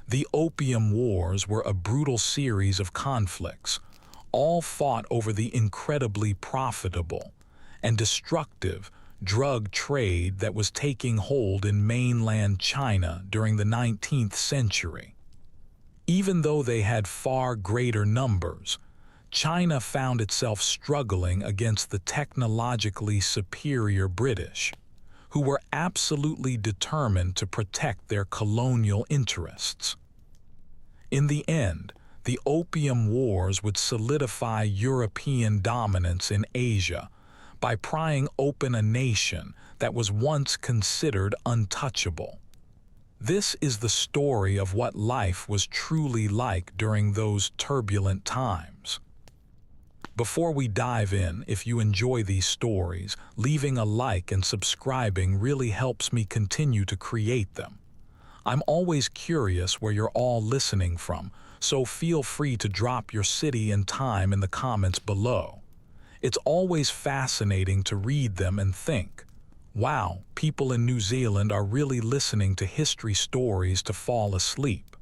The Opium Wars were a brutal series of conflicts, all fought over the incredibly profitable and destructive drug trade that was taking hold in mainland China during the 19th century. Even though they had far greater numbers, China found itself struggling against the technologically superior British, who were absolutely determined to protect their colonial interests. In the end, the Opium Wars would solidify European dominance in Asia by prying open a nation that was once considered untouchable. This is the story of what life was truly like during those turbulent times. Before we dive in, if you enjoy these stories, leaving a like and subscribing really helps me continue to create them. I'm always curious where you're all listening from, so feel free to drop your city and time in the comments below. It's always fascinating to read them and think, wow, people in New Zealand are really listening to history stories to fall asleep.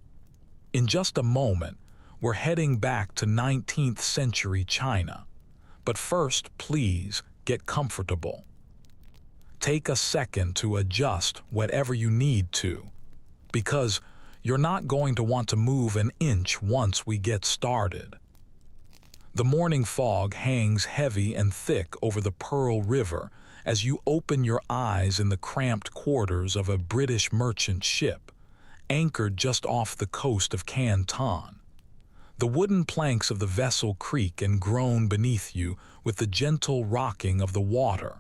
In just a moment, we're heading back to 19th century China. But first, please get comfortable. Take a second to adjust whatever you need to, because you're not going to want to move an inch once we get started. The morning fog hangs heavy and thick over the Pearl River as you open your eyes in the cramped quarters of a British merchant ship, anchored just off the coast of Canton. The wooden planks of the vessel creak and groan beneath you with the gentle rocking of the water.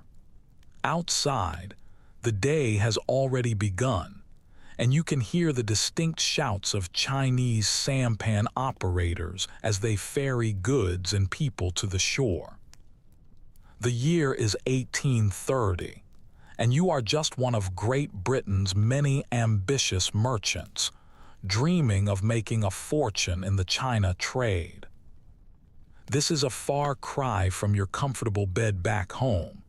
Outside, the day has already begun, and you can hear the distinct shouts of Chinese sampan operators as they ferry goods and people to the shore. The year is 1830, and you are just one of Great Britain's many ambitious merchants, dreaming of making a fortune in the China trade. This is a far cry from your comfortable bed back home.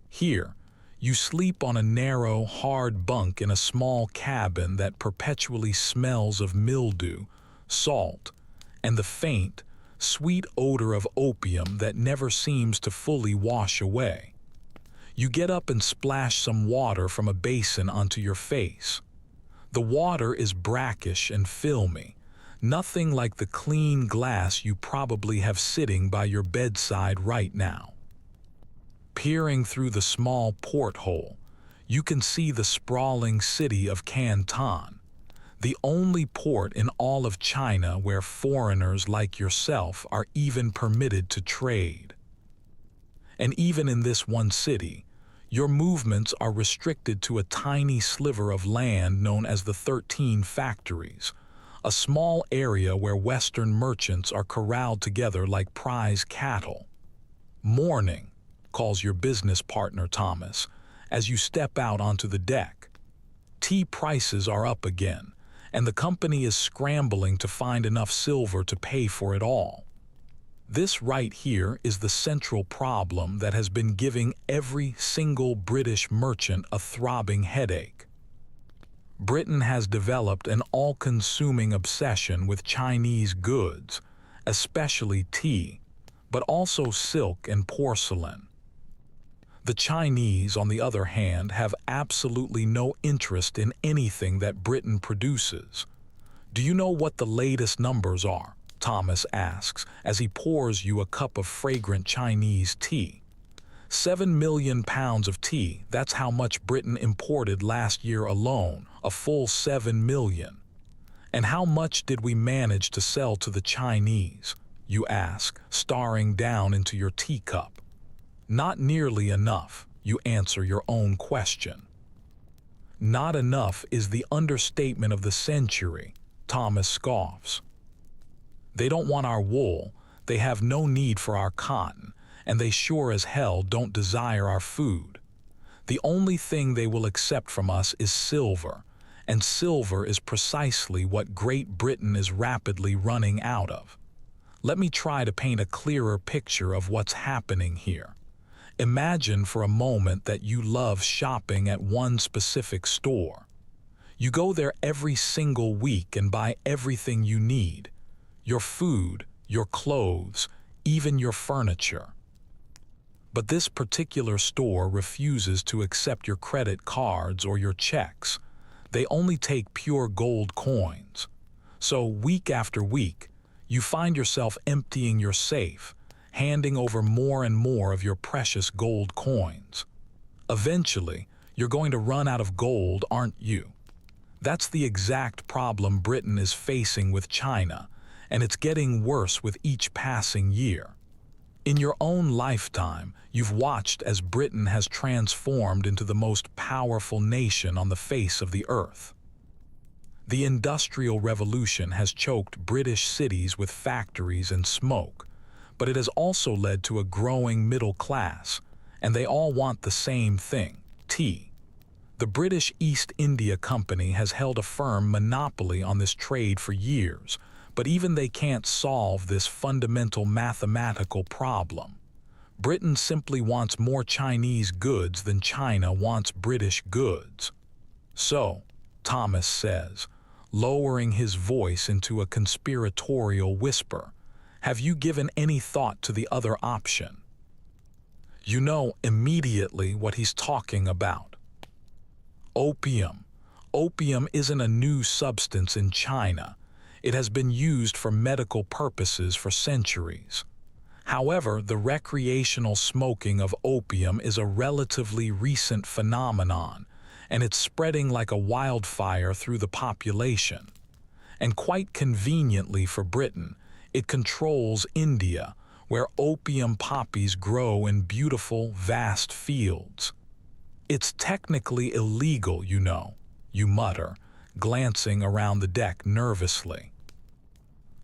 Here, you sleep on a narrow, hard bunk in a small cabin that perpetually smells of mildew, salt, and the faint, sweet odor of opium that never seems to fully wash away. You get up and splash some water from a basin onto your face. The water is brackish and filmy, nothing like the clean glass you probably have sitting by your bedside right now. Peering through the small porthole, you can see the sprawling city of Canton, the only port in all of China where foreigners like yourself are even permitted to trade. And even in this one city, your movements are restricted to a tiny sliver of land known as the 13 Factories, a small area where Western merchants are corralled together like prize cattle. Morning, calls your business partner Thomas, as you step out onto the deck. Tea prices are up again, and the company is scrambling to find enough silver to pay for it all. This right here is the central problem that has been giving every single British merchant a throbbing headache. Britain has developed an all-consuming obsession with Chinese goods, especially tea, but also silk and porcelain. The Chinese, on the other hand, have absolutely no interest in anything that Britain produces. Do you know what the latest numbers are? Thomas asks as he pours you a cup of fragrant Chinese tea. 7 million pounds of tea, that's how much Britain imported last year alone, a full 7 million. And how much did we manage to sell to the Chinese? You ask, staring down into your teacup. Not nearly enough, you answer your own question. Not enough is the understatement of the century, Thomas scoffs. They don't want our wool, they have no need for our cotton, and they sure as hell don't desire our food. The only thing they will accept from us is silver, and silver is precisely what Great Britain is rapidly running out of. Let me try to paint a clearer picture of what's happening here. Imagine for a moment that you love shopping at one specific store. You go there every single week and buy everything you need. Your food, your clothes, even your furniture. But this particular store refuses to accept your credit cards or your checks. They only take pure gold coins. So week after week, you find yourself emptying your safe, handing over more and more of your precious gold coins. Eventually, you're going to run out of gold, aren't you? That's the exact problem Britain is facing with China, and it's getting worse with each passing year. In your own lifetime, you've watched as Britain has transformed into the most powerful nation on the face of the earth. The Industrial Revolution has choked British cities with factories and smoke, but it has also led to a growing middle class, and they all want the same thing: tea. The British East India Company has held a firm monopoly on this trade for years, but even they can't solve this fundamental mathematical problem. Britain simply wants more Chinese goods than China wants British goods. So, Thomas says, lowering his voice into a conspiratorial whisper, have you given any thought to the other option? You know immediately what he's talking about. Opium. Opium isn't a new substance in China. It has been used for medical purposes for centuries. However, the recreational smoking of opium is a relatively recent phenomenon, and it's spreading like a wildfire through the population. And quite conveniently for Britain, it controls India, where opium poppies grow in beautiful, vast fields. It's technically illegal, you know, you mutter, glancing around the deck nervously.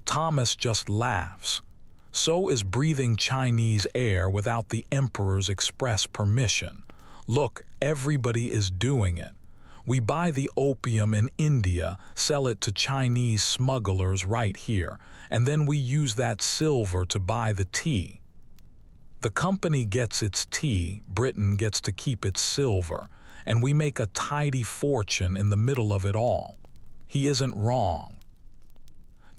Thomas just laughs. So is breathing Chinese air without the emperor's express permission. Look, everybody is doing it. We buy the opium in India, sell it to Chinese smugglers right here, and then we use that silver to buy the tea. The company gets its tea, Britain gets to keep its silver, and we make a tidy fortune in the middle of it all. He isn't wrong.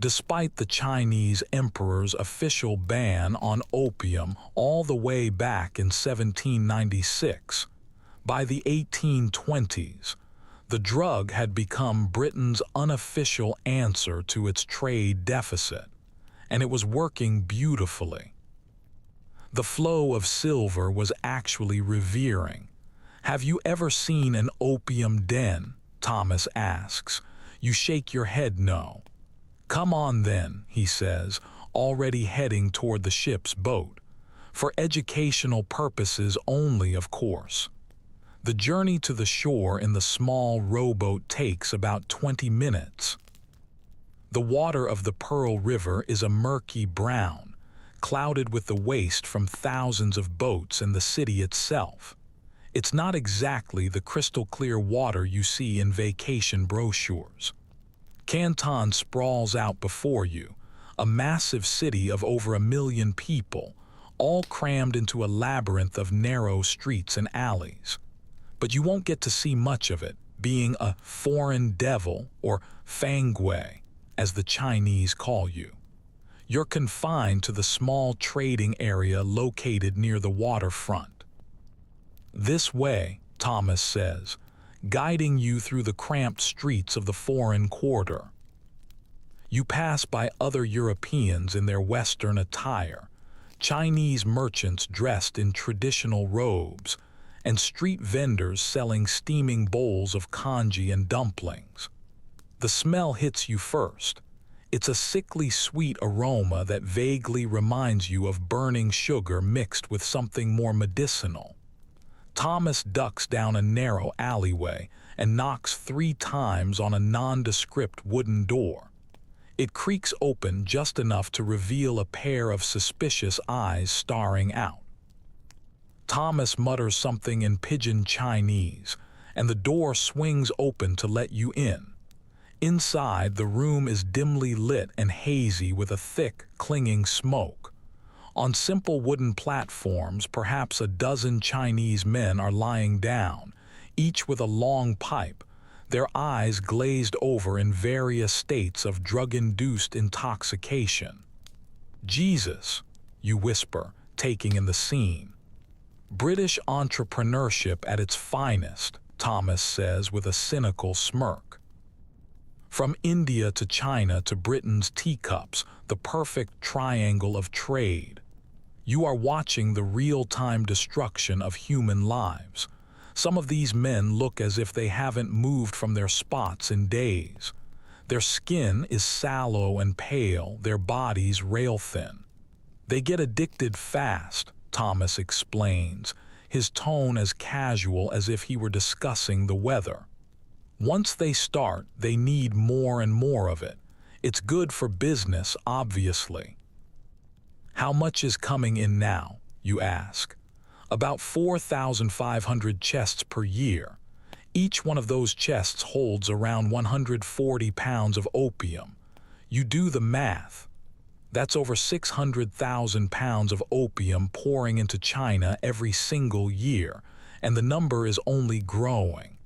Despite the Chinese emperor's official ban on opium all the way back in 1796, by the 1820s, the drug had become Britain's unofficial answer to its trade deficit, and it was working beautifully. The flow of silver was actually revering. Have you ever seen an opium den? Thomas asks. You shake your head no. Come on then, he says, already heading toward the ship's boat. For educational purposes only, of course. The journey to the shore in the small rowboat takes about 20 minutes. The water of the Pearl River is a murky brown, clouded with the waste from thousands of boats and the city itself. It's not exactly the crystal-clear water you see in vacation brochures. Canton sprawls out before you, a massive city of over 1 million people, all crammed into a labyrinth of narrow streets and alleys. But you won't get to see much of it, being a foreign devil, or fangui, as the Chinese call you. You're confined to the small trading area located near the waterfront. This way, Thomas says, guiding you through the cramped streets of the foreign quarter. You pass by other Europeans in their Western attire, Chinese merchants dressed in traditional robes, and street vendors selling steaming bowls of congee and dumplings. The smell hits you first. It's a sickly sweet aroma that vaguely reminds you of burning sugar mixed with something more medicinal. Thomas ducks down a narrow alleyway and knocks 3 times on a nondescript wooden door. It creaks open just enough to reveal a pair of suspicious eyes staring out. Thomas mutters something in pidgin Chinese, and the door swings open to let you in. Inside, the room is dimly lit and hazy with a thick, clinging smoke. On simple wooden platforms, perhaps a dozen Chinese men are lying down, each with a long pipe, their eyes glazed over in various states of drug-induced intoxication. "Jesus," you whisper, taking in the scene. "British entrepreneurship at its finest," Thomas says with a cynical smirk. "From India to China to Britain's teacups, the perfect triangle of trade. You are watching the real-time destruction of human lives. Some of these men look as if they haven't moved from their spots in days. Their skin is sallow and pale, their bodies rail-thin. They get addicted fast," Thomas explains, his tone as casual as if he were discussing the weather. "Once they start, they need more and more of it. It's good for business, obviously." "How much is coming in now?" you ask. "About 4,500 chests per year. Each one of those chests holds around 140 pounds of opium. You do the math. That's over 600,000 pounds of opium pouring into China every single year, and the number is only growing.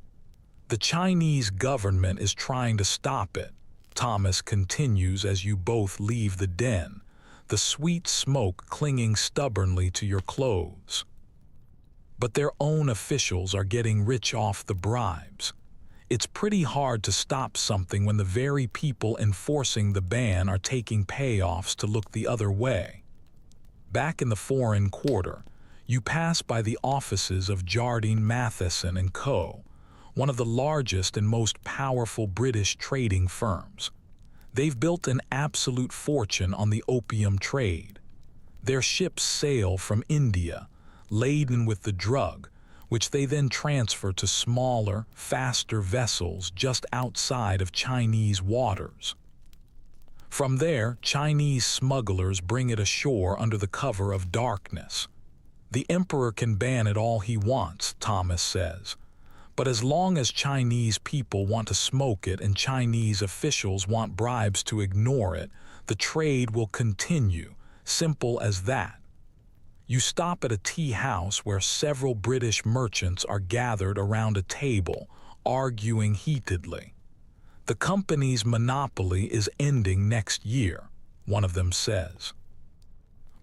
The Chinese government is trying to stop it," Thomas continues as you both leave the den, the sweet smoke clinging stubbornly to your clothes. "But their own officials are getting rich off the bribes. It's pretty hard to stop something when the very people enforcing the ban are taking payoffs to look the other way." Back in the foreign quarter, you pass by the offices of Jardine Matheson and Co., one of the largest and most powerful British trading firms. They've built an absolute fortune on the opium trade. Their ships sail from India, laden with the drug, which they then transfer to smaller, faster vessels just outside of Chinese waters. From there, Chinese smugglers bring it ashore under the cover of darkness. "The emperor can ban it all he wants," Thomas says. "But as long as Chinese people want to smoke it and Chinese officials want bribes to ignore it, the trade will continue, simple as that." You stop at a tea house where several British merchants are gathered around a table, arguing heatedly. "The company's monopoly is ending next year," one of them says.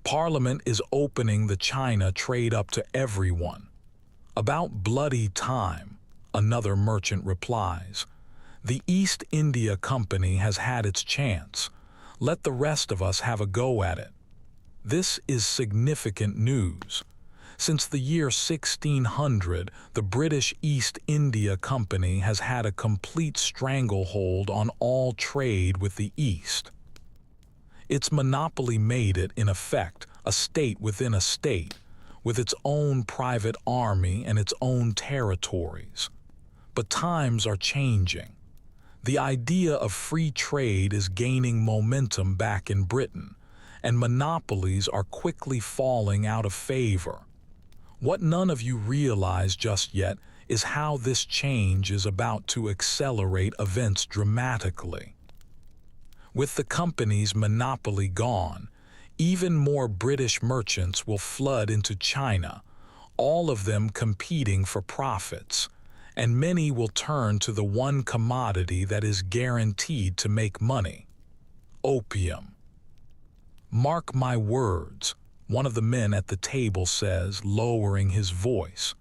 "Parliament is opening the China trade up to everyone." "About bloody time," another merchant replies. "The East India Company has had its chance. Let the rest of us have a go at it." This is significant news. Since the year 1600, the British East India Company has had a complete stranglehold on all trade with the East. Its monopoly made it, in effect, a state within a state, with its own private army and its own territories. But times are changing. The idea of free trade is gaining momentum back in Britain, and monopolies are quickly falling out of favor. What none of you realize just yet is how this change is about to accelerate events dramatically. With the company's monopoly gone, even more British merchants will flood into China, all of them competing for profits, and many will turn to the one commodity that is guaranteed to make money: opium. "Mark my words," one of the men at the table says, lowering his voice.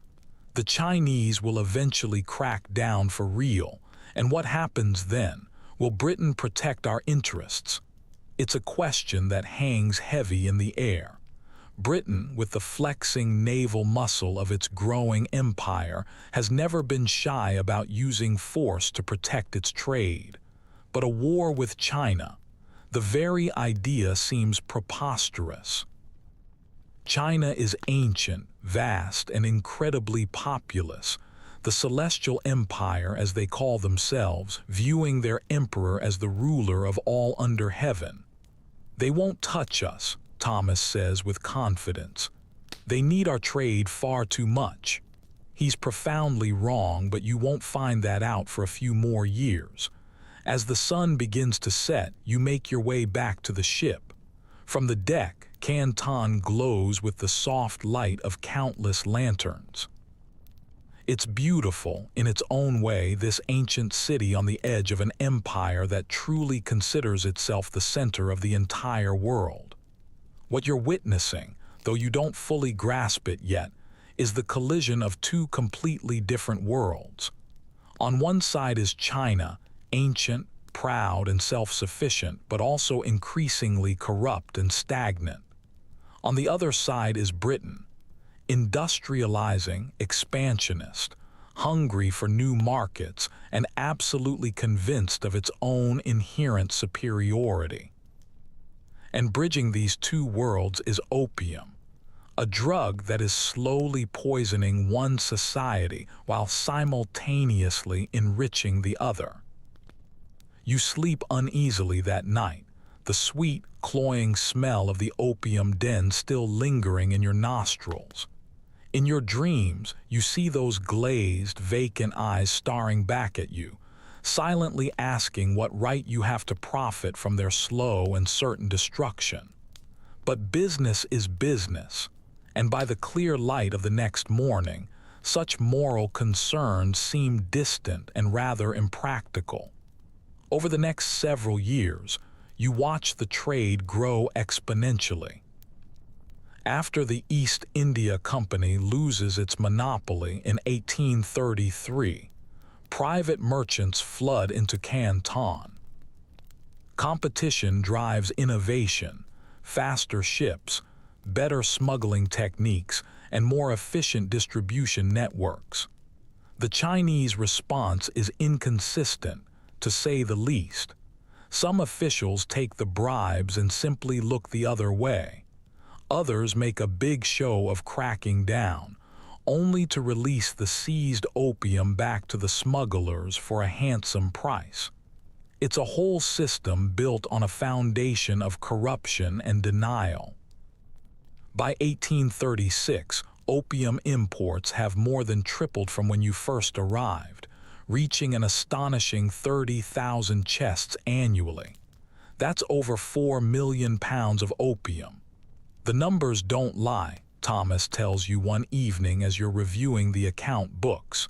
"The Chinese will eventually crack down for real, and what happens then? Will Britain protect our interests? It's a question that hangs heavy in the air. Britain, with the flexing naval muscle of its growing empire, has never been shy about using force to protect its trade. But a war with China, the very idea seems preposterous. China is ancient, vast, and incredibly populous, the Celestial Empire, as they call themselves, viewing their emperor as the ruler of all under heaven. They won't touch us," Thomas says with confidence. "They need our trade far too much." He's profoundly wrong, but you won't find that out for a few more years. As the sun begins to set, you make your way back to the ship. From the deck, Canton glows with the soft light of countless lanterns. It's beautiful in its own way, this ancient city on the edge of an empire that truly considers itself the center of the entire world. What you're witnessing, though you don't fully grasp it yet, is the collision of two completely different worlds. On one side is China, ancient, proud, and self-sufficient, but also increasingly corrupt and stagnant. On the other side is Britain, industrializing, expansionist, hungry for new markets, and absolutely convinced of its own inherent superiority. And bridging these two worlds is opium, a drug that is slowly poisoning one society while simultaneously enriching the other. You sleep uneasily that night, the sweet, cloying smell of the opium den still lingering in your nostrils. In your dreams, you see those glazed, vacant eyes staring back at you, silently asking what right you have to profit from their slow and certain destruction. But business is business, and by the clear light of the next morning, such moral concerns seem distant and rather impractical. Over the next several years, you watch the trade grow exponentially. After the East India Company loses its monopoly in 1833, private merchants flood into Canton. Competition drives innovation, faster ships, better smuggling techniques, and more efficient distribution networks. The Chinese response is inconsistent, to say the least. Some officials take the bribes and simply look the other way. Others make a big show of cracking down, only to release the seized opium back to the smugglers for a handsome price. It's a whole system built on a foundation of corruption and denial. By 1836, opium imports have more than tripled from when you first arrived, reaching an astonishing 30,000 chests annually. That's over 4 million pounds of opium. The numbers don't lie, Thomas tells you one evening as you're reviewing the account books.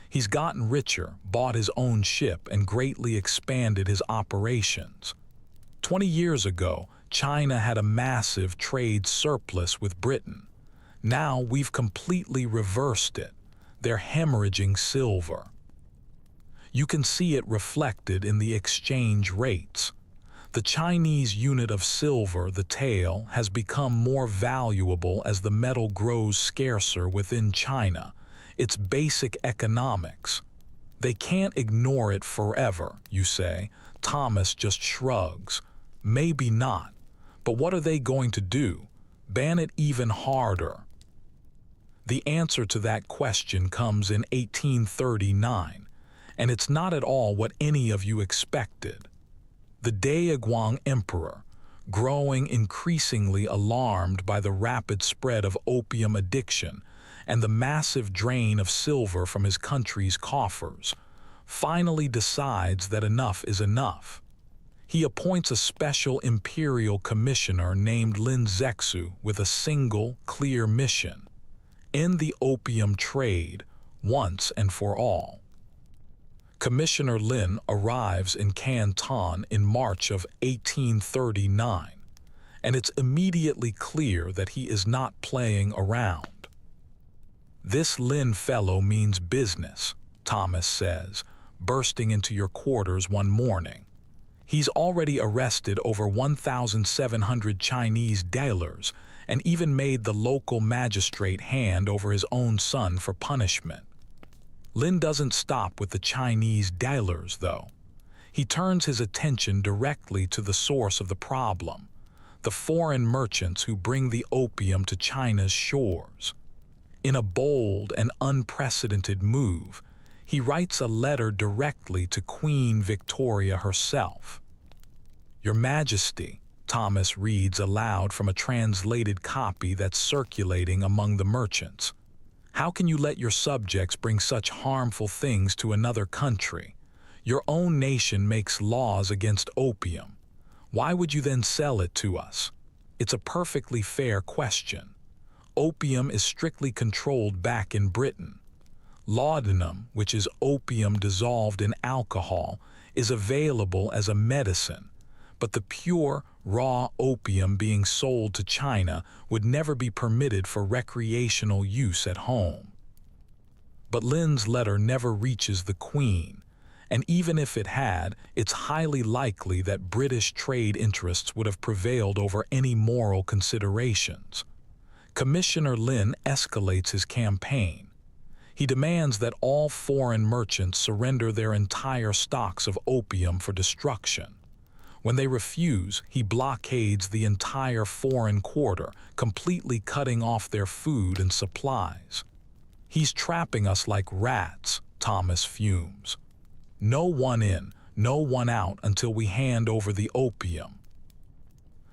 He's gotten richer, bought his own ship, and greatly expanded his operations. 20 years ago, China had a massive trade surplus with Britain. Now we've completely reversed it. They're hemorrhaging silver. You can see it reflected in the exchange rates. The Chinese unit of silver, the tael, has become more valuable as the metal grows scarcer within China. It's basic economics. They can't ignore it forever, you say. Thomas just shrugs. Maybe not. But what are they going to do? Ban it even harder? The answer to that question comes in 1839, and it's not at all what any of you expected. The Daeguang Emperor, growing increasingly alarmed by the rapid spread of opium addiction and the massive drain of silver from his country's coffers, finally decides that enough is enough. He appoints a special imperial commissioner named Lin Zexu with a single, clear mission: end the opium trade once and for all. Commissioner Lin arrives in Canton in March of 1839, and it's immediately clear that he is not playing around. This Lin fellow means business, Thomas says, bursting into your quarters one morning. He's already arrested over 1,700 Chinese dealers and even made the local magistrate hand over his own son for punishment. Lin doesn't stop with the Chinese dealers, though. He turns his attention directly to the source of the problem: the foreign merchants who bring the opium to China's shores. In a bold and unprecedented move, he writes a letter directly to Queen Victoria herself. "Your Majesty," Thomas reads aloud from a translated copy that's circulating among the merchants, "how can you let your subjects bring such harmful things to another country? Your own nation makes laws against opium. Why would you then sell it to us? It's a perfectly fair question. Opium is strictly controlled back in Britain. Laudanum, which is opium dissolved in alcohol, is available as a medicine, but the pure, raw opium being sold to China would never be permitted for recreational use at home. But Lin's letter never reaches the Queen, and even if it had, it's highly likely that British trade interests would have prevailed over any moral considerations. Commissioner Lin escalates his campaign. He demands that all foreign merchants surrender their entire stocks of opium for destruction. When they refuse, he blockades the entire foreign quarter, completely cutting off their food and supplies. "He's trapping us like rats," Thomas fumes. "No one in, no one out until we hand over the opium."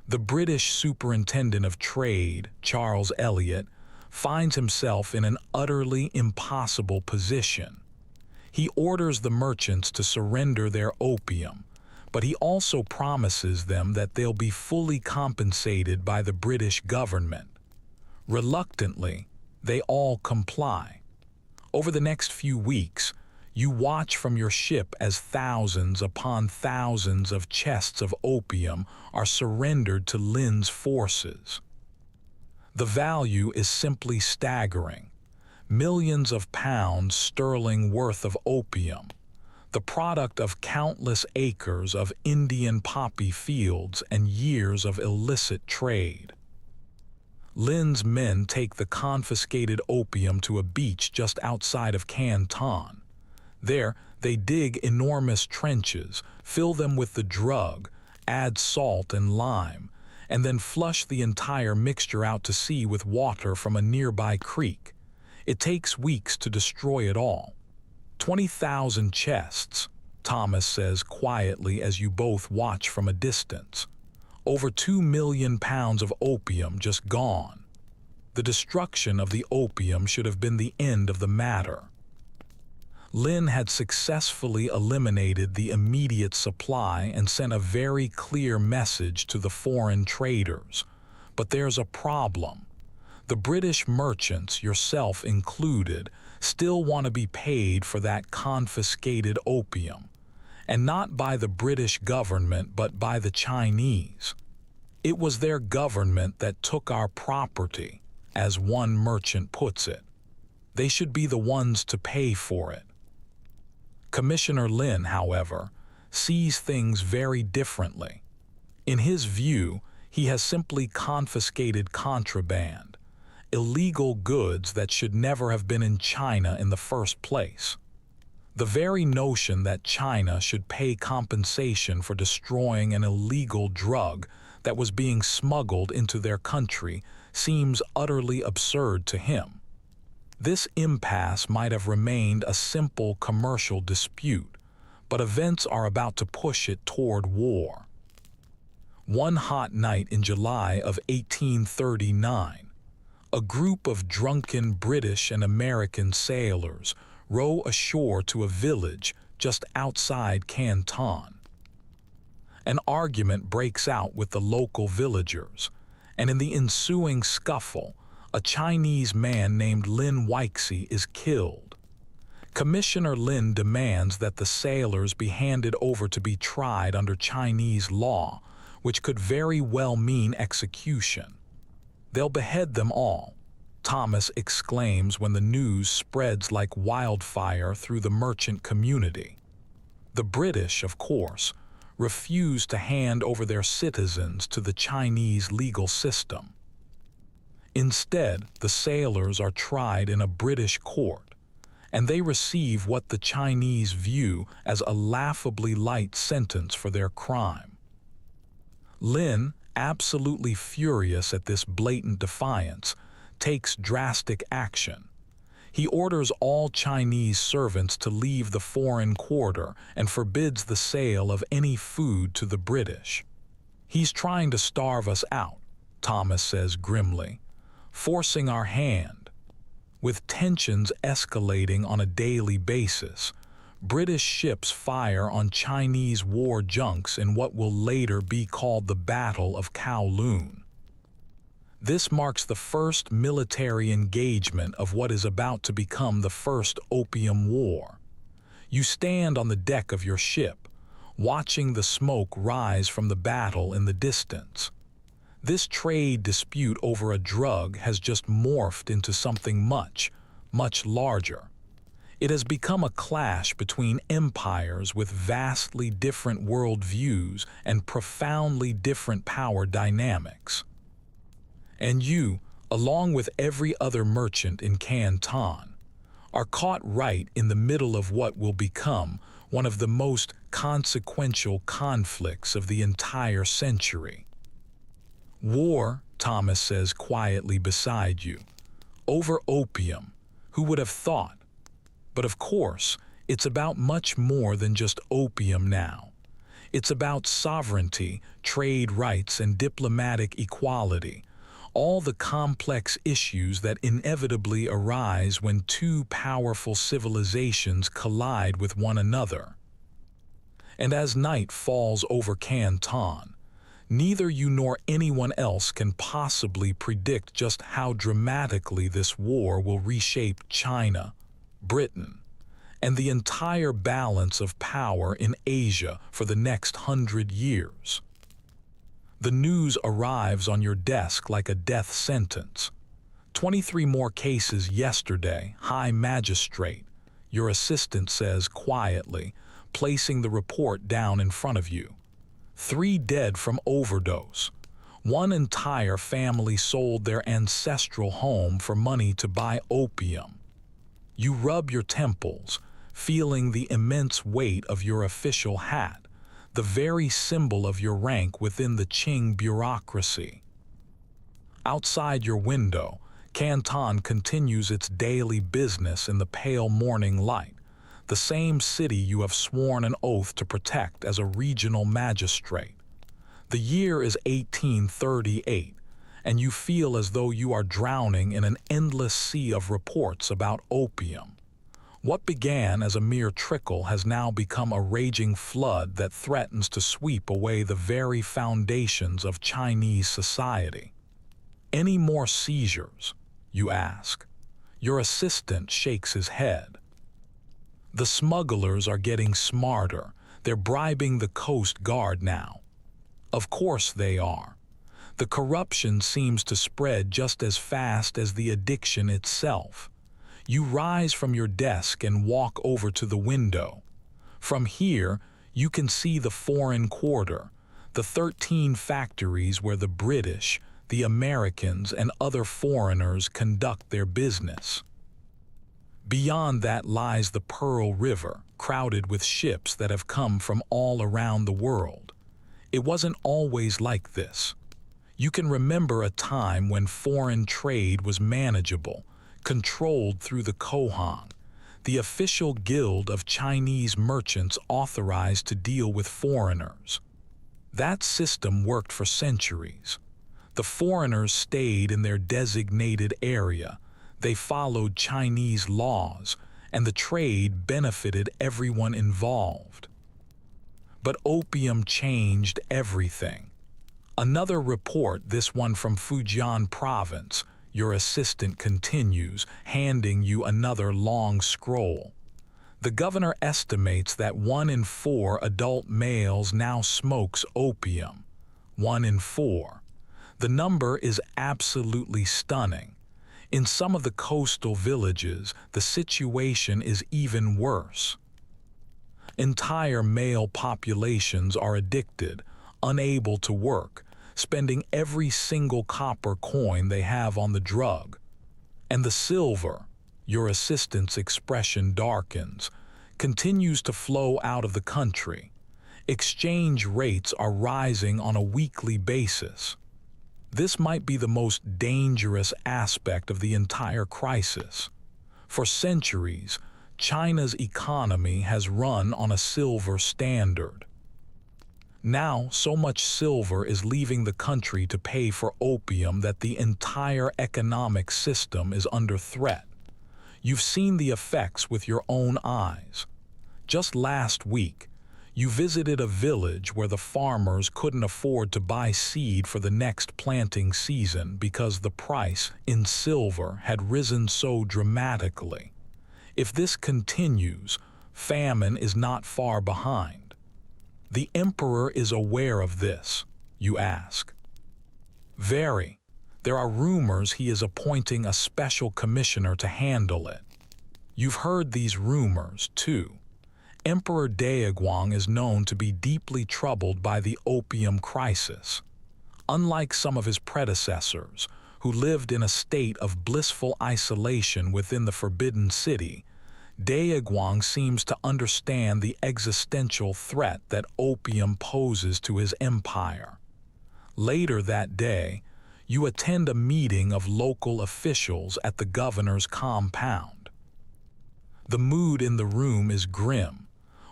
The British Superintendent of Trade, Charles Elliot, finds himself in an utterly impossible position. He orders the merchants to surrender their opium, but he also promises them that they'll be fully compensated by the British government. Reluctantly, they all comply. Over the next few weeks, you watch from your ship as thousands upon thousands of chests of opium are surrendered to Lin's forces. The value is simply staggering. Millions of pounds sterling worth of opium, the product of countless acres of Indian poppy fields and years of illicit trade. Lin's men take the confiscated opium to a beach just outside of Canton. There, they dig enormous trenches, fill them with the drug, add salt and lime, and then flush the entire mixture out to sea with water from a nearby creek. It takes weeks to destroy it all. 20,000 chests, Thomas says quietly as you both watch from a distance. Over 2 million pounds of opium just gone. The destruction of the opium should have been the end of the matter. Lin had successfully eliminated the immediate supply and sent a very clear message to the foreign traders. But there's a problem. The British merchants, yourself included, still want to be paid for that confiscated opium, and not by the British government but by the Chinese. It was their government that took our property, as one merchant puts it. They should be the ones to pay for it. Commissioner Lin, however, sees things very differently. In his view, he has simply confiscated contraband, illegal goods that should never have been in China in the first place. The very notion that China should pay compensation for destroying an illegal drug that was being smuggled into their country seems utterly absurd to him. This impasse might have remained a simple commercial dispute, but events are about to push it toward war. One hot night in July of 1839, a group of drunken British and American sailors row ashore to a village just outside Canton. An argument breaks out with the local villagers, and in the ensuing scuffle, a Chinese man named Lin Weixi is killed. Commissioner Lin demands that the sailors be handed over to be tried under Chinese law, which could very well mean execution. "They'll behead them all," Thomas exclaims when the news spreads like wildfire through the merchant community. The British, of course, refuse to hand over their citizens to the Chinese legal system. Instead, the sailors are tried in a British court, and they receive what the Chinese view as a laughably light sentence for their crime. Lin, absolutely furious at this blatant defiance, takes drastic action. He orders all Chinese servants to leave the foreign quarter and forbids the sale of any food to the British. "He's trying to starve us out," Thomas says grimly, "forcing our hand." With tensions escalating on a daily basis, British ships fire on Chinese war junks in what will later be called the Battle of Kowloon. This marks the first military engagement of what is about to become the First Opium War. You stand on the deck of your ship, watching the smoke rise from the battle in the distance. This trade dispute over a drug has just morphed into something much, much larger. It has become a clash between empires with vastly different worldviews and profoundly different power dynamics. And you, along with every other merchant in Canton, are caught right in the middle of what will become one of the most consequential conflicts of the entire century. War, Thomas says quietly beside you, over opium. Who would have thought? But of course, it's about much more than just opium now. It's about sovereignty, trade rights, and diplomatic equality, all the complex issues that inevitably arise when two powerful civilizations collide with one another. And as night falls over Canton, neither you nor anyone else can possibly predict just how dramatically this war will reshape China, Britain, and the entire balance of power in Asia for the next 100 years. The news arrives on your desk like a death sentence. 23 more cases yesterday, High Magistrate, your assistant says quietly, placing the report down in front of you. 3 dead from overdose. 1 entire family sold their ancestral home for money to buy opium. You rub your temples, feeling the immense weight of your official hat, the very symbol of your rank within the Qing bureaucracy. Outside your window, Canton continues its daily business in the pale morning light, the same city you have sworn an oath to protect as a regional magistrate. The year is 1838, and you feel as though you are drowning in an endless sea of reports about opium. What began as a mere trickle has now become a raging flood that threatens to sweep away the very foundations of Chinese society. Any more seizures? You ask. Your assistant shakes his head. The smugglers are getting smarter. They're bribing the Coast Guard now. Of course they are. The corruption seems to spread just as fast as the addiction itself. You rise from your desk and walk over to the window. From here, you can see the foreign quarter, the 13 factories where the British, the Americans, and other foreigners conduct their business. Beyond that lies the Pearl River, crowded with ships that have come from all around the world. It wasn't always like this. You can remember a time when foreign trade was manageable, controlled through the Kohan, the official guild of Chinese merchants authorized to deal with foreigners. That system worked for centuries. The foreigners stayed in their designated area, they followed Chinese laws, and the trade benefited everyone involved. But opium changed everything. Another report, this one from Fujian province, your assistant continues, handing you another long scroll. The governor estimates that 1 in 4 adult males now smokes opium. 1 in 4. The number is absolutely stunning. In some of the coastal villages, the situation is even worse. Entire male populations are addicted, unable to work, spending every single copper coin they have on the drug. And the silver, your assistant's expression darkens, continues to flow out of the country. Exchange rates are rising on a weekly basis. This might be the most dangerous aspect of the entire crisis. For centuries, China's economy has run on a silver standard. Now, so much silver is leaving the country to pay for opium that the entire economic system is under threat. You've seen the effects with your own eyes. Just last week, You visited a village where the farmers couldn't afford to buy seed for the next planting season because the price in silver had risen so dramatically. If this continues, famine is not far behind. The emperor is aware of this, you ask. Very. There are rumors he is appointing a special commissioner to handle it. You've heard these rumors, too. Emperor Daeguang is known to be deeply troubled by the opium crisis. Unlike some of his predecessors, who lived in a state of blissful isolation within the Forbidden City, Daeguang seems to understand the existential threat that opium poses to his empire. Later that day, you attend a meeting of local officials at the governor's compound. The mood in the room is grim.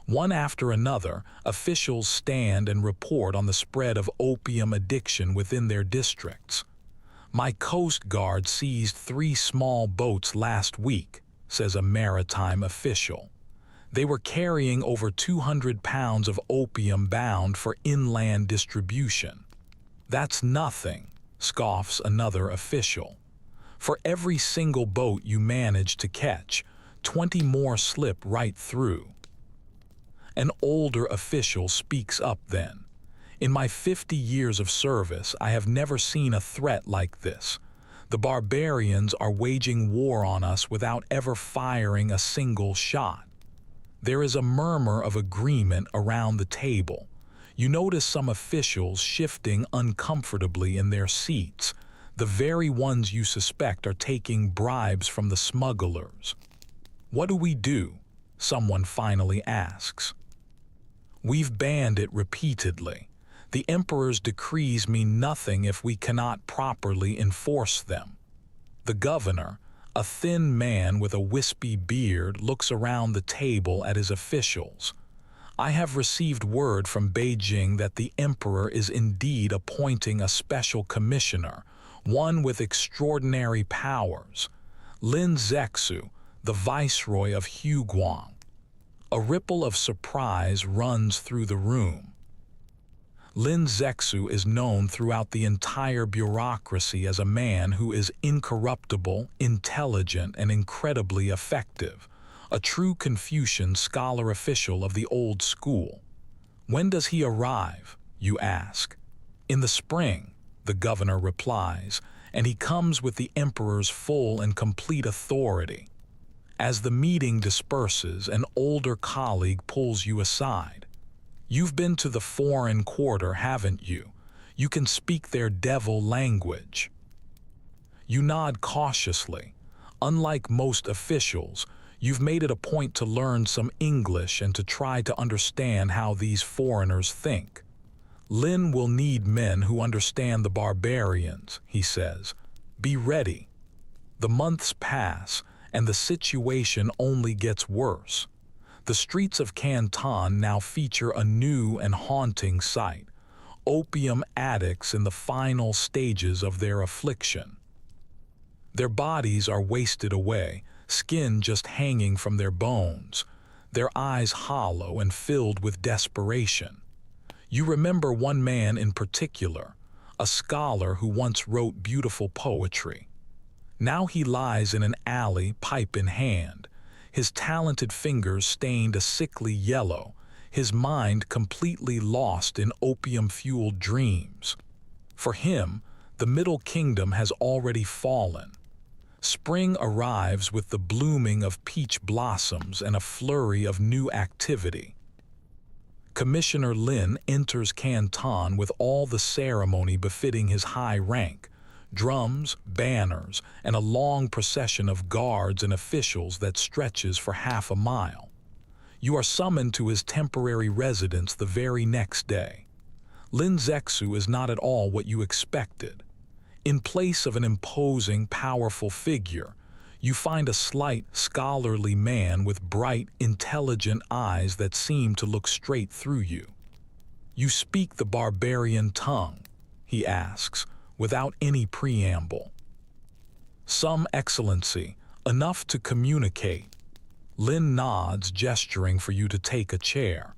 One after another, officials stand and report on the spread of opium addiction within their districts. "My Coast Guard seized 3 small boats last week," says a maritime official. "They were carrying over 200 pounds of opium bound for inland distribution." "That's nothing," scoffs another official. "For every single boat you manage to catch, 20 more slip right through." An older official speaks up then. "In my 50 years of service, I have never seen a threat like this. The barbarians are waging war on us without ever firing a single shot." There is a murmur of agreement around the table. You notice some officials shifting uncomfortably in their seats, the very ones you suspect are taking bribes from the smugglers. "What do we do?" someone finally asks. "We've banned it repeatedly. The emperor's decrees mean nothing if we cannot properly enforce them." The governor, a thin man with a wispy beard, looks around the table at his officials. "I have received word from Beijing that the emperor is indeed appointing a special commissioner, one with extraordinary powers. Lin Zexu, the viceroy of Huguang." A ripple of surprise runs through the room. Lin Zexu is known throughout the entire bureaucracy as a man who is incorruptible, intelligent, and incredibly effective, a true Confucian scholar official of the old school. "When does he arrive?" you ask. "In the spring," the governor replies, "and he comes with the emperor's full and complete authority." As the meeting disperses, an older colleague pulls you aside. "You've been to the foreign quarter, haven't you? You can speak their devil language." You nod cautiously. Unlike most officials, you've made it a point to learn some English and to try to understand how these foreigners think. "Lin will need men who understand the barbarians," he says. "Be ready." The months pass, and the situation only gets worse. The streets of Canton now feature a new and haunting sight: opium addicts in the final stages of their affliction. Their bodies are wasted away, skin just hanging from their bones, their eyes hollow and filled with desperation. You remember one man in particular, a scholar who once wrote beautiful poetry. Now he lies in an alley, pipe in hand, his talented fingers stained a sickly yellow, his mind completely lost in opium-fueled dreams. For him, the Middle Kingdom has already fallen. Spring arrives with the blooming of peach blossoms and a flurry of new activity. Commissioner Lin enters Canton with all the ceremony befitting his high rank: drums, banners, and a long procession of guards and officials that stretches for half a mile. You are summoned to his temporary residence the very next day. Lin Zexu is not at all what you expected. In place of an imposing, powerful figure, you find a slight, scholarly man with bright, intelligent eyes that seem to look straight through you. "You speak the barbarian tongue?" he asks, without any preamble. "Some, Excellency, enough to communicate." Lin nods, gesturing for you to take a chair.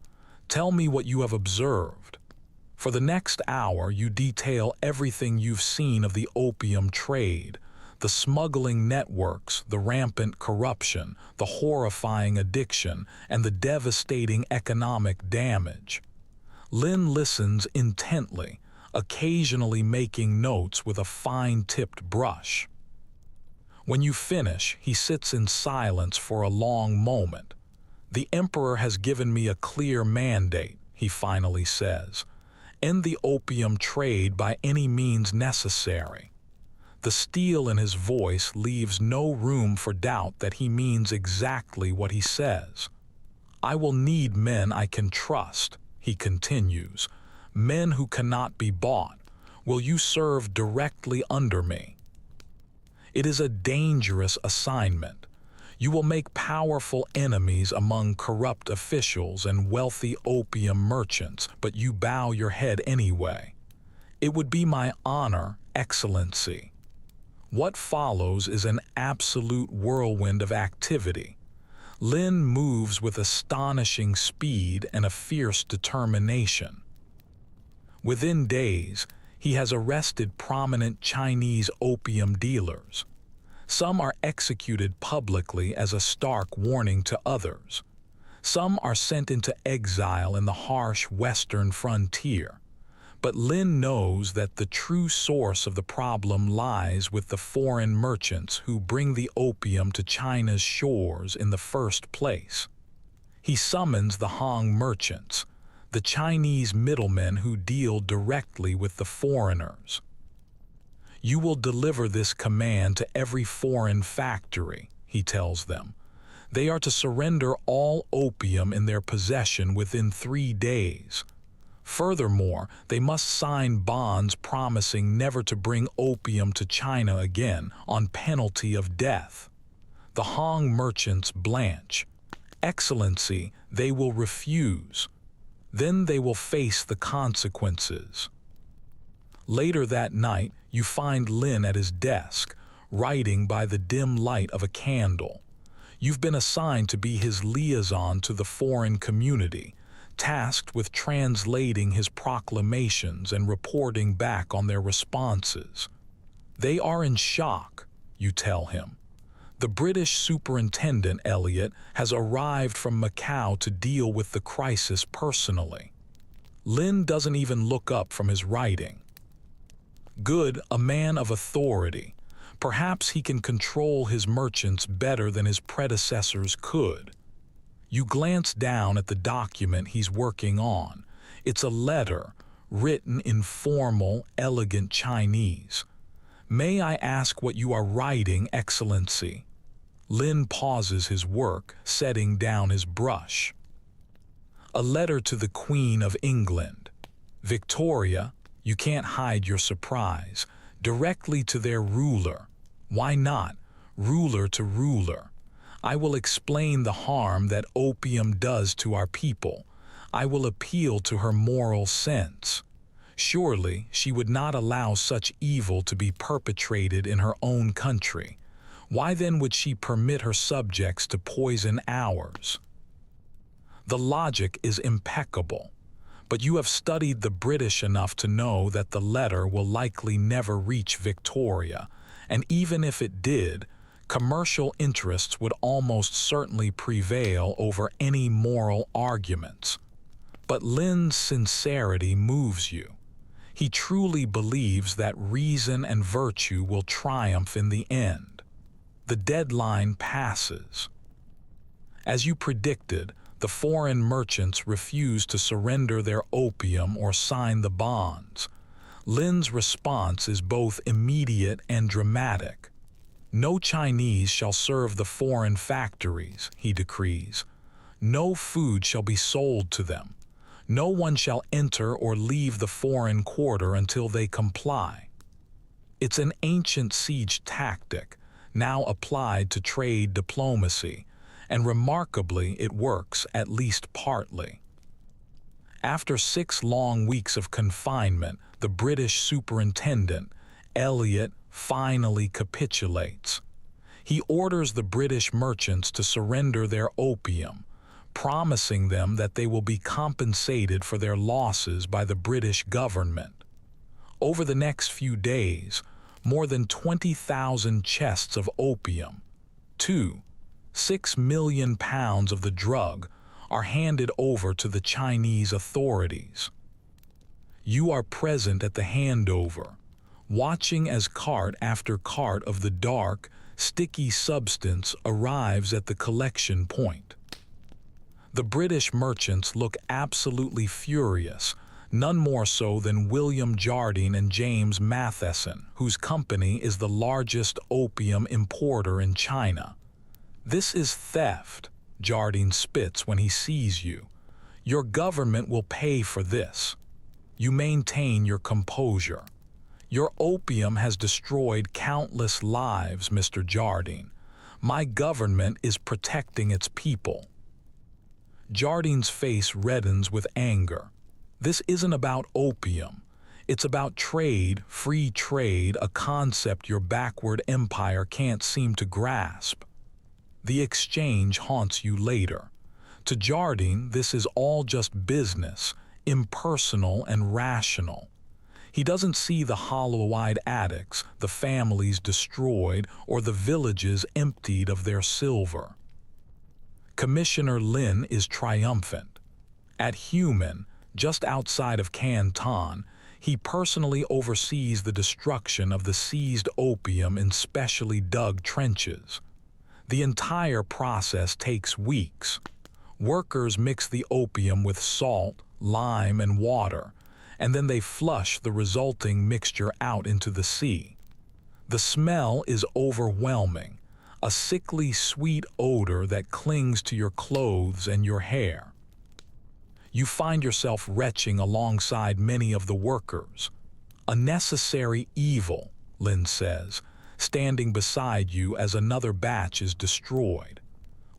Tell me what you have observed. For the next hour, you detail everything you've seen of the opium trade, the smuggling networks, the rampant corruption, the horrifying addiction, and the devastating economic damage. Lin listens intently, occasionally making notes with a fine-tipped brush. When you finish, he sits in silence for a long moment. "The Emperor has given me a clear mandate," he finally says. "End the opium trade by any means necessary." The steel in his voice leaves no room for doubt that he means exactly what he says. "I will need men I can trust," he continues, "men who cannot be bought. Will you serve directly under me?" It is a dangerous assignment. You will make powerful enemies among corrupt officials and wealthy opium merchants, but you bow your head anyway. "It would be my honor, Excellency." What follows is an absolute whirlwind of activity. Lin moves with astonishing speed and a fierce determination. Within days, he has arrested prominent Chinese opium dealers. Some are executed publicly as a stark warning to others. Some are sent into exile in the harsh western frontier. But Lin knows that the true source of the problem lies with the foreign merchants who bring the opium to China's shores in the first place. He summons the Hong merchants, the Chinese middlemen who deal directly with the foreigners. "You will deliver this command to every foreign factory," he tells them. "They are to surrender all opium in their possession within 3 days. Furthermore, they must sign bonds promising never to bring opium to China again on penalty of death." The Hong merchants blanch. "Excellency, they will refuse. Then they will face the consequences." Later that night, you find Lin at his desk, writing by the dim light of a candle. You've been assigned to be his liaison to the foreign community, tasked with translating his proclamations and reporting back on their responses. "They are in shock," you tell him. "The British superintendent, Elliot, has arrived from Macau to deal with the crisis personally." Lin doesn't even look up from his writing. Good, a man of authority. Perhaps he can control his merchants better than his predecessors could. You glance down at the document he's working on. It's a letter, written in formal, elegant Chinese. "May I ask what you are writing, Excellency?" Lin pauses his work, setting down his brush. "A letter to the Queen of England. Victoria," you can't hide your surprise, "directly to their ruler. Why not? Ruler to ruler. I will explain the harm that opium does to our people. I will appeal to her moral sense. Surely she would not allow such evil to be perpetrated in her own country. Why then would she permit her subjects to poison ours?" The logic is impeccable, but you have studied the British enough to know that the letter will likely never reach Victoria, and even if it did, commercial interests would almost certainly prevail over any moral arguments. But Lin's sincerity moves you. He truly believes that reason and virtue will triumph in the end. The deadline passes. As you predicted, the foreign merchants refuse to surrender their opium or sign the bonds. Lin's response is both immediate and dramatic. "No Chinese shall serve the foreign factories," he decrees. "No food shall be sold to them. No one shall enter or leave the foreign quarter until they comply." It's an ancient siege tactic, now applied to trade diplomacy, and remarkably it works at least partly. After 6 long weeks of confinement, the British superintendent, Elliot, finally capitulates. He orders the British merchants to surrender their opium, promising them that they will be compensated for their losses by the British government. Over the next few days, more than 20,000 chests of opium, 6 million pounds of the drug, are handed over to the Chinese authorities. You are present at the handover, watching as cart after cart of the dark, sticky substance arrives at the collection point. The British merchants look absolutely furious, none more so than William Jardine and James Matheson, whose company is the largest opium importer in China. "This is theft," Jardine spits when he sees you. "Your government will pay for this." You maintain your composure. "Your opium has destroyed countless lives, Mr. Jardine. My government is protecting its people." Jardine's face reddens with anger. This isn't about opium. It's about trade, free trade, a concept your backward empire can't seem to grasp. The exchange haunts you later. To Jardine, this is all just business, impersonal and rational. He doesn't see the hollow-eyed addicts, the families destroyed, or the villages emptied of their silver. Commissioner Lin is triumphant. At Human, just outside of Canton, he personally oversees the destruction of the seized opium in specially dug trenches. The entire process takes weeks. Workers mix the opium with salt, lime, and water, and then they flush the resulting mixture out into the sea. The smell is overwhelming, a sickly sweet odor that clings to your clothes and your hair. You find yourself retching alongside many of the workers. "A necessary evil," Lin says, standing beside you as another batch is destroyed.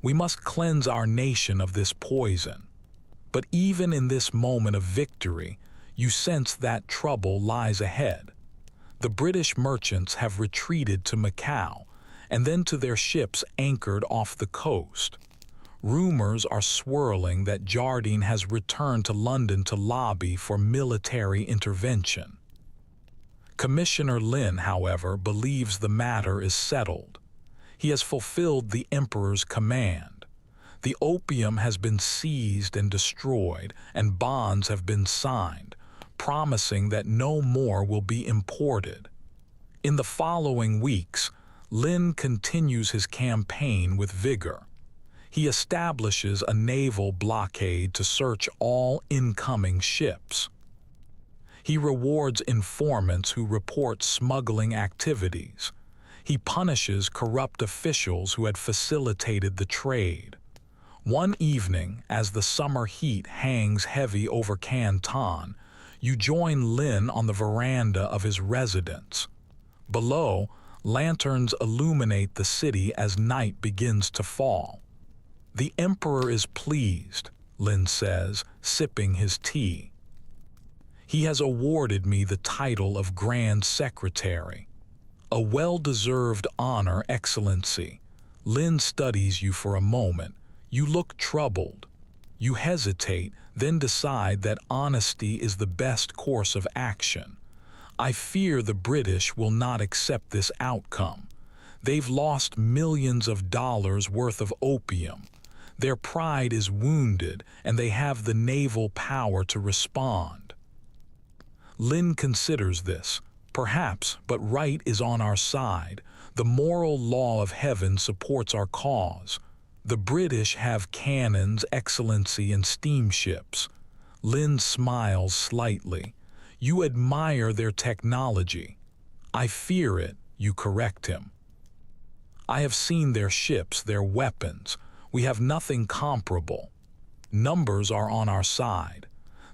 "We must cleanse our nation of this poison." But even in this moment of victory, you sense that trouble lies ahead. The British merchants have retreated to Macau, and then to their ships anchored off the coast. Rumors are swirling that Jardine has returned to London to lobby for military intervention. Commissioner Lin, however, believes the matter is settled. He has fulfilled the Emperor's command. The opium has been seized and destroyed, and bonds have been signed, promising that no more will be imported. In the following weeks, Lin continues his campaign with vigor. He establishes a naval blockade to search all incoming ships. He rewards informants who report smuggling activities. He punishes corrupt officials who had facilitated the trade. One evening, as the summer heat hangs heavy over Canton, you join Lin on the veranda of his residence. Below, lanterns illuminate the city as night begins to fall. "The Emperor is pleased," Lin says, sipping his tea. "He has awarded me the title of Grand Secretary. A well-deserved honor, Excellency." Lin studies you for a moment. You look troubled. You hesitate, then decide that honesty is the best course of action. "I fear the British will not accept this outcome. They've lost millions of dollars worth of opium. Their pride is wounded, and they have the naval power to respond." Lin considers this. Perhaps, but right is on our side. The moral law of heaven supports our cause. The British have cannons, Excellency, and steamships. Lin smiles slightly. You admire their technology. "I fear it," you correct him. "I have seen their ships, their weapons. We have nothing comparable. Numbers are on our side.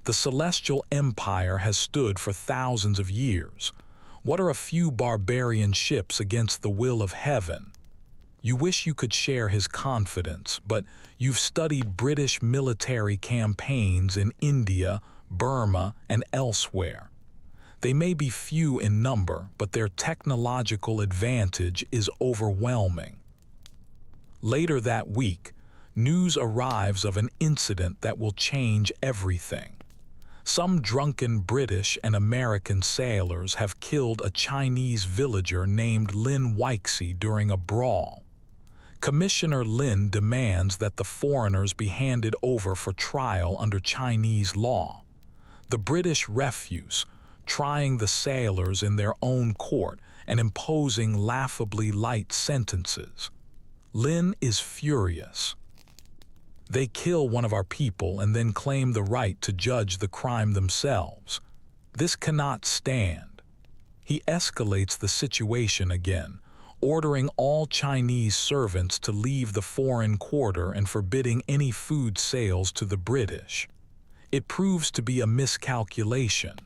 The Celestial Empire has stood for thousands of years. What are a few barbarian ships against the will of heaven?" You wish you could share his confidence, but you've studied British military campaigns in India, Burma, and elsewhere. They may be few in number, but their technological advantage is overwhelming. Later that week, news arrives of an incident that will change everything. Some drunken British and American sailors have killed a Chinese villager named Lin Weixi during a brawl. Commissioner Lin demands that the foreigners be handed over for trial under Chinese law. The British refuse, trying the sailors in their own court and imposing laughably light sentences. Lin is furious. They kill one of our people and then claim the right to judge the crime themselves. This cannot stand. He escalates the situation again, ordering all Chinese servants to leave the foreign quarter and forbidding any food sales to the British. It proves to be a miscalculation.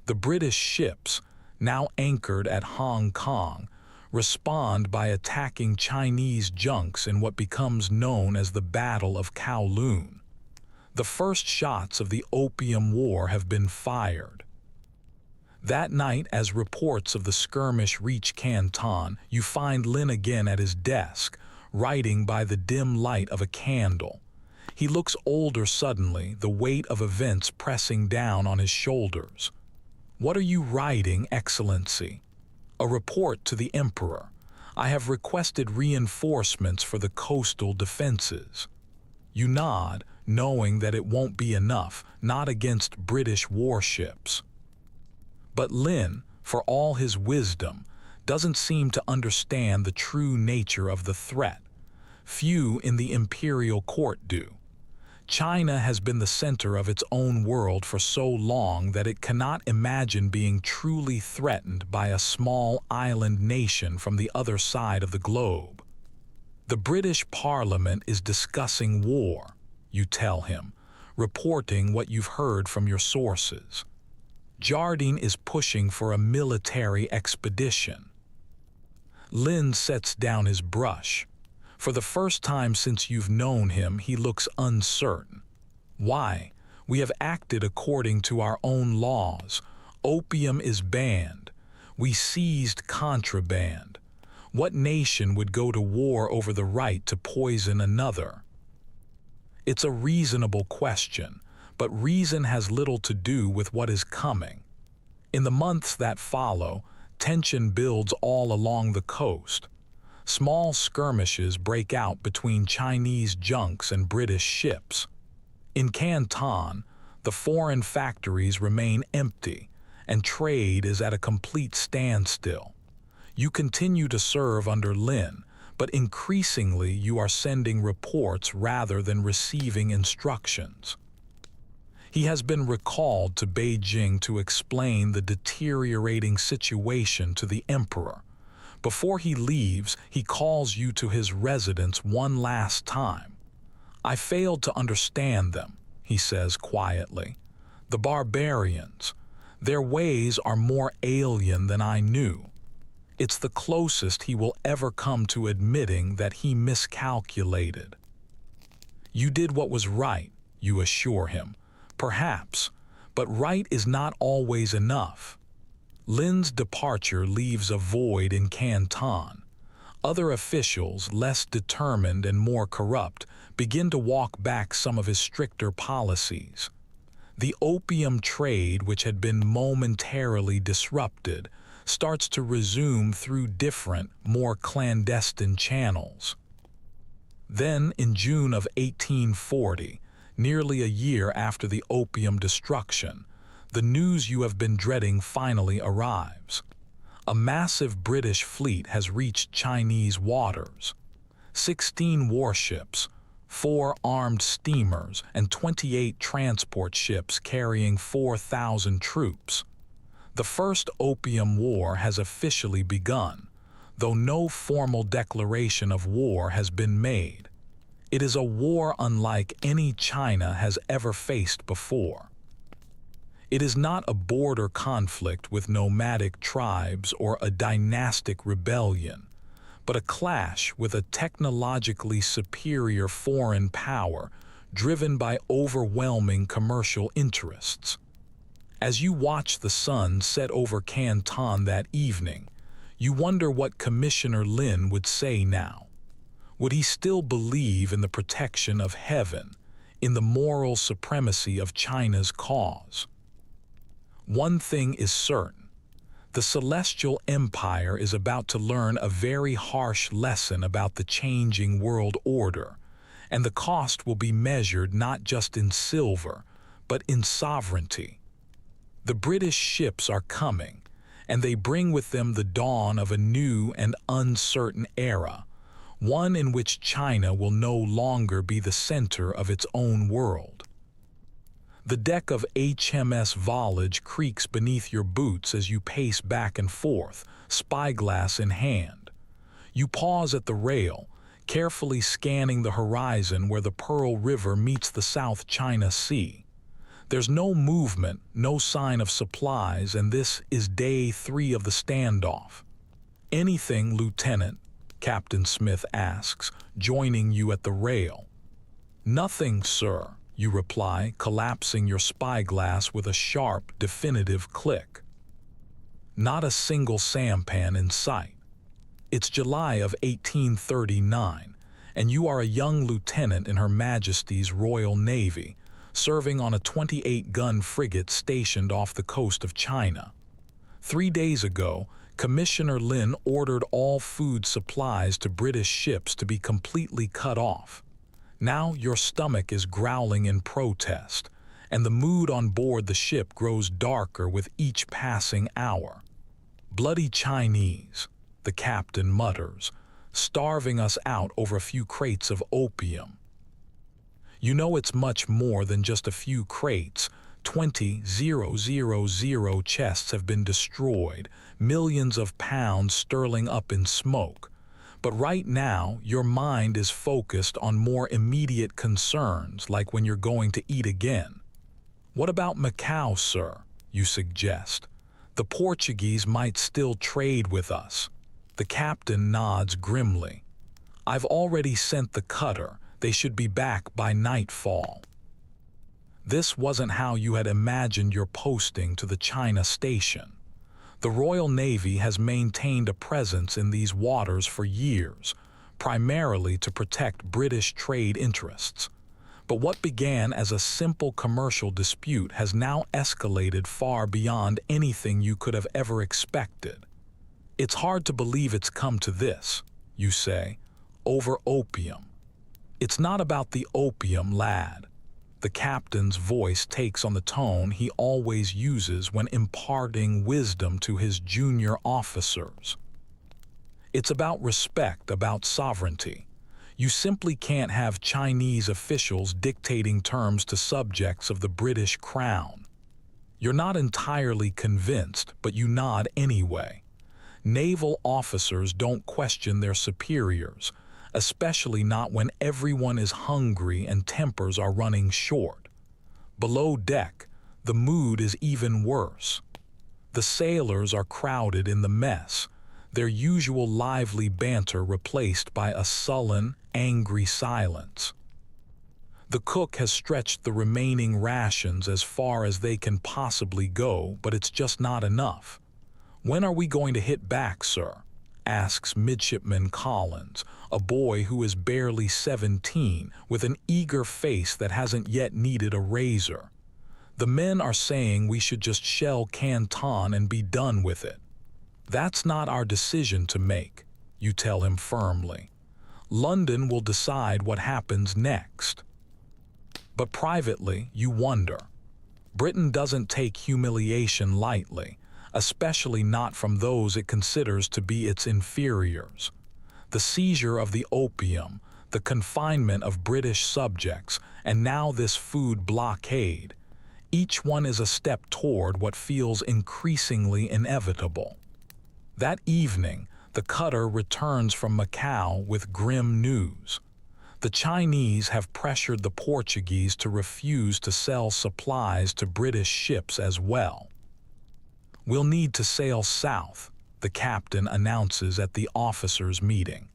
The British ships, now anchored at Hong Kong, respond by attacking Chinese junks in what becomes known as the Battle of Kowloon. The first shots of the Opium War have been fired. That night, as reports of the skirmish reach Canton, you find Lin again at his desk, writing by the dim light of a candle. He looks older suddenly, the weight of events pressing down on his shoulders. "What are you writing, Excellency?" "A report to the Emperor. I have requested reinforcements for the coastal defenses." You nod, knowing that it won't be enough, not against British warships. But Lin, for all his wisdom, doesn't seem to understand the true nature of the threat. Few in the imperial court do. China has been the center of its own world for so long that it cannot imagine being truly threatened by a small island nation from the other side of the globe. The British Parliament is discussing war, you tell him, reporting what you've heard from your sources. Jardine is pushing for a military expedition. Lin sets down his brush. For the first time since you've known him, he looks uncertain. "Why? We have acted according to our own laws. Opium is banned. We seized contraband. What nation would go to war over the right to poison another?" It's a reasonable question, but reason has little to do with what is coming. In the months that follow, tension builds all along the coast. Small skirmishes break out between Chinese junks and British ships. In Canton, the foreign factories remain empty, and trade is at a complete standstill. You continue to serve under Lin, but increasingly you are sending reports rather than receiving instructions. He has been recalled to Beijing to explain the deteriorating situation to the emperor. Before he leaves, he calls you to his residence one last time. "I failed to understand them," he says quietly. "The barbarians. Their ways are more alien than I knew." It's the closest he will ever come to admitting that he miscalculated. "You did what was right," you assure him. "Perhaps, but right is not always enough." Lin's departure leaves a void in Canton. Other officials, less determined and more corrupt, begin to walk back some of his stricter policies. The opium trade, which had been momentarily disrupted, starts to resume through different, more clandestine channels. Then, in June of 1840, nearly a year after the opium destruction, the news you have been dreading finally arrives. A massive British fleet has reached Chinese waters. 16 warships, 4 armed steamers, and 28 transport ships carrying 4,000 troops. The First Opium War has officially begun, though no formal declaration of war has been made. It is a war unlike any China has ever faced before. It is not a border conflict with nomadic tribes or a dynastic rebellion, but a clash with a technologically superior foreign power driven by overwhelming commercial interests. As you watch the sun set over Canton that evening, you wonder what Commissioner Lin would say now. Would he still believe in the protection of heaven, in the moral supremacy of China's cause? One thing is certain. The Celestial Empire is about to learn a very harsh lesson about the changing world order, and the cost will be measured not just in silver, but in sovereignty. The British ships are coming, and they bring with them the dawn of a new and uncertain era, one in which China will no longer be the center of its own world. The deck of HMS Volage creaks beneath your boots as you pace back and forth, spyglass in hand. You pause at the rail, carefully scanning the horizon where the Pearl River meets the South China Sea. There's no movement, no sign of supplies, and this is day 3 of the standoff. "Anything, Lieutenant?" Captain Smith asks, joining you at the rail. "Nothing, sir," you reply, collapsing your spyglass with a sharp, definitive click. Not a single sampan in sight. It's July of 1839, and you are a young lieutenant in Her Majesty's Royal Navy, serving on a 28-gun frigate stationed off the coast of China. 3 days ago, Commissioner Lin ordered all food supplies to British ships to be completely cut off. Now your stomach is growling in protest, and the mood on board the ship grows darker with each passing hour. "Bloody Chinese," the captain mutters, "starving us out over a few crates of opium." You know it's much more than just a few crates. 20,000 chests have been destroyed, millions of pounds sterling up in smoke. But right now, your mind is focused on more immediate concerns, like when you're going to eat again. "What about Macau, sir?" you suggest. "The Portuguese might still trade with us." The captain nods grimly. "I've already sent the cutter. They should be back by nightfall." This wasn't how you had imagined your posting to the China station. The Royal Navy has maintained a presence in these waters for years, primarily to protect British trade interests. But what began as a simple commercial dispute has now escalated far beyond anything you could have ever expected. "It's hard to believe it's come to this," you say, "over opium." "It's not about the opium, lad." The captain's voice takes on the tone he always uses when imparting wisdom to his junior officers. "It's about respect, about sovereignty. You simply can't have Chinese officials dictating terms to subjects of the British Crown." You're not entirely convinced, but you nod anyway. Naval officers don't question their superiors, especially not when everyone is hungry and tempers are running short. Below deck, the mood is even worse. The sailors are crowded in the mess, their usual lively banter replaced by a sullen, angry silence. The cook has stretched the remaining rations as far as they can possibly go, but it's just not enough. "When are we going to hit back, sir?" asks Midshipman Collins, a boy who is barely 17, with an eager face that hasn't yet needed a razor. "The men are saying we should just shell Canton and be done with it." "That's not our decision to make," you tell him firmly. "London will decide what happens next." But privately, you wonder. Britain doesn't take humiliation lightly, especially not from those it considers to be its inferiors. The seizure of the opium, the confinement of British subjects, and now this food blockade, each one is a step toward what feels increasingly inevitable. That evening, the cutter returns from Macau with grim news. The Chinese have pressured the Portuguese to refuse to sell supplies to British ships as well. "We'll need to sail south," the captain announces at the officers' meeting,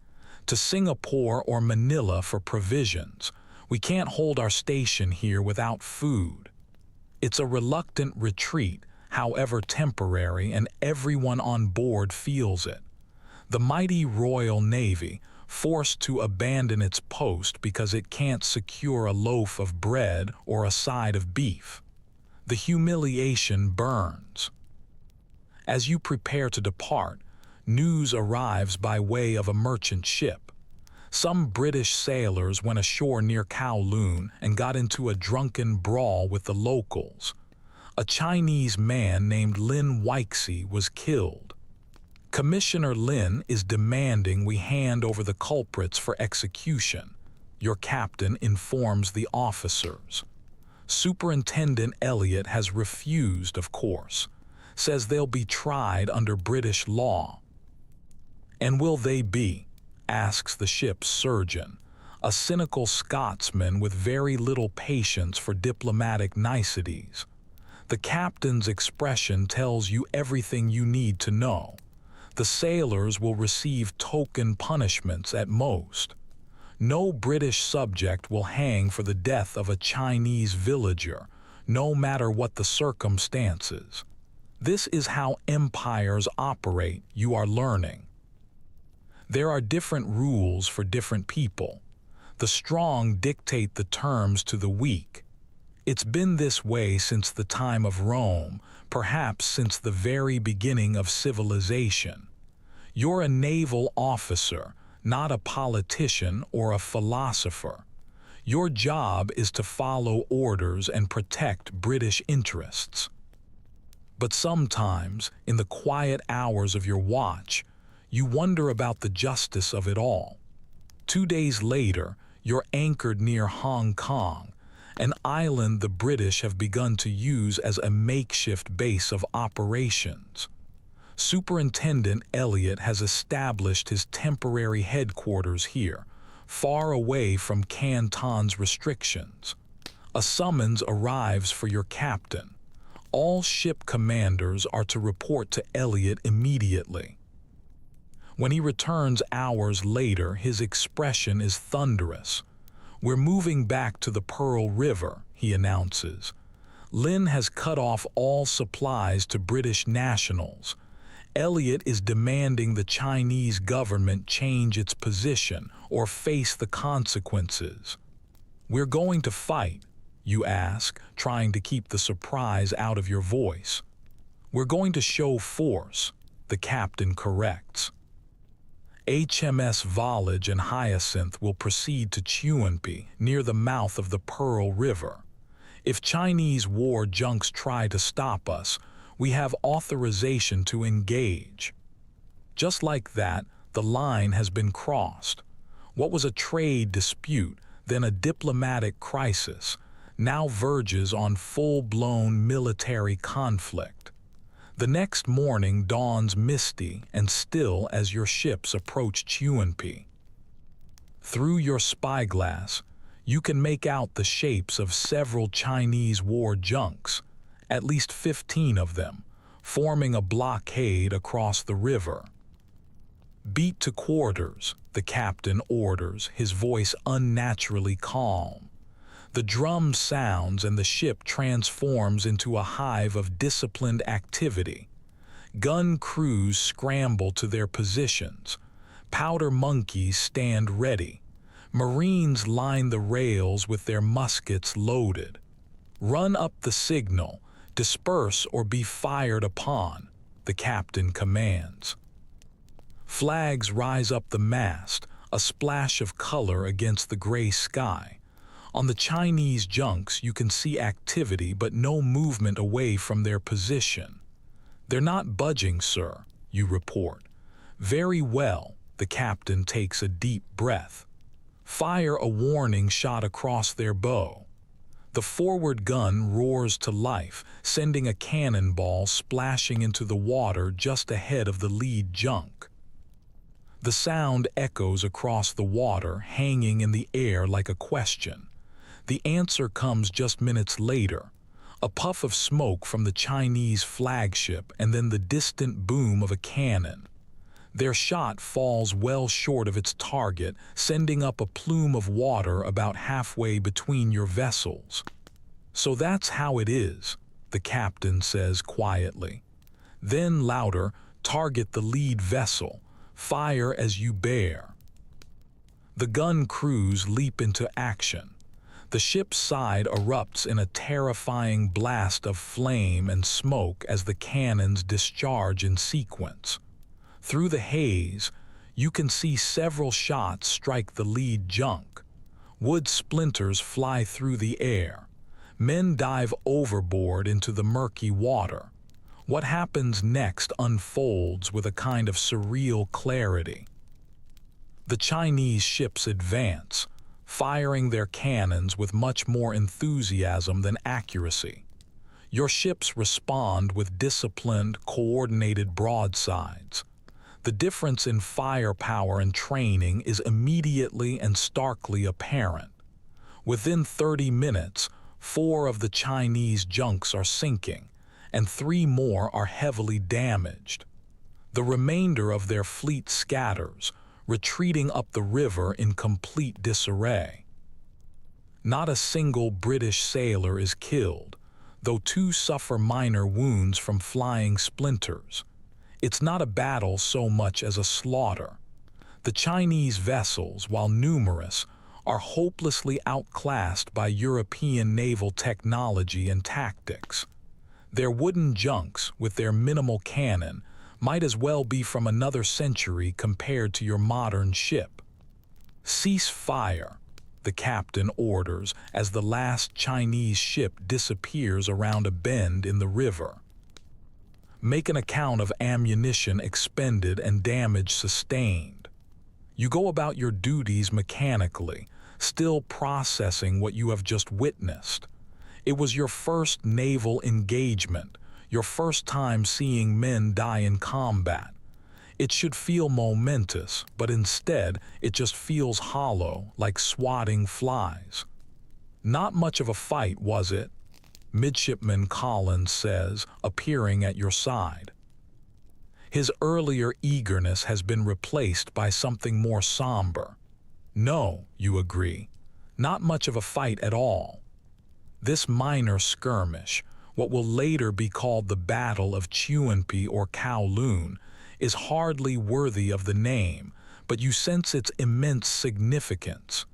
"to Singapore or Manila for provisions. We can't hold our station here without food." It's a reluctant retreat, however temporary, and everyone on board feels it. The mighty Royal Navy, forced to abandon its post because it can't secure a loaf of bread or a side of beef. The humiliation burns. As you prepare to depart, news arrives by way of a merchant ship. Some British sailors went ashore near Kowloon and got into a drunken brawl with the locals. A Chinese man named Lin Weixi was killed. Commissioner Lin is demanding we hand over the culprits for execution. Your captain informs the officers. Superintendent Elliot has refused, of course, says they'll be tried under British law. And will they be? Asks the ship's surgeon, a cynical Scotsman with very little patience for diplomatic niceties. The captain's expression tells you everything you need to know. The sailors will receive token punishments at most. No British subject will hang for the death of a Chinese villager, no matter what the circumstances. This is how empires operate, you are learning. There are different rules for different people. The strong dictate the terms to the weak. It's been this way since the time of Rome, perhaps since the very beginning of civilization. You're a naval officer, not a politician or a philosopher. Your job is to follow orders and protect British interests. But sometimes, in the quiet hours of your watch, you wonder about the justice of it all. 2 days later, you're anchored near Hong Kong, an island the British have begun to use as a makeshift base of operations. Superintendent Elliot has established his temporary headquarters here, far away from Canton's restrictions. A summons arrives for your captain. All ship commanders are to report to Elliot immediately. When he returns hours later, his expression is thunderous. "We're moving back to the Pearl River," he announces. Lin has cut off all supplies to British nationals. Elliot is demanding the Chinese government change its position or face the consequences. "We're going to fight," you ask, trying to keep the surprise out of your voice. "We're going to show force," the captain corrects. HMS Volage and Hyacinth will proceed to Chuanpi, near the mouth of the Pearl River. If Chinese war junks try to stop us, we have authorization to engage. Just like that, the line has been crossed. What was a trade dispute, then a diplomatic crisis, now verges on full-blown military conflict. The next morning dawns misty and still as your ships approach Chuanpi. Through your spyglass, you can make out the shapes of several Chinese war junks, at least 15 of them, forming a blockade across the river. "Beat to quarters," the captain orders, his voice unnaturally calm. The drum sounds and the ship transforms into a hive of disciplined activity. Gun crews scramble to their positions. Powder monkeys stand ready. Marines line the rails with their muskets loaded. "Run up the signal, disperse or be fired upon," the captain commands. Flags rise up the mast, a splash of color against the gray sky. On the Chinese junks you can see activity but no movement away from their position. "They're not budging, sir," you report. "Very well," the captain takes a deep breath. "Fire a warning shot across their bow." The forward gun roars to life, sending a cannonball splashing into the water just ahead of the lead junk. The sound echoes across the water, hanging in the air like a question. The answer comes just minutes later, a puff of smoke from the Chinese flagship and then the distant boom of a cannon. Their shot falls well short of its target, sending up a plume of water about halfway between your vessels. "So that's how it is," the captain says quietly. Then louder, "Target the lead vessel. Fire as you bear." The gun crews leap into action. The ship's side erupts in a terrifying blast of flame and smoke as the cannons discharge in sequence. Through the haze, you can see several shots strike the lead junk. Wood splinters fly through the air. Men dive overboard into the murky water. What happens next unfolds with a kind of surreal clarity. The Chinese ships advance, firing their cannons with much more enthusiasm than accuracy. Your ships respond with disciplined, coordinated broadsides. The difference in firepower and training is immediately and starkly apparent. Within 30 minutes, 4 of the Chinese junks are sinking, and 3 more are heavily damaged. The remainder of their fleet scatters, retreating up the river in complete disarray. Not a single British sailor is killed, though 2 suffer minor wounds from flying splinters. It's not a battle so much as a slaughter. The Chinese vessels, while numerous, are hopelessly outclassed by European naval technology and tactics. Their wooden junks, with their minimal cannon, might as well be from another century compared to your modern ship. "Cease fire," the captain orders as the last Chinese ship disappears around a bend in the river. Make an account of ammunition expended and damage sustained. You go about your duties mechanically, still processing what you have just witnessed. It was your first naval engagement, your first time seeing men die in combat. It should feel momentous, but instead it just feels hollow, like swatting flies. "Not much of a fight, was it?" Midshipman Collins says, appearing at your side. His earlier eagerness has been replaced by something more somber. "No," you agree, "not much of a fight at all." This minor skirmish, what will later be called the Battle of Chewinpie or Kowloon, is hardly worthy of the name, but you sense its immense significance.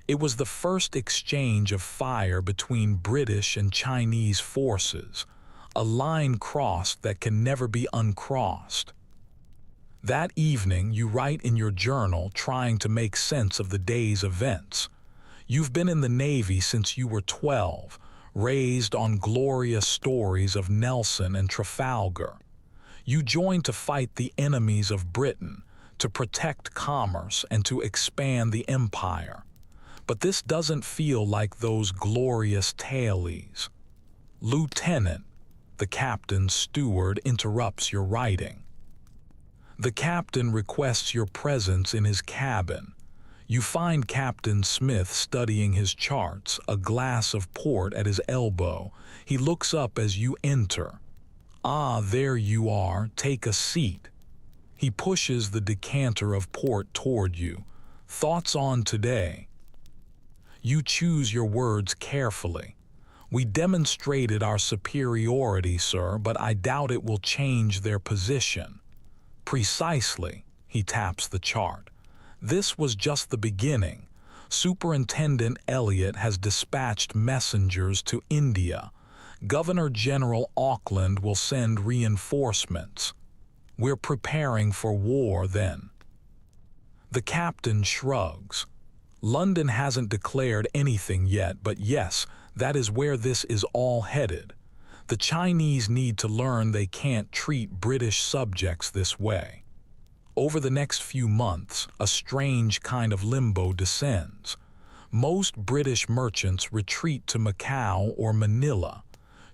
It was the first exchange of fire between British and Chinese forces, a line crossed that can never be uncrossed. That evening you write in your journal trying to make sense of the day's events. You've been in the Navy since you were 12, raised on glorious stories of Nelson and Trafalgar. You joined to fight the enemies of Britain, to protect commerce and to expand the empire. But this doesn't feel like those glorious tales. "Lieutenant," the captain's steward interrupts your writing. The captain requests your presence in his cabin. You find Captain Smith studying his charts, a glass of port at his elbow. He looks up as you enter. "Ah, there you are, take a seat." He pushes the decanter of port toward you. "Thoughts on today?" You choose your words carefully. "We demonstrated our superiority, sir, but I doubt it will change their position." "Precisely," he taps the chart. "This was just the beginning. Superintendent Elliot has dispatched messengers to India. Governor-General Auckland will send reinforcements. We're preparing for war then." The captain shrugs. "London hasn't declared anything yet, but yes, that is where this is all headed. The Chinese need to learn they can't treat British subjects this way." Over the next few months, a strange kind of limbo descends. Most British merchants retreat to Macau or Manila.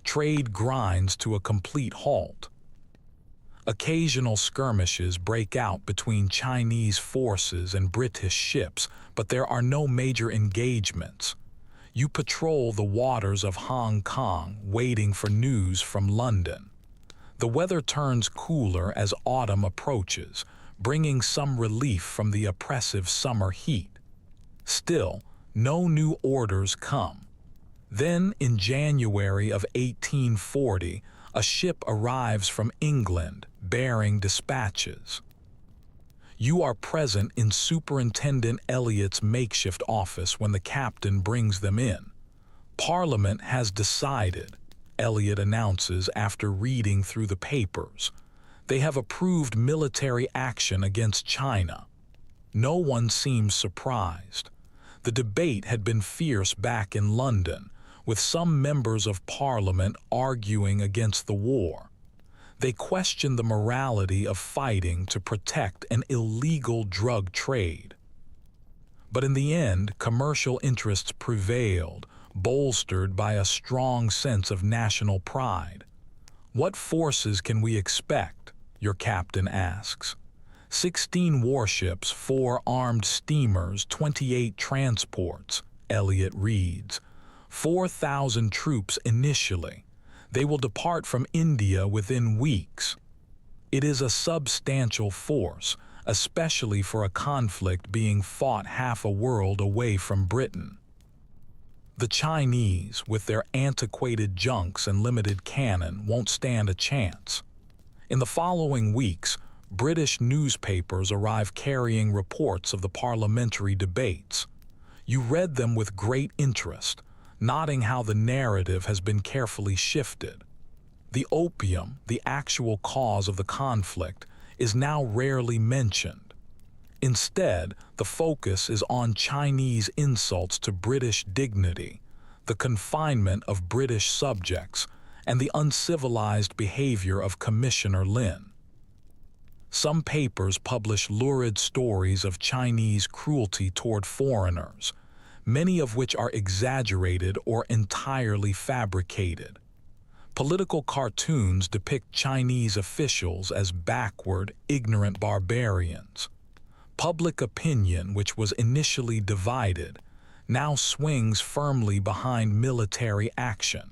Trade grinds to a complete halt. Occasional skirmishes break out between Chinese forces and British ships, but there are no major engagements. You patrol the waters of Hong Kong, waiting for news from London. The weather turns cooler as autumn approaches, bringing some relief from the oppressive summer heat. Still, no new orders come. Then, in January of 1840, a ship arrives from England bearing dispatches. You are present in Superintendent Elliott's makeshift office when the captain brings them in. Parliament has decided, Elliott announces after reading through the papers. They have approved military action against China. No one seems surprised. The debate had been fierce back in London, with some members of Parliament arguing against the war. They questioned the morality of fighting to protect an illegal drug trade. But in the end, commercial interests prevailed, bolstered by a strong sense of national pride. What forces can we expect? Your captain asks. 16 warships, 4 armed steamers, 28 transports, Elliott reads. 4,000 troops initially. They will depart from India within weeks. It is a substantial force, especially for a conflict being fought half a world away from Britain. The Chinese, with their antiquated junks and limited cannon, won't stand a chance. In the following weeks, British newspapers arrive carrying reports of the parliamentary debates. You read them with great interest, noting how the narrative has been carefully shifted. The opium, the actual cause of the conflict, is now rarely mentioned. Instead, the focus is on Chinese insults to British dignity, the confinement of British subjects, and the uncivilized behavior of Commissioner Lin. Some papers publish lurid stories of Chinese cruelty toward foreigners, many of which are exaggerated or entirely fabricated. Political cartoons depict Chinese officials as backward, ignorant barbarians. Public opinion, which was initially divided, now swings firmly behind military action.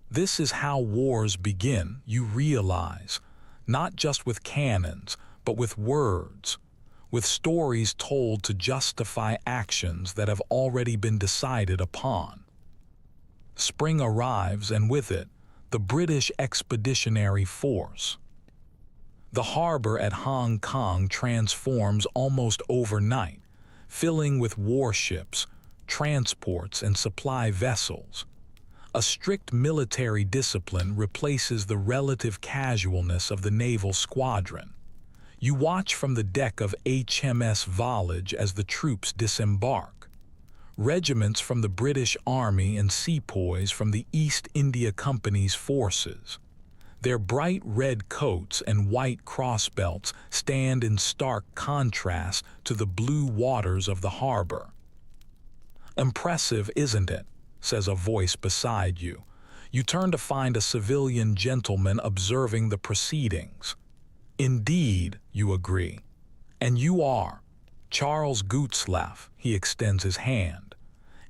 This is how wars begin, you realize, not just with cannons, but with words, with stories told to justify actions that have already been decided upon. Spring arrives, and with it, the British Expeditionary Force. The harbor at Hong Kong transforms almost overnight, filling with warships, transports, and supply vessels. A strict military discipline replaces the relative casualness of the naval squadron. You watch from the deck of HMS Volage as the troops disembark. Regiments from the British Army and sepoys from the East India Company's forces. Their bright red coats and white crossbelts stand in stark contrast to the blue waters of the harbor. "Impressive, isn't it?" says a voice beside you. You turn to find a civilian gentleman observing the proceedings. "Indeed," you agree. "And you are." Charles Gutzlaff, he extends his hand.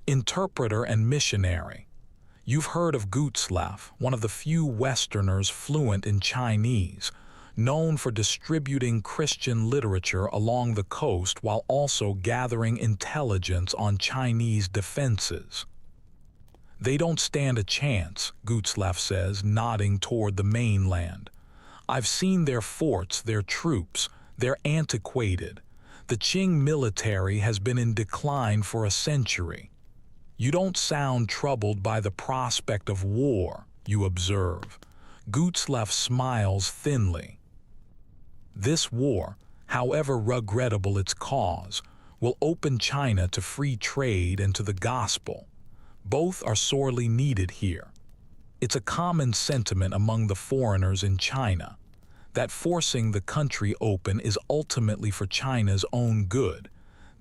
Interpreter and missionary. You've heard of Gutzlaff, one of the few Westerners fluent in Chinese, known for distributing Christian literature along the coast while also gathering intelligence on Chinese defenses. "They don't stand a chance," Gutzlaff says, nodding toward the mainland. "I've seen their forts, their troops. They're antiquated. The Qing military has been in decline for a century." "You don't sound troubled by the prospect of war," you observe. Gutzlaff smiles thinly. "This war, however regrettable its cause, will open China to free trade and to the gospel. Both are sorely needed here. It's a common sentiment among the foreigners in China that forcing the country open is ultimately for China's own good,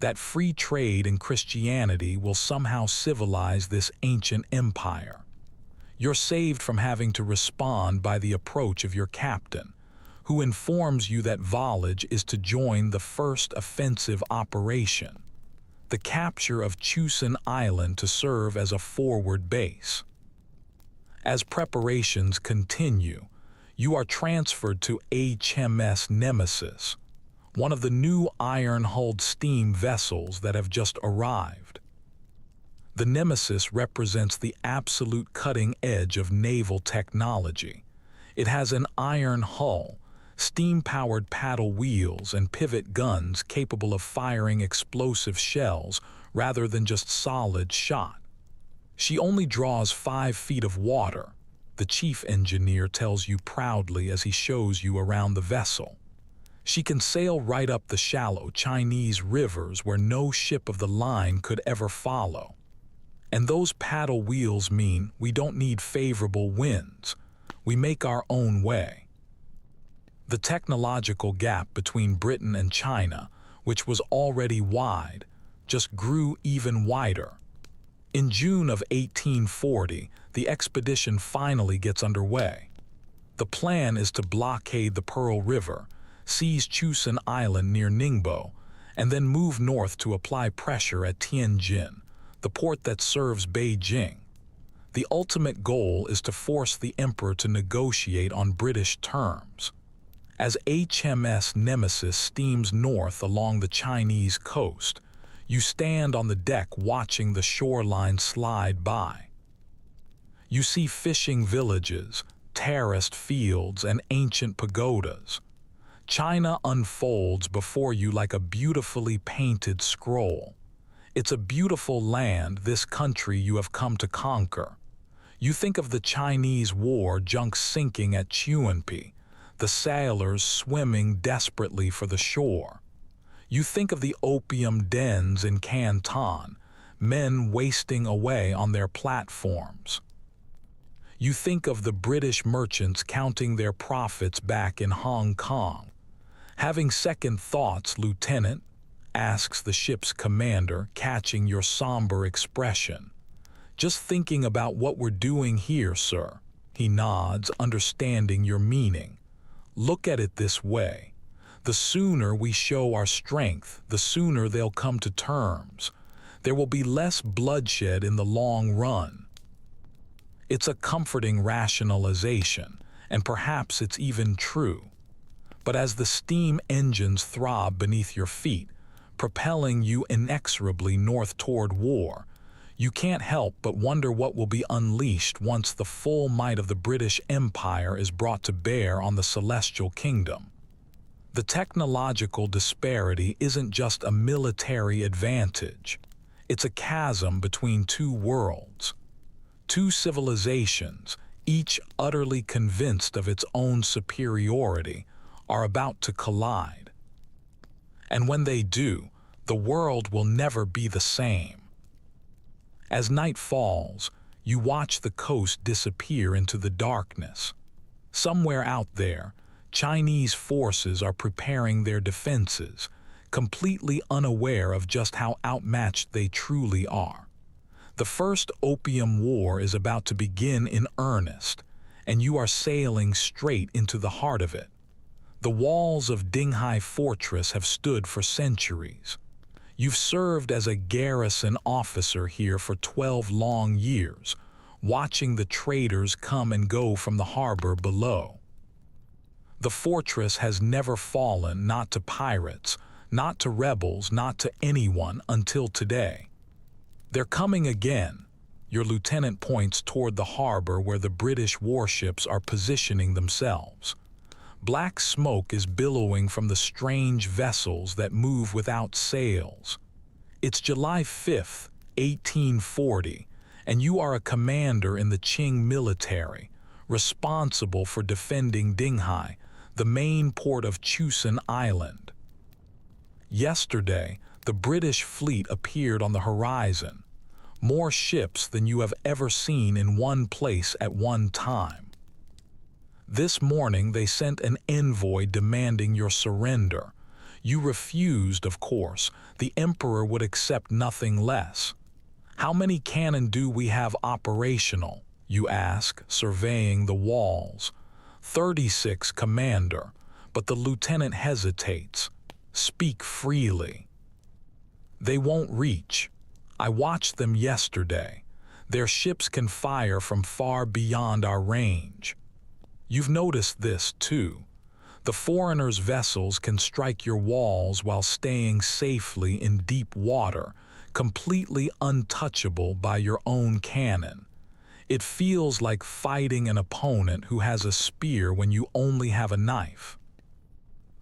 that free trade and Christianity will somehow civilize this ancient empire. You're saved from having to respond by the approach of your captain, who informs you that Volage is to join the first offensive operation, the capture of Chusan Island to serve as a forward base. As preparations continue, you are transferred to HMS Nemesis, one of the new iron-hulled steam vessels that have just arrived. The Nemesis represents the absolute cutting edge of naval technology. It has an iron hull, steam-powered paddle wheels and pivot guns capable of firing explosive shells rather than just solid shot. She only draws 5 feet of water, the chief engineer tells you proudly as he shows you around the vessel. She can sail right up the shallow Chinese rivers where no ship of the line could ever follow. And those paddle wheels mean we don't need favorable winds. We make our own way. The technological gap between Britain and China, which was already wide, just grew even wider. In June of 1840, the expedition finally gets underway. The plan is to blockade the Pearl River, seize Chusan Island near Ningbo, and then move north to apply pressure at Tianjin, the port that serves Beijing. The ultimate goal is to force the emperor to negotiate on British terms. As HMS Nemesis steams north along the Chinese coast, you stand on the deck watching the shoreline slide by. You see fishing villages, terraced fields, and ancient pagodas. China unfolds before you like a beautifully painted scroll. It's a beautiful land, this country you have come to conquer. You think of the Chinese war junks sinking at Chuanpi, the sailors swimming desperately for the shore. You think of the opium dens in Canton, men wasting away on their platforms. You think of the British merchants counting their profits back in Hong Kong. Having second thoughts, Lieutenant? Asks the ship's commander, catching your somber expression. Just thinking about what we're doing here, sir. He nods, understanding your meaning. Look at it this way. The sooner we show our strength, the sooner they'll come to terms. There will be less bloodshed in the long run. It's a comforting rationalization, and perhaps it's even true. But as the steam engines throb beneath your feet, propelling you inexorably north toward war, you can't help but wonder what will be unleashed once the full might of the British Empire is brought to bear on the Celestial Kingdom. The technological disparity isn't just a military advantage. It's a chasm between two worlds. Two civilizations, each utterly convinced of its own superiority, are about to collide. And when they do, the world will never be the same. As night falls, you watch the coast disappear into the darkness. Somewhere out there, Chinese forces are preparing their defenses, completely unaware of just how outmatched they truly are. The First Opium War is about to begin in earnest, and you are sailing straight into the heart of it. The walls of Dinghai Fortress have stood for centuries. You've served as a garrison officer here for 12 long years, watching the traders come and go from the harbor below. The fortress has never fallen, not to pirates, not to rebels, not to anyone until today. They're coming again. Your lieutenant points toward the harbor where the British warships are positioning themselves. Black smoke is billowing from the strange vessels that move without sails. It's July 5th, 1840, and you are a commander in the Qing military, responsible for defending Dinghai, the main port of Chusan Island. Yesterday, the British fleet appeared on the horizon, more ships than you have ever seen in one place at one time. This morning they sent an envoy demanding your surrender. You refused, of course. The emperor would accept nothing less. How many cannon do we have operational? You ask, surveying the walls. 36, Commander, but the lieutenant hesitates. Speak freely. They won't reach. I watched them yesterday. Their ships can fire from far beyond our range. You've noticed this, too. The foreigners' vessels can strike your walls while staying safely in deep water, completely untouchable by your own cannon. It feels like fighting an opponent who has a spear when you only have a knife.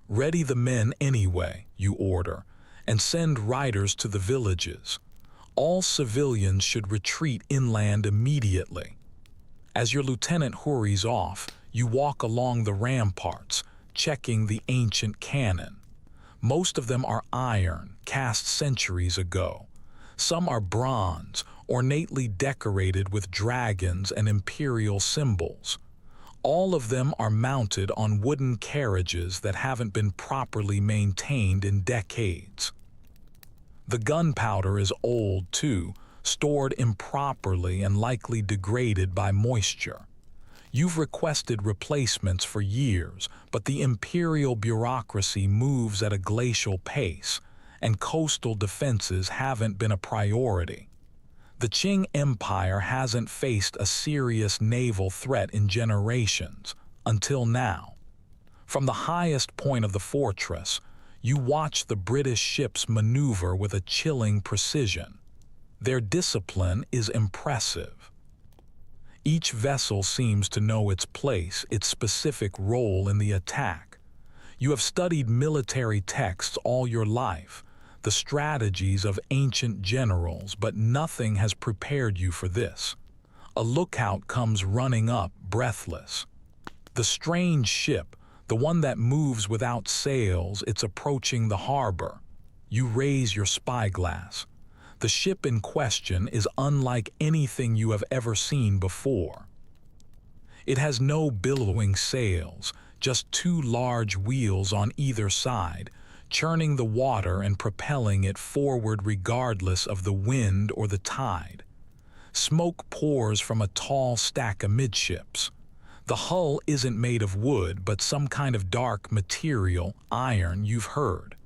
Ready the men anyway, you order, and send riders to the villages. All civilians should retreat inland immediately. As your lieutenant hurries off, you walk along the ramparts, checking the ancient cannon. Most of them are iron, cast centuries ago. Some are bronze, ornately decorated with dragons and imperial symbols. All of them are mounted on wooden carriages that haven't been properly maintained in decades. The gunpowder is old too, stored improperly and likely degraded by moisture. You've requested replacements for years, but the imperial bureaucracy moves at a glacial pace, and coastal defenses haven't been a priority. The Qing Empire hasn't faced a serious naval threat in generations, until now. From the highest point of the fortress, you watch the British ships maneuver with a chilling precision. Their discipline is impressive. Each vessel seems to know its place, its specific role in the attack. You have studied military texts all your life, the strategies of ancient generals, but nothing has prepared you for this. A lookout comes running up, breathless. The strange ship, the one that moves without sails, it's approaching the harbor. You raise your spyglass. The ship in question is unlike anything you have ever seen before. It has no billowing sails, just two large wheels on either side, churning the water and propelling it forward regardless of the wind or the tide. Smoke pours from a tall stack amidships. The hull isn't made of wood, but some kind of dark material, iron, you've heard.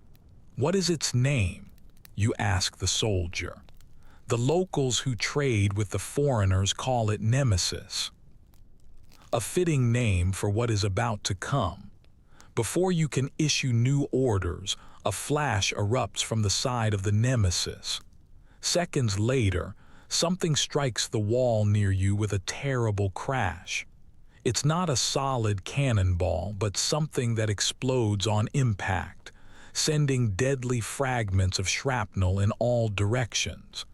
What is its name? You ask the soldier. The locals who trade with the foreigners call it Nemesis. A fitting name for what is about to come. Before you can issue new orders, a flash erupts from the side of the Nemesis. Seconds later, something strikes the wall near you with a terrible crash. It's not a solid cannonball, but something that explodes on impact, sending deadly fragments of shrapnel in all directions.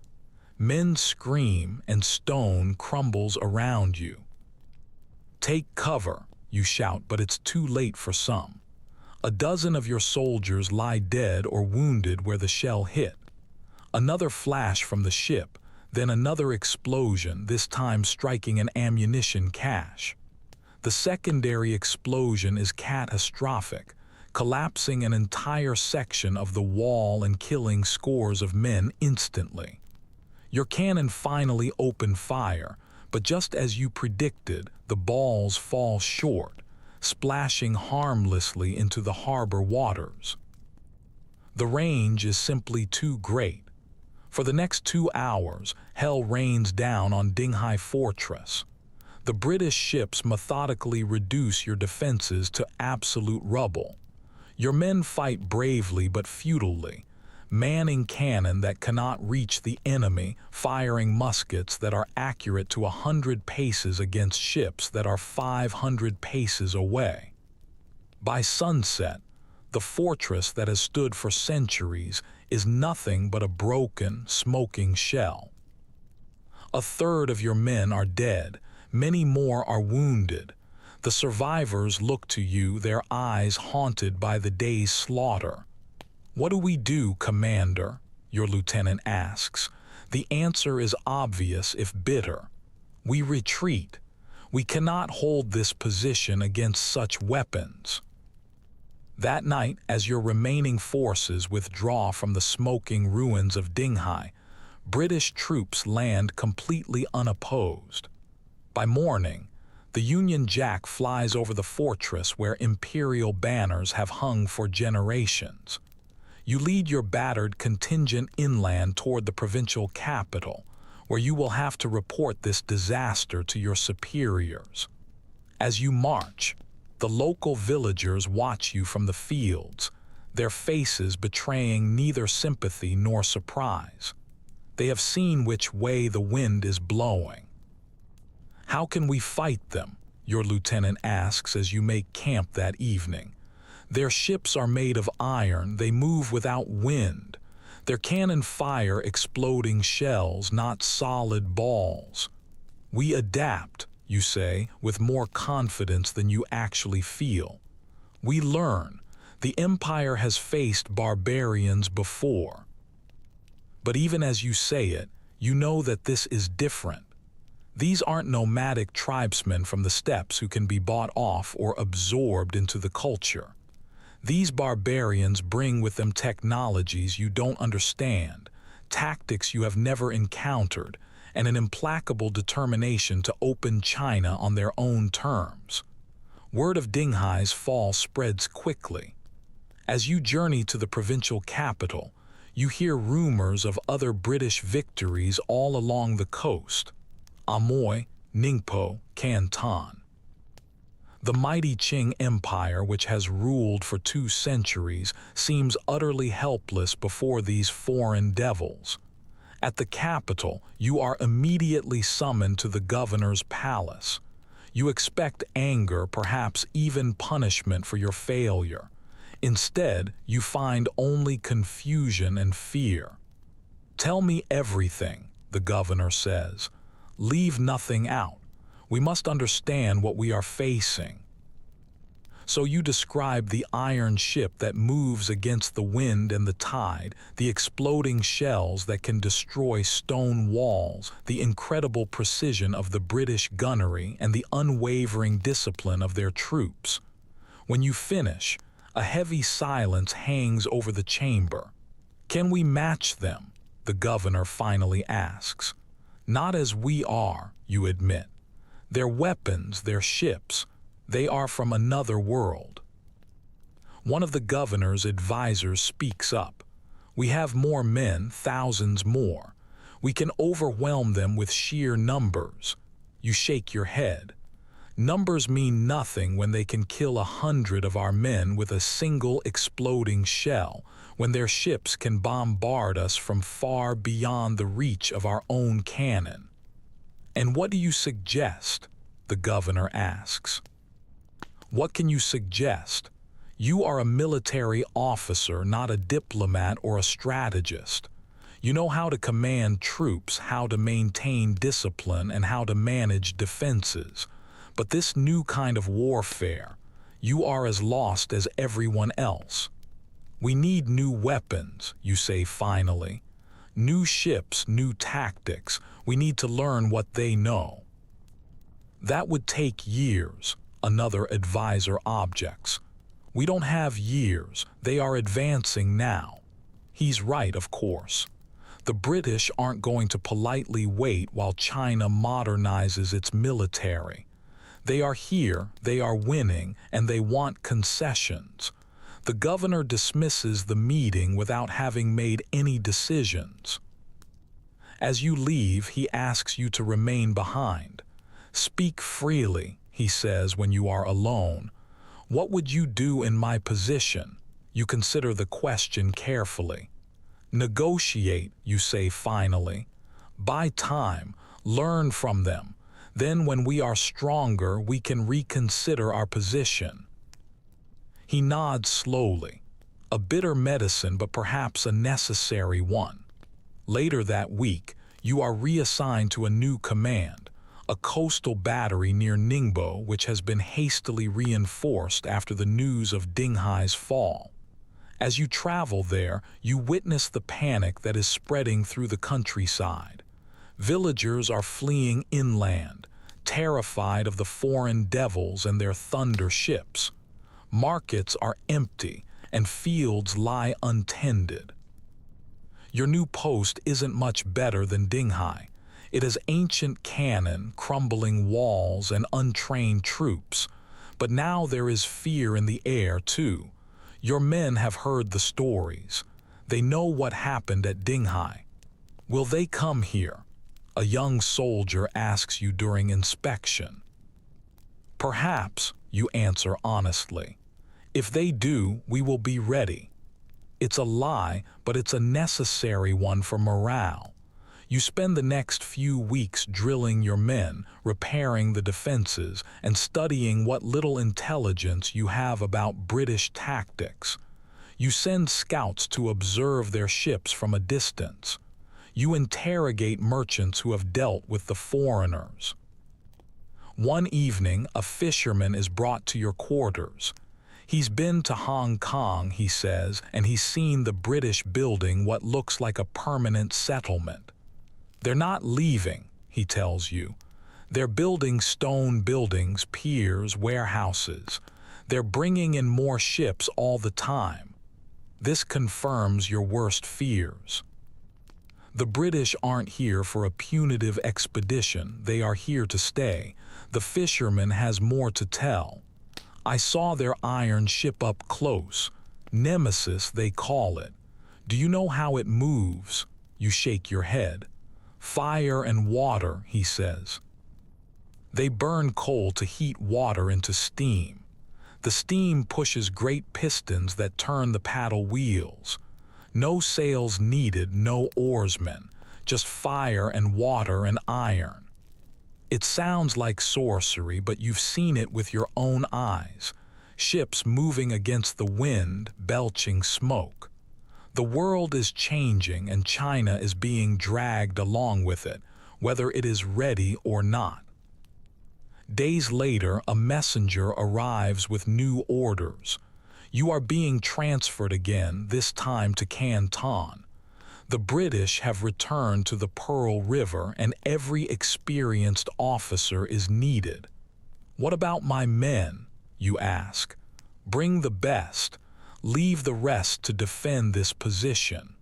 Men scream and stone crumbles around you. Take cover, you shout, but it's too late for some. A dozen of your soldiers lie dead or wounded where the shell hit. Another flash from the ship, then another explosion, this time striking an ammunition cache. The secondary explosion is catastrophic, collapsing an entire section of the wall and killing scores of men instantly. Your cannon finally open fire, but just as you predicted, the balls fall short, splashing harmlessly into the harbor waters. The range is simply too great. For the next 2 hours, hell rains down on Dinghai Fortress. The British ships methodically reduce your defenses to absolute rubble. Your men fight bravely but futilely, manning cannon that cannot reach the enemy, firing muskets that are accurate to 100 paces against ships that are 500 paces away. By sunset, the fortress that has stood for centuries is nothing but a broken, smoking shell. A third of your men are dead, many more are wounded. The survivors look to you, their eyes haunted by the day's slaughter. "What do we do, Commander?" your lieutenant asks. The answer is obvious if bitter. We retreat. We cannot hold this position against such weapons. That night, as your remaining forces withdraw from the smoking ruins of Dinghai, British troops land completely unopposed. By morning, the Union Jack flies over the fortress where imperial banners have hung for generations. You lead your battered contingent inland toward the provincial capital, where you will have to report this disaster to your superiors. As you march, the local villagers watch you from the fields, their faces betraying neither sympathy nor surprise. They have seen which way the wind is blowing. "How can we fight them?" your lieutenant asks as you make camp that evening. Their ships are made of iron, they move without wind. Their cannon fire exploding shells, not solid balls. We adapt, you say, with more confidence than you actually feel. We learn. The Empire has faced barbarians before. But even as you say it, you know that this is different. These aren't nomadic tribesmen from the steppes who can be bought off or absorbed into the culture. These barbarians bring with them technologies you don't understand, tactics you have never encountered, and an implacable determination to open China on their own terms. Word of Dinghai's fall spreads quickly. As you journey to the provincial capital, you hear rumors of other British victories all along the coast. Amoy, Ningpo, Canton. The mighty Qing Empire, which has ruled for 2 centuries, seems utterly helpless before these foreign devils. At the capital, you are immediately summoned to the governor's palace. You expect anger, perhaps even punishment for your failure. Instead, you find only confusion and fear. "Tell me everything," the governor says. "Leave nothing out. We must understand what we are facing." So you describe the iron ship that moves against the wind and the tide, the exploding shells that can destroy stone walls, the incredible precision of the British gunnery, and the unwavering discipline of their troops. When you finish, a heavy silence hangs over the chamber. "Can we match them?" the governor finally asks. "Not as we are," you admit. "Their weapons, their ships, they are from another world." One of the governor's advisors speaks up. "We have more men, thousands more. We can overwhelm them with sheer numbers." You shake your head. "Numbers mean nothing when they can kill 100 of our men with a single exploding shell, when their ships can bombard us from far beyond the reach of our own cannon." "And what do you suggest?" the governor asks. "What can you suggest? You are a military officer, not a diplomat or a strategist. You know how to command troops, how to maintain discipline, and how to manage defenses. But this new kind of warfare, you are as lost as everyone else. We need new weapons," you say finally. "New ships, new tactics. We need to learn what they know." "That would take years," another advisor objects. "We don't have years, they are advancing now." He's right, of course. The British aren't going to politely wait while China modernizes its military. They are here, they are winning, and they want concessions. The governor dismisses the meeting without having made any decisions. As you leave, he asks you to remain behind. "Speak freely," he says when you are alone. "What would you do in my position?" You consider the question carefully. "Negotiate," you say finally. "Buy time, learn from them. Then when we are stronger, we can reconsider our position." He nods slowly. A bitter medicine, but perhaps a necessary one. Later that week, you are reassigned to a new command, a coastal battery near Ningbo, which has been hastily reinforced after the news of Dinghai's fall. As you travel there, you witness the panic that is spreading through the countryside. Villagers are fleeing inland, terrified of the foreign devils and their thunder ships. Markets are empty, and fields lie untended. Your new post isn't much better than Dinghai. It has ancient cannon, crumbling walls, and untrained troops. But now there is fear in the air, too. Your men have heard the stories. They know what happened at Dinghai. Will they come here? A young soldier asks you during inspection. Perhaps, you answer honestly. If they do, we will be ready. It's a lie, but it's a necessary one for morale. You spend the next few weeks drilling your men, repairing the defenses, and studying what little intelligence you have about British tactics. You send scouts to observe their ships from a distance. You interrogate merchants who have dealt with the foreigners. One evening, a fisherman is brought to your quarters. He's been to Hong Kong, he says, and he's seen the British building what looks like a permanent settlement. They're not leaving, he tells you. They're building stone buildings, piers, warehouses. They're bringing in more ships all the time. This confirms your worst fears. The British aren't here for a punitive expedition. They are here to stay. The fisherman has more to tell. I saw their iron ship up close. Nemesis, they call it. Do you know how it moves? You shake your head. Fire and water, he says. They burn coal to heat water into steam. The steam pushes great pistons that turn the paddle wheels. No sails needed, no oarsmen, just fire and water and iron. It sounds like sorcery, but you've seen it with your own eyes. Ships moving against the wind, belching smoke. The world is changing and China is being dragged along with it, whether it is ready or not. Days later, a messenger arrives with new orders. You are being transferred again, this time to Canton. The British have returned to the Pearl River and every experienced officer is needed. What about my men? You ask. Bring the best. Leave the rest to defend this position.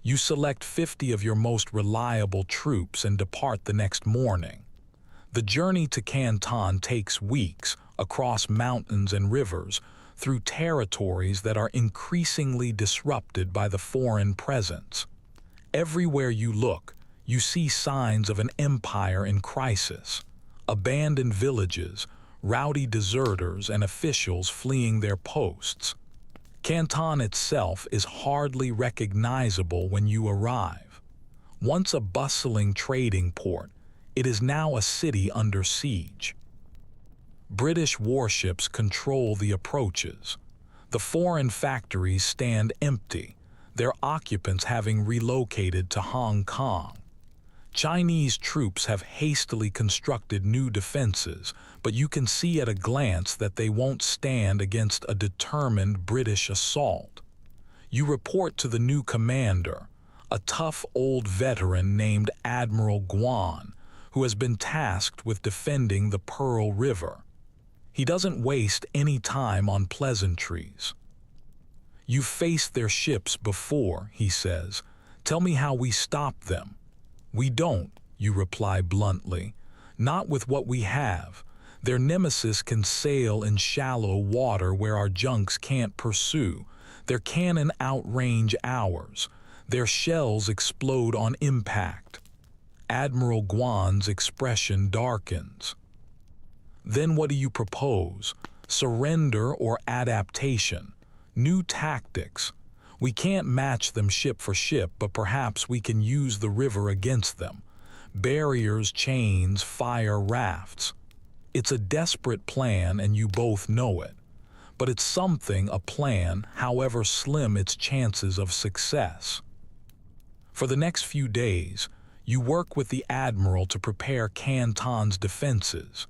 You select 50 of your most reliable troops and depart the next morning. The journey to Canton takes weeks, across mountains and rivers, through territories that are increasingly disrupted by the foreign presence. Everywhere you look, you see signs of an empire in crisis. Abandoned villages, rowdy deserters, and officials fleeing their posts. Canton itself is hardly recognizable when you arrive. Once a bustling trading port, it is now a city under siege. British warships control the approaches. The foreign factories stand empty, their occupants having relocated to Hong Kong. Chinese troops have hastily constructed new defenses, but you can see at a glance that they won't stand against a determined British assault. You report to the new commander, a tough old veteran named Admiral Guan, who has been tasked with defending the Pearl River. He doesn't waste any time on pleasantries. You've faced their ships before, he says. Tell me how we stop them. We don't, you reply bluntly. Not with what we have. Their nemesis can sail in shallow water where our junks can't pursue. Their cannon outrange ours. Their shells explode on impact. Admiral Guan's expression darkens. Then what do you propose? Surrender or adaptation? New tactics? We can't match them ship for ship, but perhaps we can use the river against them. Barriers, chains, fire rafts. It's a desperate plan and you both know it. But it's something, a plan, however slim its chances of success. For the next few days, you work with the Admiral to prepare Canton's defenses.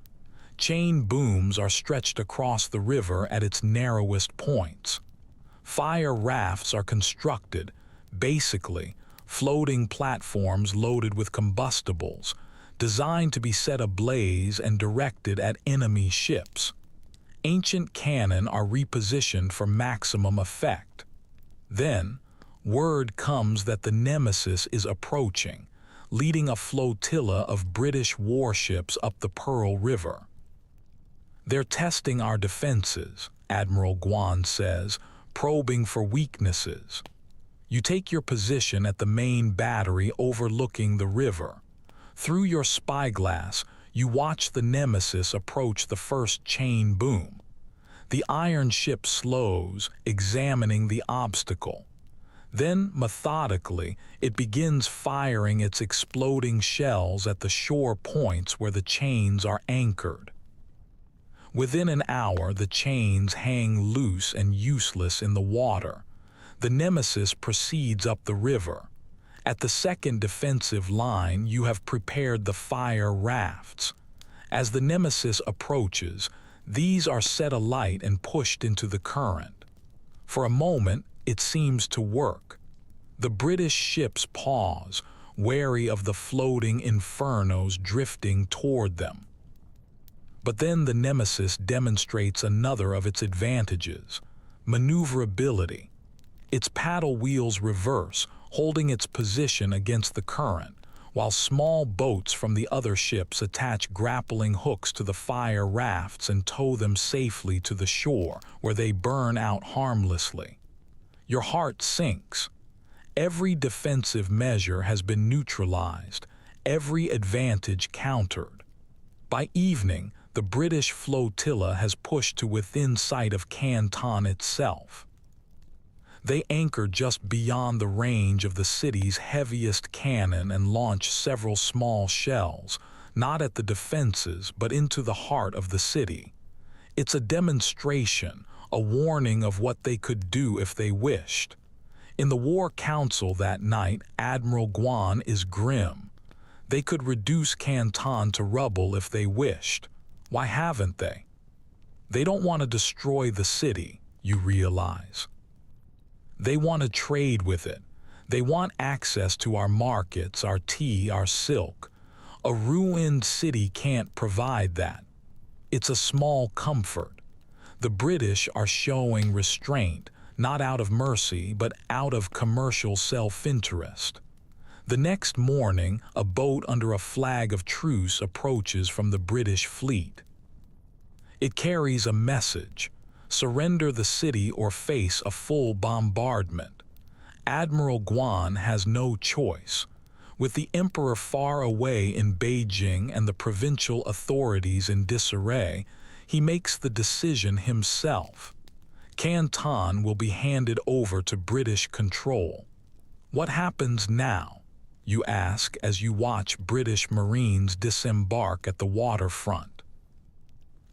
Chain booms are stretched across the river at its narrowest points. Fire rafts are constructed, basically, floating platforms loaded with combustibles, designed to be set ablaze and directed at enemy ships. Ancient cannon are repositioned for maximum effect. Then, word comes that the nemesis is approaching, leading a flotilla of British warships up the Pearl River. They're testing our defenses, Admiral Guan says, probing for weaknesses. You take your position at the main battery overlooking the river. Through your spyglass, you watch the nemesis approach the first chain boom. The iron ship slows, examining the obstacle. Then, methodically, it begins firing its exploding shells at the shore points where the chains are anchored. Within an hour, the chains hang loose and useless in the water. The Nemesis proceeds up the river. At the second defensive line, you have prepared the fire rafts. As the Nemesis approaches, these are set alight and pushed into the current. For a moment, it seems to work. The British ships pause, wary of the floating infernos drifting toward them. But then the Nemesis demonstrates another of its advantages: maneuverability. Its paddle wheels reverse, holding its position against the current, while small boats from the other ships attach grappling hooks to the fire rafts and tow them safely to the shore, where they burn out harmlessly. Your heart sinks. Every defensive measure has been neutralized, every advantage countered. By evening, the British flotilla has pushed to within sight of Canton itself. They anchor just beyond the range of the city's heaviest cannon and launch several small shells, not at the defenses but into the heart of the city. It's a demonstration, a warning of what they could do if they wished. In the War Council that night, Admiral Guan is grim. They could reduce Canton to rubble if they wished. Why haven't they? They don't want to destroy the city, you realize. They want to trade with it. They want access to our markets, our tea, our silk. A ruined city can't provide that. It's a small comfort. The British are showing restraint, not out of mercy, but out of commercial self-interest. The next morning, a boat under a flag of truce approaches from the British fleet. It carries a message: surrender the city or face a full bombardment. Admiral Guan has no choice. With the emperor far away in Beijing and the provincial authorities in disarray, he makes the decision himself. Canton will be handed over to British control. What happens now? You ask as you watch British Marines disembark at the waterfront.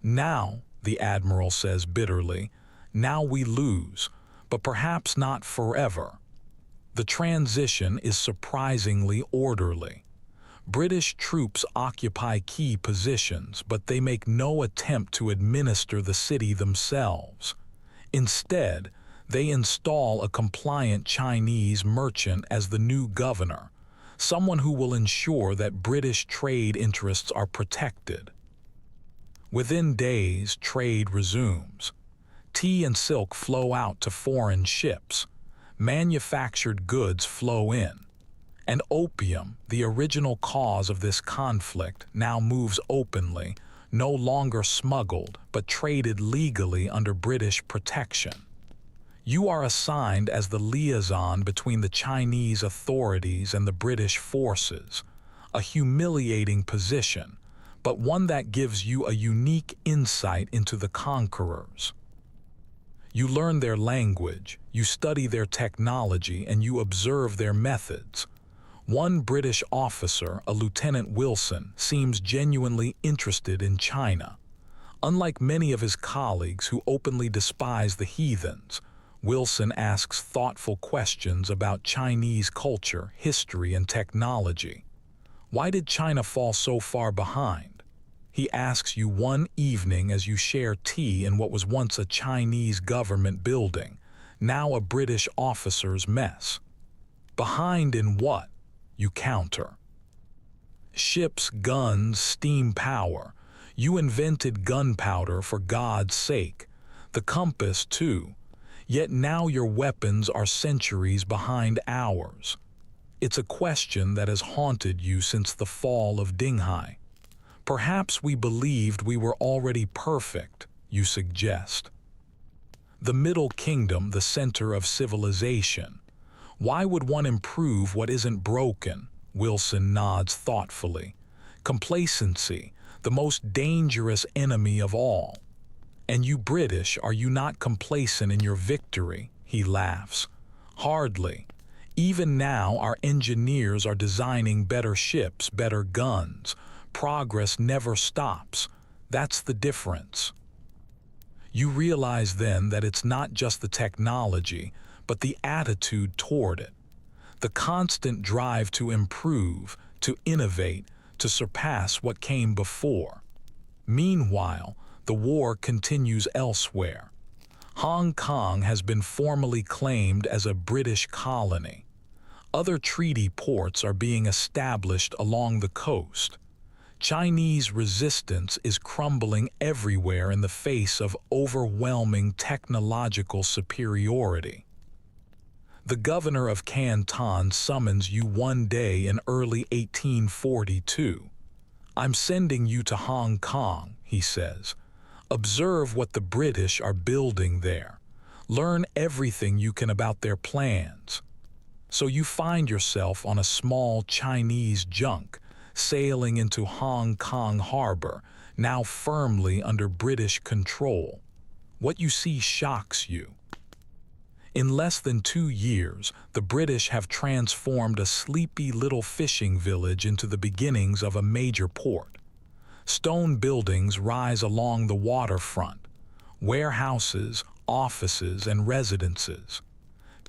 Now, the Admiral says bitterly, now we lose, but perhaps not forever. The transition is surprisingly orderly. British troops occupy key positions, but they make no attempt to administer the city themselves. Instead, they install a compliant Chinese merchant as the new governor, someone who will ensure that British trade interests are protected. Within days, trade resumes. Tea and silk flow out to foreign ships. Manufactured goods flow in. And opium, the original cause of this conflict, now moves openly, no longer smuggled, but traded legally under British protection. You are assigned as the liaison between the Chinese authorities and the British forces, a humiliating position, but one that gives you a unique insight into the conquerors. You learn their language, you study their technology, and you observe their methods. One British officer, a Lieutenant Wilson, seems genuinely interested in China. Unlike many of his colleagues who openly despise the heathens, Wilson asks thoughtful questions about Chinese culture, history, and technology. Why did China fall so far behind? He asks you one evening as you share tea in what was once a Chinese government building, now a British officer's mess. Behind in what? You counter. Ships, guns, steam power. You invented gunpowder for God's sake. The compass, too. Yet now your weapons are centuries behind ours. It's a question that has haunted you since the fall of Dinghai. Perhaps we believed we were already perfect, you suggest. The Middle Kingdom, the center of civilization. Why would one improve what isn't broken? Wilson nods thoughtfully. Complacency, the most dangerous enemy of all. And you British, are you not complacent in your victory? He laughs. Hardly. Even now, our engineers are designing better ships, better guns. Progress never stops. That's the difference. You realize then that it's not just the technology, but the attitude toward it. The constant drive to improve, to innovate, to surpass what came before. Meanwhile, the war continues elsewhere. Hong Kong has been formally claimed as a British colony. Other treaty ports are being established along the coast. Chinese resistance is crumbling everywhere in the face of overwhelming technological superiority. The governor of Canton summons you one day in early 1842. "I'm sending you to Hong Kong," he says. "Observe what the British are building there. Learn everything you can about their plans." So you find yourself on a small Chinese junk, sailing into Hong Kong harbor, now firmly under British control. What you see shocks you. In less than 2 years, the British have transformed a sleepy little fishing village into the beginnings of a major port. Stone buildings rise along the waterfront, warehouses, offices, and residences.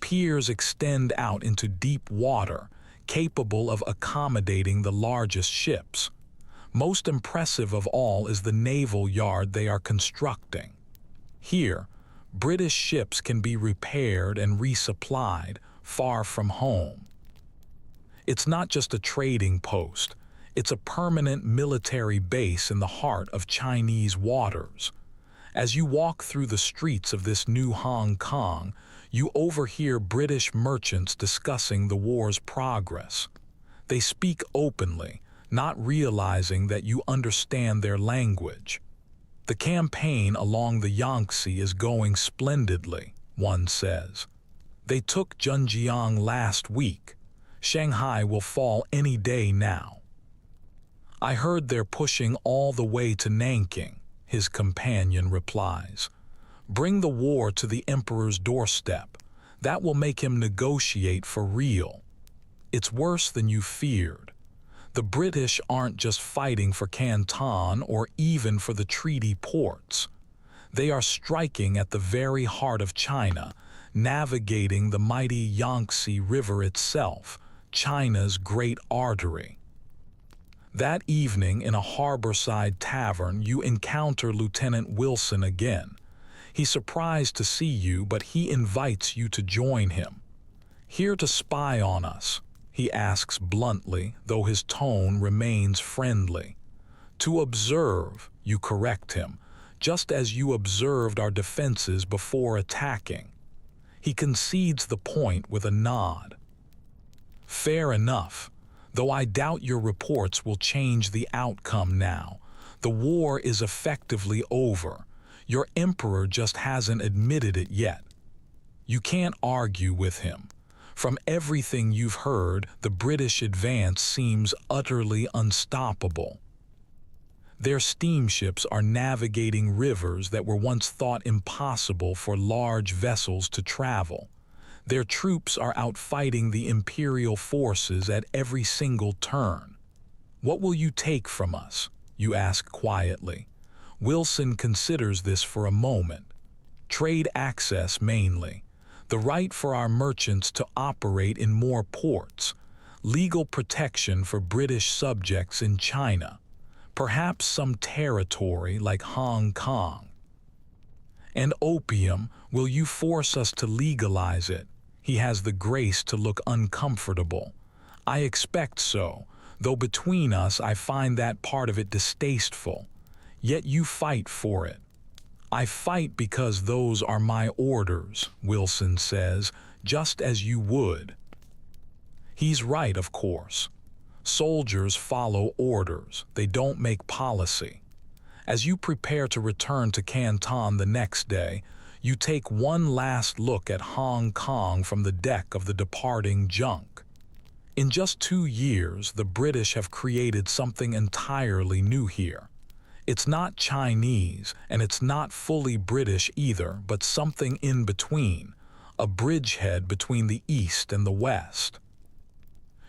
Piers extend out into deep water, capable of accommodating the largest ships. Most impressive of all is the naval yard they are constructing. Here, British ships can be repaired and resupplied far from home. It's not just a trading post, it's a permanent military base in the heart of Chinese waters. As you walk through the streets of this new Hong Kong, you overhear British merchants discussing the war's progress. They speak openly, not realizing that you understand their language. "The campaign along the Yangtze is going splendidly," one says. "They took Zhenjiang last week. Shanghai will fall any day now." "I heard they're pushing all the way to Nanking," his companion replies. "Bring the war to the emperor's doorstep. That will make him negotiate for real." It's worse than you feared. The British aren't just fighting for Canton or even for the treaty ports. They are striking at the very heart of China, navigating the mighty Yangtze River itself, China's great artery. That evening in a harborside tavern, you encounter Lieutenant Wilson again. He's surprised to see you, but he invites you to join him. "Here to spy on us?" he asks bluntly, though his tone remains friendly. "To observe," you correct him, "just as you observed our defenses before attacking." He concedes the point with a nod. "Fair enough, though I doubt your reports will change the outcome now. The war is effectively over. Your emperor just hasn't admitted it yet." You can't argue with him. From everything you've heard, the British advance seems utterly unstoppable. Their steamships are navigating rivers that were once thought impossible for large vessels to travel. Their troops are outfighting the imperial forces at every single turn. "What will you take from us?" you ask quietly. Wilson considers this for a moment. "Trade access mainly. The right for our merchants to operate in more ports, legal protection for British subjects in China, perhaps some territory like Hong Kong." "And opium, will you force us to legalize it?" He has the grace to look uncomfortable. "I expect so, though between us I find that part of it distasteful. Yet you fight for it." "I fight because those are my orders," Wilson says, "just as you would." He's right, of course. Soldiers follow orders, they don't make policy. As you prepare to return to Canton the next day, you take one last look at Hong Kong from the deck of the departing junk. In just 2 years, the British have created something entirely new here. It's not Chinese, and it's not fully British either, but something in between, a bridgehead between the East and the West.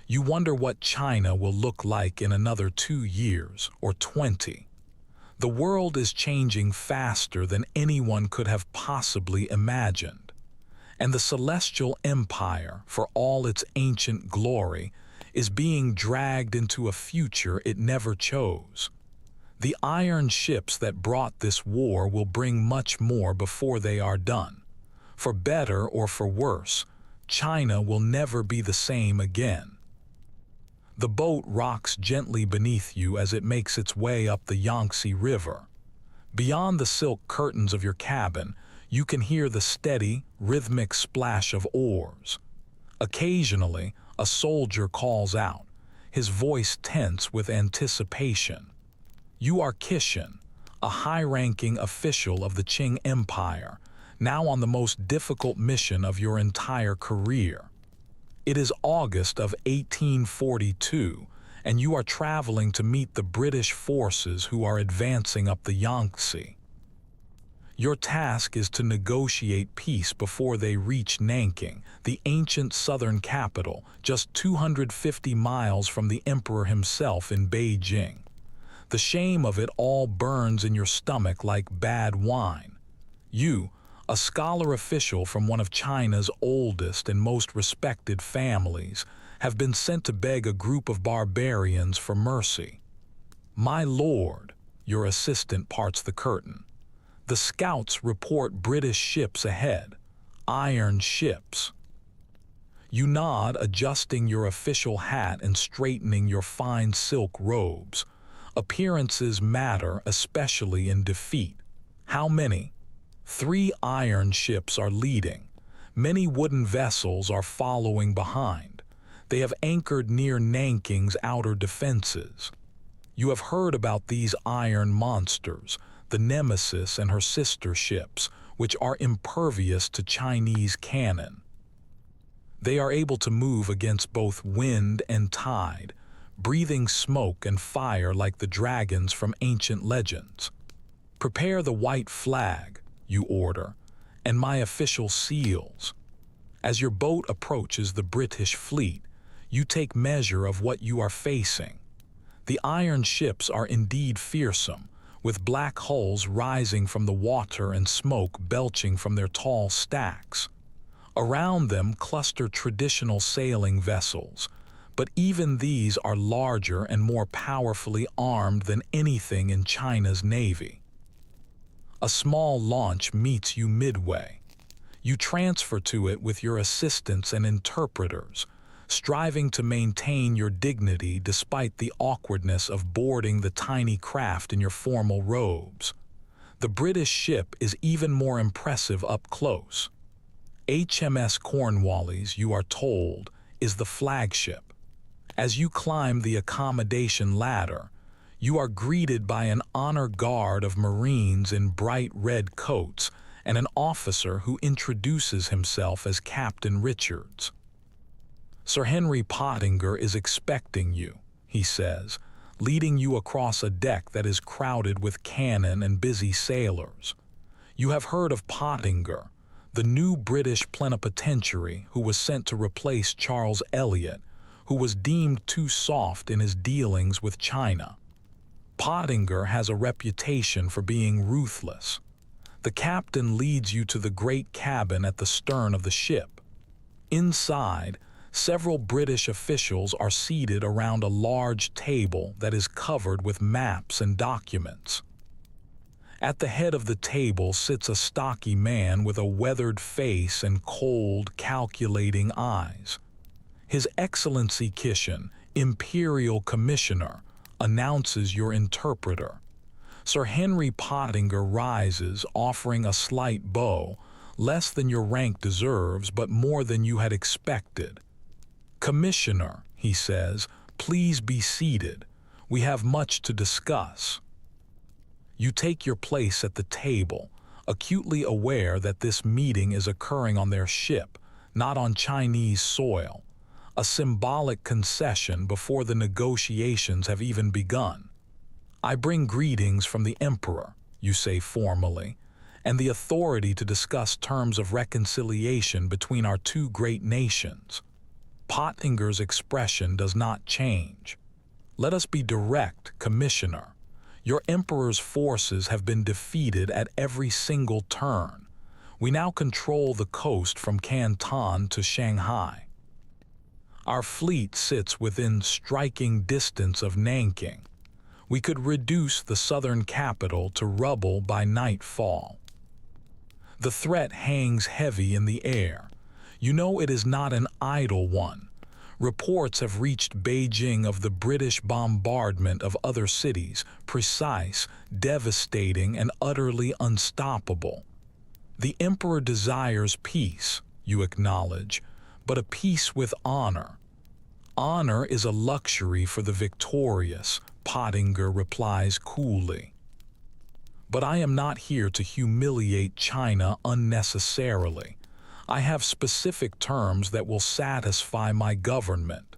You wonder what China will look like in another 2 years or 20. The world is changing faster than anyone could have possibly imagined, and the Celestial Empire, for all its ancient glory, is being dragged into a future it never chose. The iron ships that brought this war will bring much more before they are done. For better or for worse, China will never be the same again. The boat rocks gently beneath you as it makes its way up the Yangtze River. Beyond the silk curtains of your cabin, you can hear the steady, rhythmic splash of oars. Occasionally, a soldier calls out, his voice tense with anticipation. You are Kishin, a high-ranking official of the Qing Empire, now on the most difficult mission of your entire career. It is August of 1842, and you are traveling to meet the British forces who are advancing up the Yangtze. Your task is to negotiate peace before they reach Nanking, the ancient southern capital, just 250 miles from the emperor himself in Beijing. The shame of it all burns in your stomach like bad wine. You, a scholar official from one of China's oldest and most respected families, have been sent to beg a group of barbarians for mercy. My lord, your assistant parts the curtain. The scouts report British ships ahead, iron ships. You nod, adjusting your official hat and straightening your fine silk robes. Appearances matter, especially in defeat. How many? 3 iron ships are leading. Many wooden vessels are following behind. They have anchored near Nanking's outer defenses. You have heard about these iron monsters, the Nemesis and her sister ships, which are impervious to Chinese cannon. They are able to move against both wind and tide, breathing smoke and fire like the dragons from ancient legends. Prepare the white flag, you order, and my official seals. As your boat approaches the British fleet, you take measure of what you are facing. The iron ships are indeed fearsome, with black hulls rising from the water and smoke belching from their tall stacks. Around them cluster traditional sailing vessels, but even these are larger and more powerfully armed than anything in China's navy. A small launch meets you midway. You transfer to it with your assistants and interpreters, striving to maintain your dignity despite the awkwardness of boarding the tiny craft in your formal robes. The British ship is even more impressive up close. HMS Cornwallis, you are told, is the flagship. As you climb the accommodation ladder, you are greeted by an honor guard of Marines in bright red coats and an officer who introduces himself as Captain Richards. Sir Henry Pottinger is expecting you, he says, leading you across a deck that is crowded with cannon and busy sailors. You have heard of Pottinger, the new British plenipotentiary who was sent to replace Charles Elliot, who was deemed too soft in his dealings with China. Pottinger has a reputation for being ruthless. The captain leads you to the great cabin at the stern of the ship. Inside, several British officials are seated around a large table that is covered with maps and documents. At the head of the table sits a stocky man with a weathered face and cold, calculating eyes. His Excellency Kishin, Imperial Commissioner, announces your interpreter. Sir Henry Pottinger rises, offering a slight bow, less than your rank deserves but more than you had expected. Commissioner, he says, please be seated. We have much to discuss. You take your place at the table, acutely aware that this meeting is occurring on their ship, not on Chinese soil, a symbolic concession before the negotiations have even begun. I bring greetings from the Emperor, you say formally, and the authority to discuss terms of reconciliation between our two great nations. Pottinger's expression does not change. Let us be direct, Commissioner. Your Emperor's forces have been defeated at every single turn. We now control the coast from Canton to Shanghai. Our fleet sits within striking distance of Nanking. We could reduce the southern capital to rubble by nightfall. The threat hangs heavy in the air. You know it is not an idle one. Reports have reached Beijing of the British bombardment of other cities, precise, devastating, and utterly unstoppable. The Emperor desires peace, you acknowledge, but a peace with honor. Honor is a luxury for the victorious, Pottinger replies coolly. But I am not here to humiliate China unnecessarily. I have specific terms that will satisfy my government.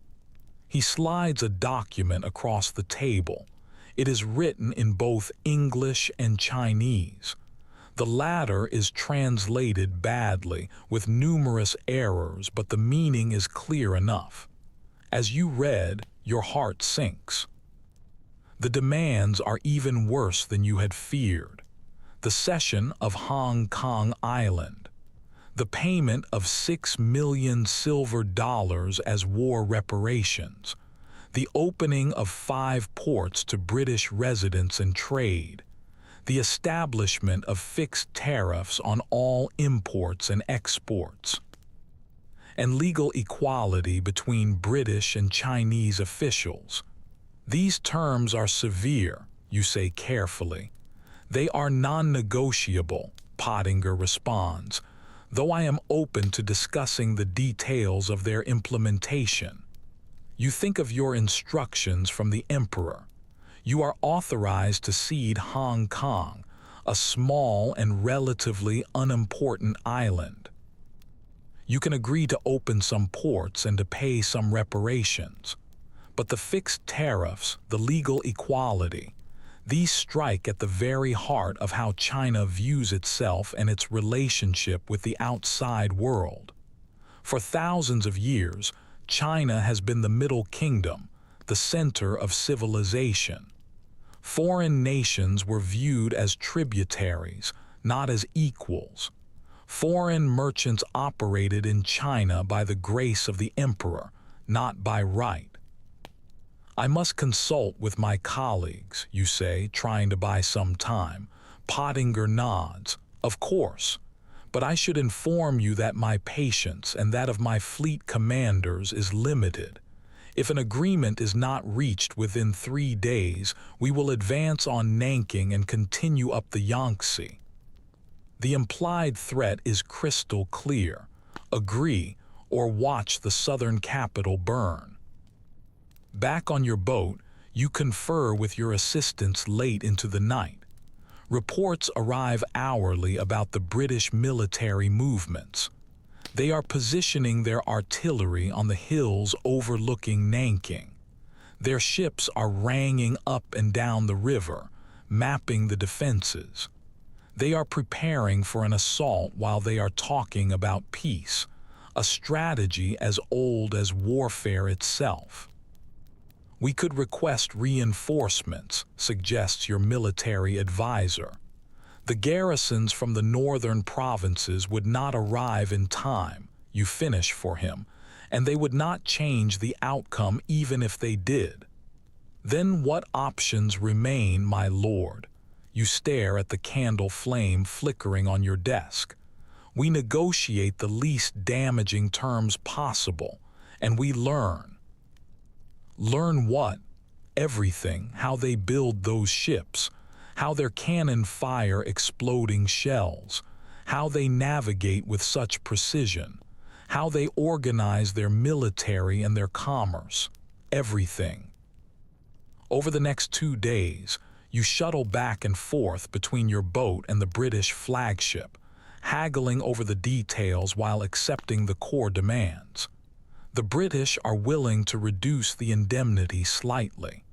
He slides a document across the table. It is written in both English and Chinese. The latter is translated badly, with numerous errors, but the meaning is clear enough. As you read, your heart sinks. The demands are even worse than you had feared. The cession of Hong Kong Island. The payment of $6 million silver as war reparations. The opening of 5 ports to British residents and trade. The establishment of fixed tariffs on all imports and exports. And legal equality between British and Chinese officials. These terms are severe, you say carefully. They are non-negotiable, Pottinger responds, though I am open to discussing the details of their implementation. You think of your instructions from the Emperor. You are authorized to cede Hong Kong, a small and relatively unimportant island. You can agree to open some ports and to pay some reparations. But the fixed tariffs, the legal equality, these strike at the very heart of how China views itself and its relationship with the outside world. For thousands of years, China has been the Middle Kingdom, the center of civilization. Foreign nations were viewed as tributaries, not as equals. Foreign merchants operated in China by the grace of the Emperor, not by right. I must consult with my colleagues, you say, trying to buy some time. Pottinger nods. Of course. But I should inform you that my patience and that of my fleet commanders is limited. If an agreement is not reached within 3 days, we will advance on Nanking and continue up the Yangtze. The implied threat is crystal clear. Agree, or watch the southern capital burn. Back on your boat, you confer with your assistants late into the night. Reports arrive hourly about the British military movements. They are positioning their artillery on the hills overlooking Nanking. Their ships are ranging up and down the river, mapping the defenses. They are preparing for an assault while they are talking about peace, a strategy as old as warfare itself. We could request reinforcements, suggests your military advisor. The garrisons from the northern provinces would not arrive in time, you finish for him, and they would not change the outcome even if they did. Then what options remain, my lord? You stare at the candle flame flickering on your desk. We negotiate the least damaging terms possible, and we learn. Learn what? Everything, how they build those ships, how their cannon fire exploding shells, how they navigate with such precision, how they organize their military and their commerce, everything. Over the next 2 days, you shuttle back and forth between your boat and the British flagship, haggling over the details while accepting the core demands. The British are willing to reduce the indemnity slightly.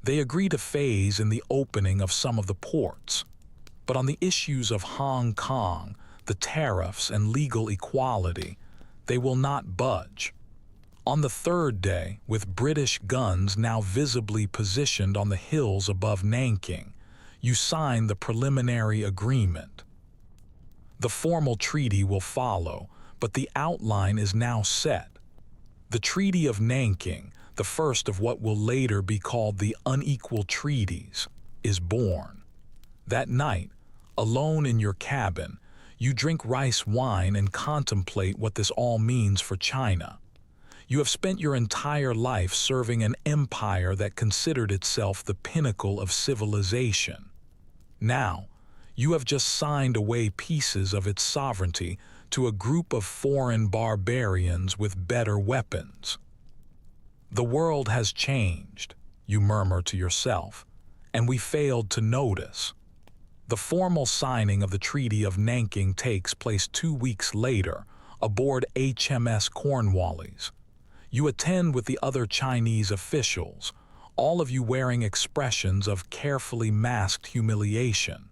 They agree to phase in the opening of some of the ports. But on the issues of Hong Kong, the tariffs and legal equality, they will not budge. On the third day, with British guns now visibly positioned on the hills above Nanking, you sign the preliminary agreement. The formal treaty will follow, but the outline is now set. The Treaty of Nanking, the first of what will later be called the Unequal Treaties, is born. That night, alone in your cabin, you drink rice wine and contemplate what this all means for China. You have spent your entire life serving an empire that considered itself the pinnacle of civilization. Now, you have just signed away pieces of its sovereignty to a group of foreign barbarians with better weapons. The world has changed, you murmur to yourself, and we failed to notice. The formal signing of the Treaty of Nanking takes place 2 weeks later, aboard HMS Cornwallis. You attend with the other Chinese officials, all of you wearing expressions of carefully masked humiliation.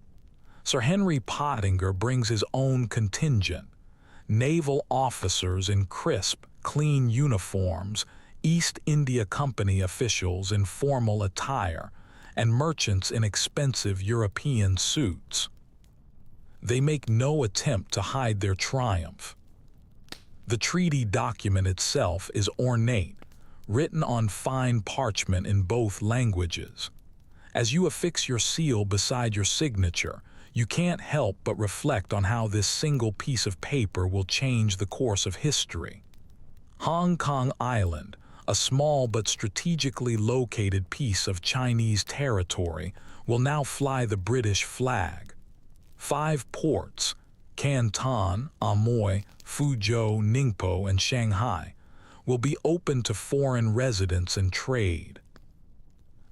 Sir Henry Pottinger brings his own contingent, naval officers in crisp, clean uniforms, East India Company officials in formal attire, and merchants in expensive European suits. They make no attempt to hide their triumph. The treaty document itself is ornate, written on fine parchment in both languages. As you affix your seal beside your signature, you can't help but reflect on how this single piece of paper will change the course of history. Hong Kong Island, a small but strategically located piece of Chinese territory, will now fly the British flag. 5 ports, Canton, Amoy, Fuzhou, Ningpo, and Shanghai, will be open to foreign residents and trade.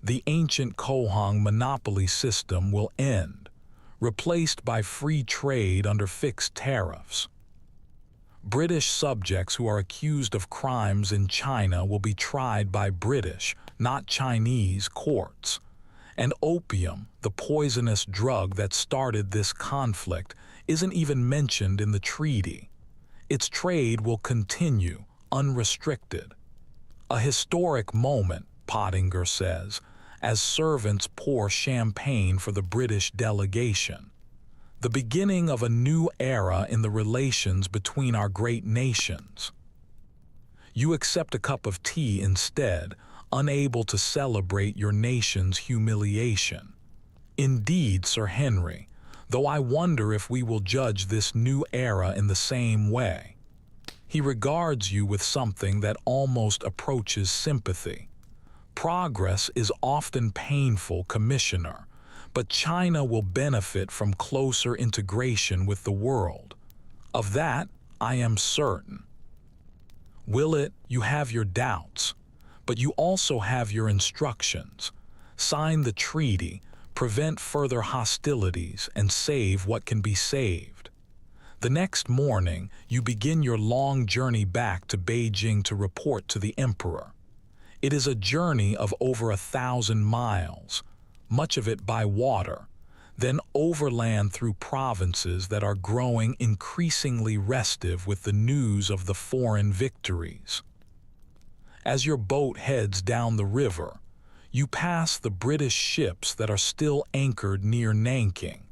The ancient Kohong monopoly system will end, replaced by free trade under fixed tariffs. British subjects who are accused of crimes in China will be tried by British, not Chinese, courts. And opium, the poisonous drug that started this conflict, isn't even mentioned in the treaty. Its trade will continue, unrestricted. A historic moment, Pottinger says, as servants pour champagne for the British delegation. The beginning of a new era in the relations between our great nations. You accept a cup of tea instead, unable to celebrate your nation's humiliation. Indeed, Sir Henry, though I wonder if we will judge this new era in the same way. He regards you with something that almost approaches sympathy. Progress is often painful, Commissioner, but China will benefit from closer integration with the world. Of that, I am certain. Will it? You have your doubts, but you also have your instructions. Sign the treaty, prevent further hostilities, and save what can be saved. The next morning, you begin your long journey back to Beijing to report to the Emperor. It is a journey of over 1,000 miles, much of it by water, then overland through provinces that are growing increasingly restive with the news of the foreign victories. As your boat heads down the river, you pass the British ships that are still anchored near Nanking,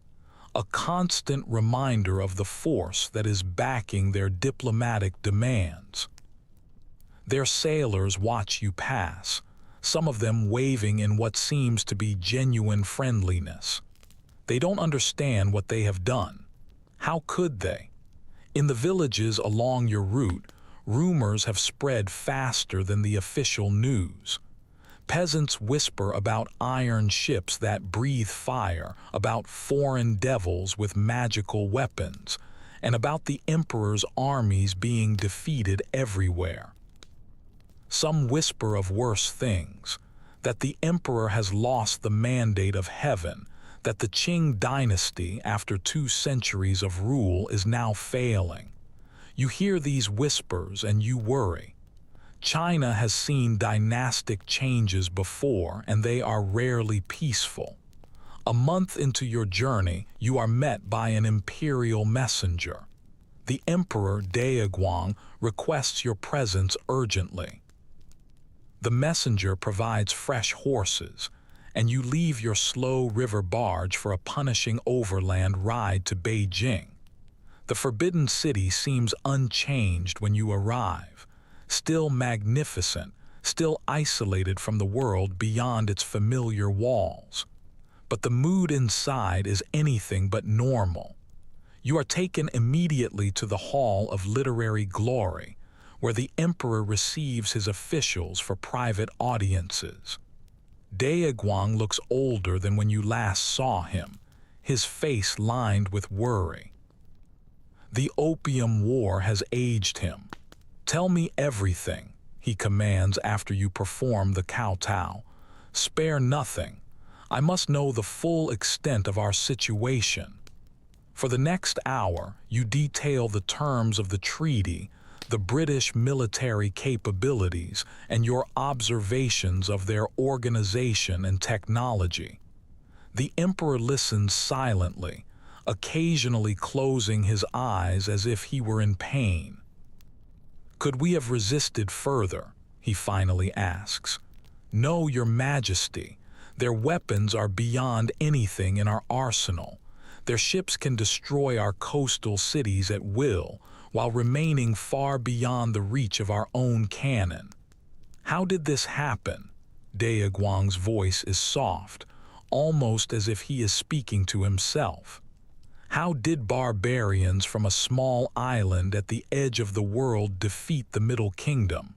a constant reminder of the force that is backing their diplomatic demands. Their sailors watch you pass, some of them waving in what seems to be genuine friendliness. They don't understand what they have done. How could they? In the villages along your route, rumors have spread faster than the official news. Peasants whisper about iron ships that breathe fire, about foreign devils with magical weapons, and about the emperor's armies being defeated everywhere. Some whisper of worse things, that the emperor has lost the mandate of heaven, that the Qing dynasty, after 2 centuries of rule, is now failing. You hear these whispers and you worry. China has seen dynastic changes before, and they are rarely peaceful. A month into your journey, you are met by an imperial messenger. The Emperor Daeguang requests your presence urgently. The messenger provides fresh horses, and you leave your slow river barge for a punishing overland ride to Beijing. The Forbidden City seems unchanged when you arrive, still magnificent, still isolated from the world beyond its familiar walls. But the mood inside is anything but normal. You are taken immediately to the Hall of Literary Glory, where the emperor receives his officials for private audiences. Daeguang looks older than when you last saw him, his face lined with worry. The Opium War has aged him. "Tell me everything," he commands after you perform the kowtow. "Spare nothing. I must know the full extent of our situation." For the next hour, you detail the terms of the treaty, the British military capabilities, and your observations of their organization and technology. The emperor listens silently, occasionally closing his eyes as if he were in pain. "Could we have resisted further?" he finally asks. "No, Your Majesty. Their weapons are beyond anything in our arsenal. Their ships can destroy our coastal cities at will, while remaining far beyond the reach of our own cannon." "How did this happen?" Daeguang's voice is soft, almost as if he is speaking to himself. "How did barbarians from a small island at the edge of the world defeat the Middle Kingdom?"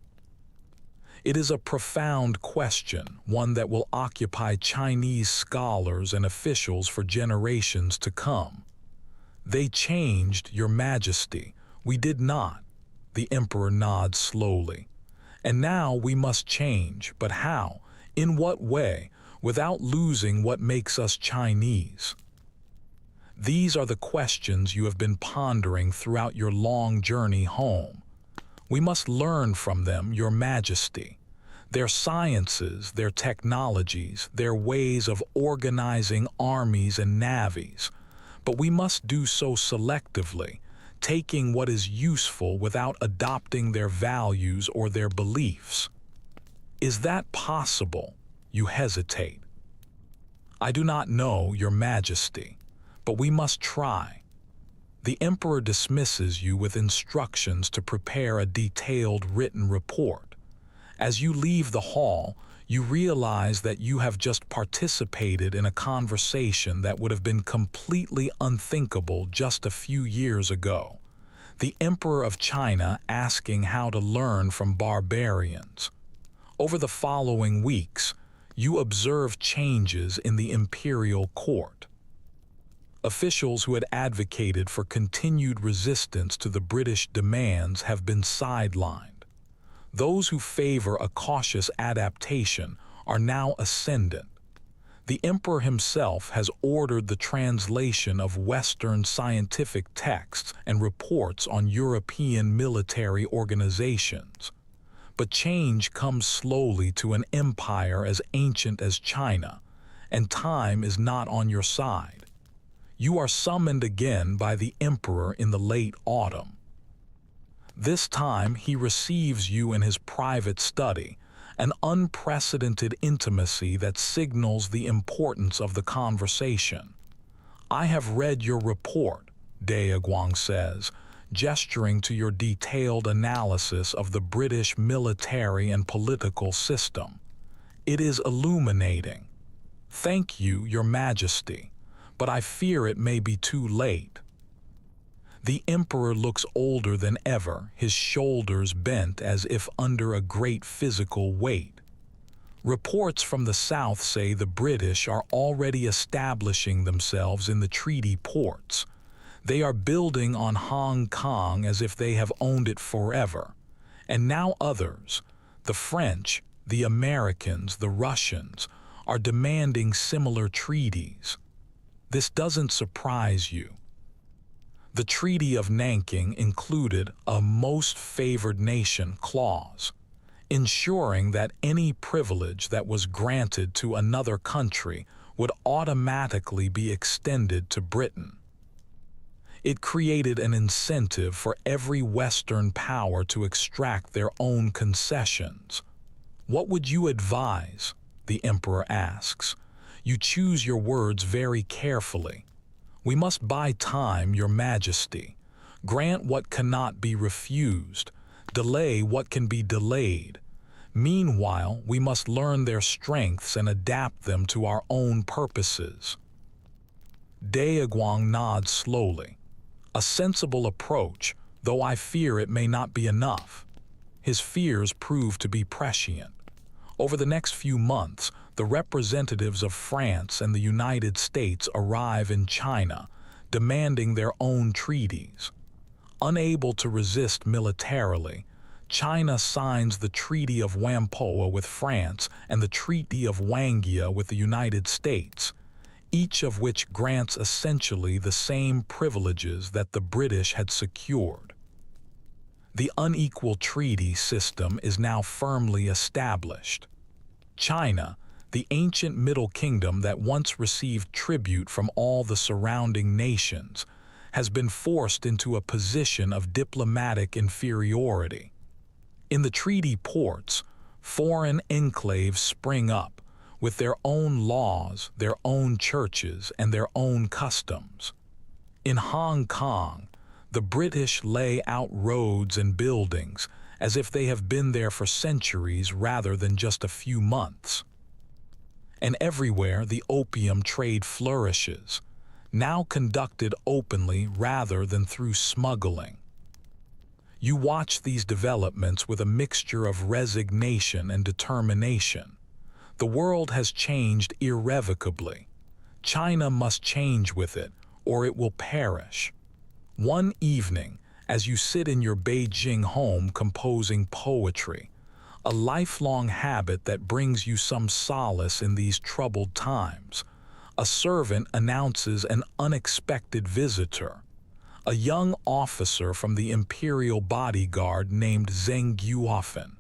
It is a profound question, one that will occupy Chinese scholars and officials for generations to come. "They changed, Your Majesty. We did not." The emperor nods slowly. "And now we must change, but how? In what way? Without losing what makes us Chinese?" These are the questions you have been pondering throughout your long journey home. We must learn from them, Your Majesty. Their sciences, their technologies, their ways of organizing armies and navies. But we must do so selectively, taking what is useful without adopting their values or their beliefs. "Is that possible?" You hesitate. "I do not know, Your Majesty, but we must try." The emperor dismisses you with instructions to prepare a detailed written report. As you leave the hall, you realize that you have just participated in a conversation that would have been completely unthinkable just a few years ago. The Emperor of China asking how to learn from barbarians. Over the following weeks, you observe changes in the imperial court. Officials who had advocated for continued resistance to the British demands have been sidelined. Those who favor a cautious adaptation are now ascendant. The emperor himself has ordered the translation of Western scientific texts and reports on European military organizations. But change comes slowly to an empire as ancient as China, and time is not on your side. You are summoned again by the emperor in the late autumn. This time he receives you in his private study, an unprecedented intimacy that signals the importance of the conversation. "I have read your report," Daeguang says, gesturing to your detailed analysis of the British military and political system. "It is illuminating." "Thank you, Your Majesty, but I fear it may be too late." The emperor looks older than ever, his shoulders bent as if under a great physical weight. Reports from the south say the British are already establishing themselves in the treaty ports. They are building on Hong Kong as if they have owned it forever. And now others, the French, the Americans, the Russians, are demanding similar treaties. This doesn't surprise you. The Treaty of Nanking included a most favored nation clause, ensuring that any privilege that was granted to another country would automatically be extended to Britain. It created an incentive for every Western power to extract their own concessions. "What would you advise?" the emperor asks. "You choose your words very carefully. We must buy time, your majesty. Grant what cannot be refused. Delay what can be delayed. Meanwhile, we must learn their strengths and adapt them to our own purposes." Daeguang nods slowly. "A sensible approach, though I fear it may not be enough." His fears prove to be prescient. Over the next few months, the representatives of France and the United States arrive in China, demanding their own treaties. Unable to resist militarily, China signs the Treaty of Whampoa with France and the Treaty of Wanghia with the United States, each of which grants essentially the same privileges that the British had secured. The unequal treaty system is now firmly established. China, the ancient Middle Kingdom that once received tribute from all the surrounding nations, has been forced into a position of diplomatic inferiority. In the treaty ports, foreign enclaves spring up, with their own laws, their own churches, and their own customs. In Hong Kong, the British lay out roads and buildings as if they have been there for centuries rather than just a few months. And everywhere the opium trade flourishes, now conducted openly rather than through smuggling. You watch these developments with a mixture of resignation and determination. The world has changed irrevocably. China must change with it, or it will perish. One evening, as you sit in your Beijing home composing poetry, a lifelong habit that brings you some solace in these troubled times, a servant announces an unexpected visitor, a young officer from the imperial bodyguard named Zheng Guofen.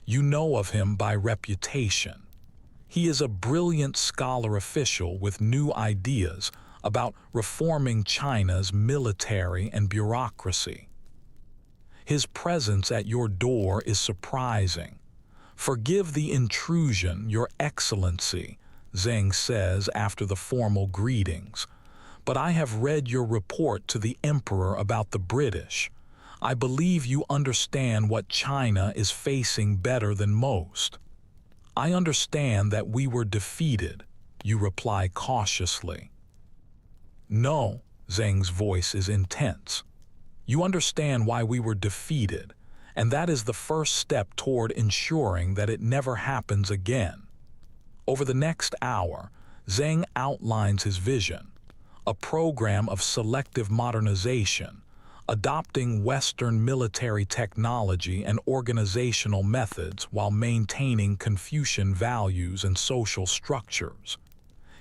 You know of him by reputation. He is a brilliant scholar official with new ideas about reforming China's military and bureaucracy. His presence at your door is surprising. "Forgive the intrusion, Your Excellency," Zheng says after the formal greetings, "but I have read your report to the Emperor about the British. I believe you understand what China is facing better than most." "I understand that we were defeated," you reply cautiously. "No," Zheng's voice is intense. "You understand why we were defeated, and that is the first step toward ensuring that it never happens again." Over the next hour, Zheng outlines his vision, a program of selective modernization, adopting Western military technology and organizational methods while maintaining Confucian values and social structures.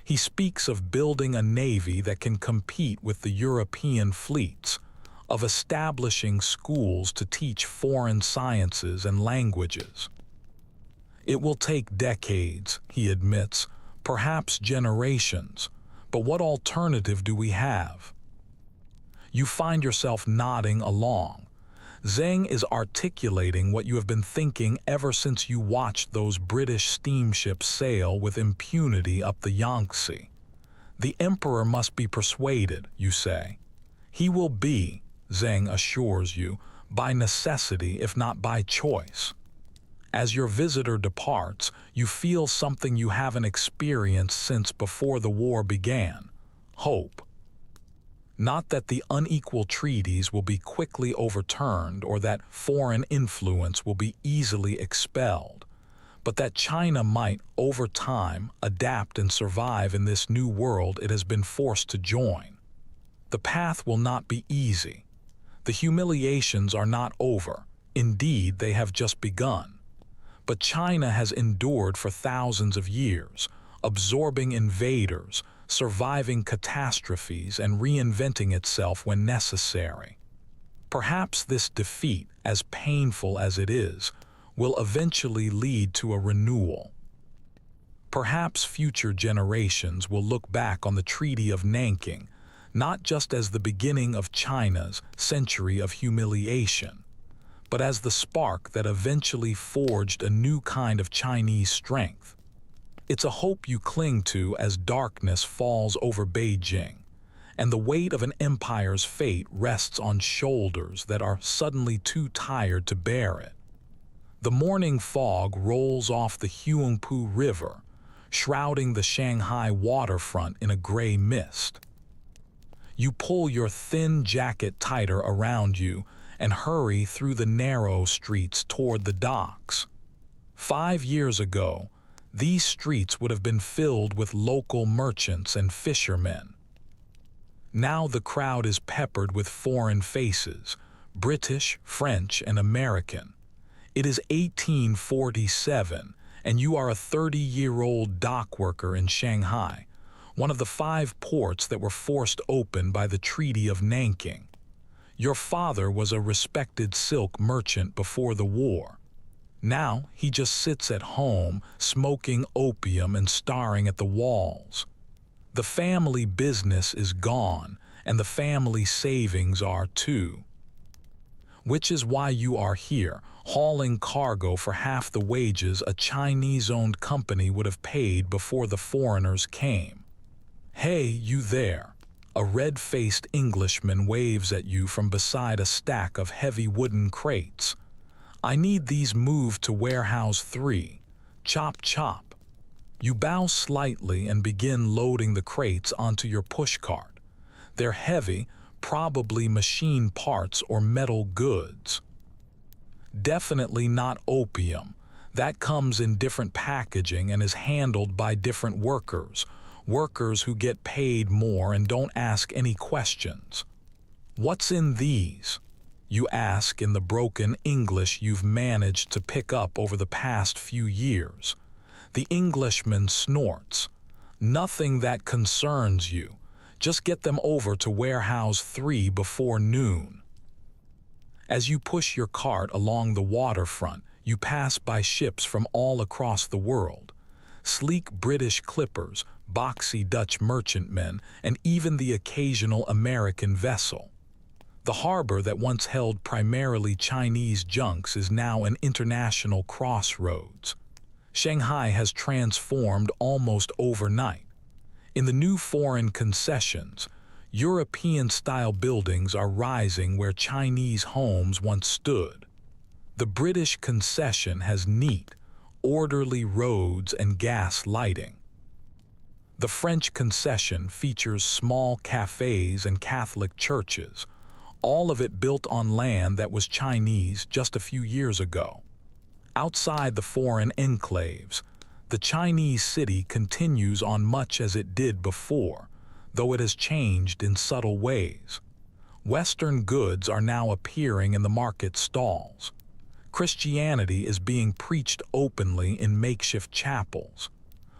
He speaks of building a navy that can compete with the European fleets, of establishing schools to teach foreign sciences and languages. "It will take decades," he admits, "perhaps generations, but what alternative do we have?" You find yourself nodding along. Zheng is articulating what you have been thinking ever since you watched those British steamships sail with impunity up the Yangtze. "The Emperor must be persuaded," you say. "He will be," Zheng assures you, "by necessity if not by choice." As your visitor departs, you feel something you haven't experienced since before the war began: hope. Not that the unequal treaties will be quickly overturned or that foreign influence will be easily expelled, but that China might, over time, adapt and survive in this new world it has been forced to join. The path will not be easy. The humiliations are not over. Indeed, they have just begun. But China has endured for thousands of years, absorbing invaders, surviving catastrophes, and reinventing itself when necessary. Perhaps this defeat, as painful as it is, will eventually lead to a renewal. Perhaps future generations will look back on the Treaty of Nanking not just as the beginning of China's century of humiliation, but as the spark that eventually forged a new kind of Chinese strength. It's a hope you cling to as darkness falls over Beijing, and the weight of an empire's fate rests on shoulders that are suddenly too tired to bear it. The morning fog rolls off the Huangpu River, shrouding the Shanghai waterfront in a gray mist. You pull your thin jacket tighter around you and hurry through the narrow streets toward the docks. 5 years ago, these streets would have been filled with local merchants and fishermen. Now the crowd is peppered with foreign faces, British, French, and American. It is 1847, and you are a 30-year-old dock worker in Shanghai, one of the 5 ports that were forced open by the Treaty of Nanking. Your father was a respected silk merchant before the war. Now he just sits at home, smoking opium and staring at the walls. The family business is gone, and the family savings are too. Which is why you are here, hauling cargo for half the wages a Chinese-owned company would have paid before the foreigners came. Hey, you there! A red-faced Englishman waves at you from beside a stack of heavy wooden crates. I need these moved to Warehouse 3. Chop chop. You bow slightly and begin loading the crates onto your pushcart. They're heavy, probably machine parts or metal goods. Definitely not opium. That comes in different packaging and is handled by different workers who get paid more and don't ask any questions. What's in these? You ask in the broken English you've managed to pick up over the past few years. The Englishman snorts. Nothing that concerns you. Just get them over to Warehouse 3 before noon. As you push your cart along the waterfront, you pass by ships from all across the world. Sleek British clippers, boxy Dutch merchantmen, and even the occasional American vessel. The harbor that once held primarily Chinese junks is now an international crossroads. Shanghai has transformed almost overnight. In the new foreign concessions, European-style buildings are rising where Chinese homes once stood. The British concession has neat, orderly roads and gas lighting. The French concession features small cafes and Catholic churches, all of it built on land that was Chinese just a few years ago. Outside the foreign enclaves, the Chinese city continues on much as it did before, though it has changed in subtle ways. Western goods are now appearing in the market stalls. Christianity is being preached openly in makeshift chapels.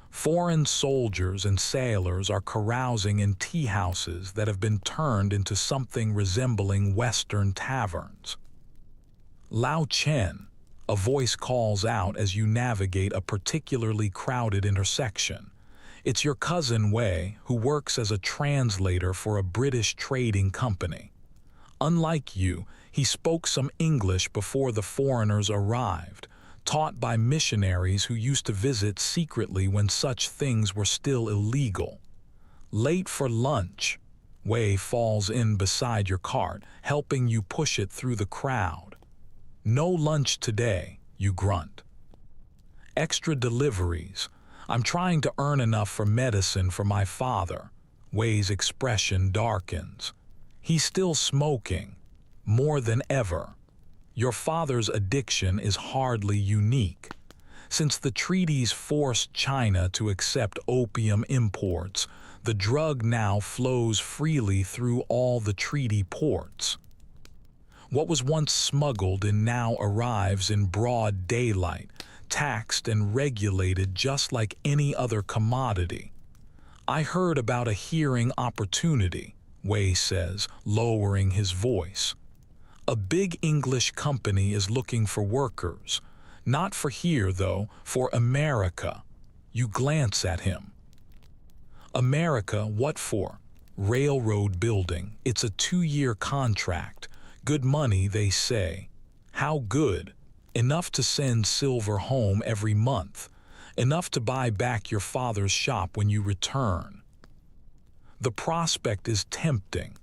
Foreign soldiers and sailors are carousing in tea houses that have been turned into something resembling Western taverns. Lao Chen, a voice calls out as you navigate a particularly crowded intersection. It's your cousin Wei, who works as a translator for a British trading company. Unlike you, he spoke some English before the foreigners arrived, taught by missionaries who used to visit secretly when such things were still illegal. Late for lunch, Wei falls in beside your cart, helping you push it through the crowd. No lunch today, you grunt. Extra deliveries. I'm trying to earn enough for medicine for my father. Wei's expression darkens. He's still smoking, more than ever. Your father's addiction is hardly unique. Since the treaties forced China to accept opium imports, the drug now flows freely through all the treaty ports. What was once smuggled and now arrives in broad daylight, taxed and regulated just like any other commodity. I heard about a hearing opportunity, Wei says, lowering his voice. A big English company is looking for workers. Not for here, though, for America. You glance at him. America, what for? Railroad building. It's a 2-year contract. Good money, they say. How good? Enough to send silver home every month. Enough to buy back your father's shop when you return. The prospect is tempting.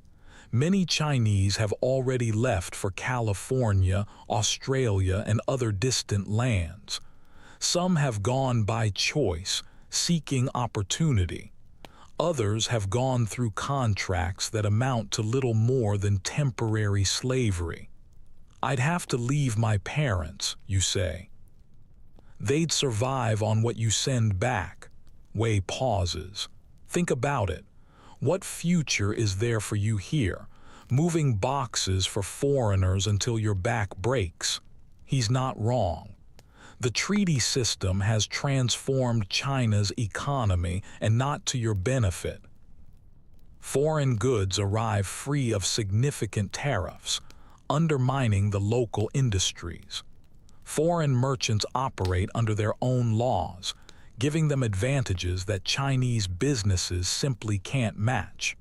Many Chinese have already left for California, Australia, and other distant lands. Some have gone by choice, seeking opportunity. Others have gone through contracts that amount to little more than temporary slavery. I'd have to leave my parents, you say. They'd survive on what you send back. Wei pauses. Think about it. What future is there for you here, moving boxes for foreigners until your back breaks? He's not wrong. The treaty system has transformed China's economy, and not to your benefit. Foreign goods arrive free of significant tariffs, undermining the local industries. Foreign merchants operate under their own laws, giving them advantages that Chinese businesses simply can't match.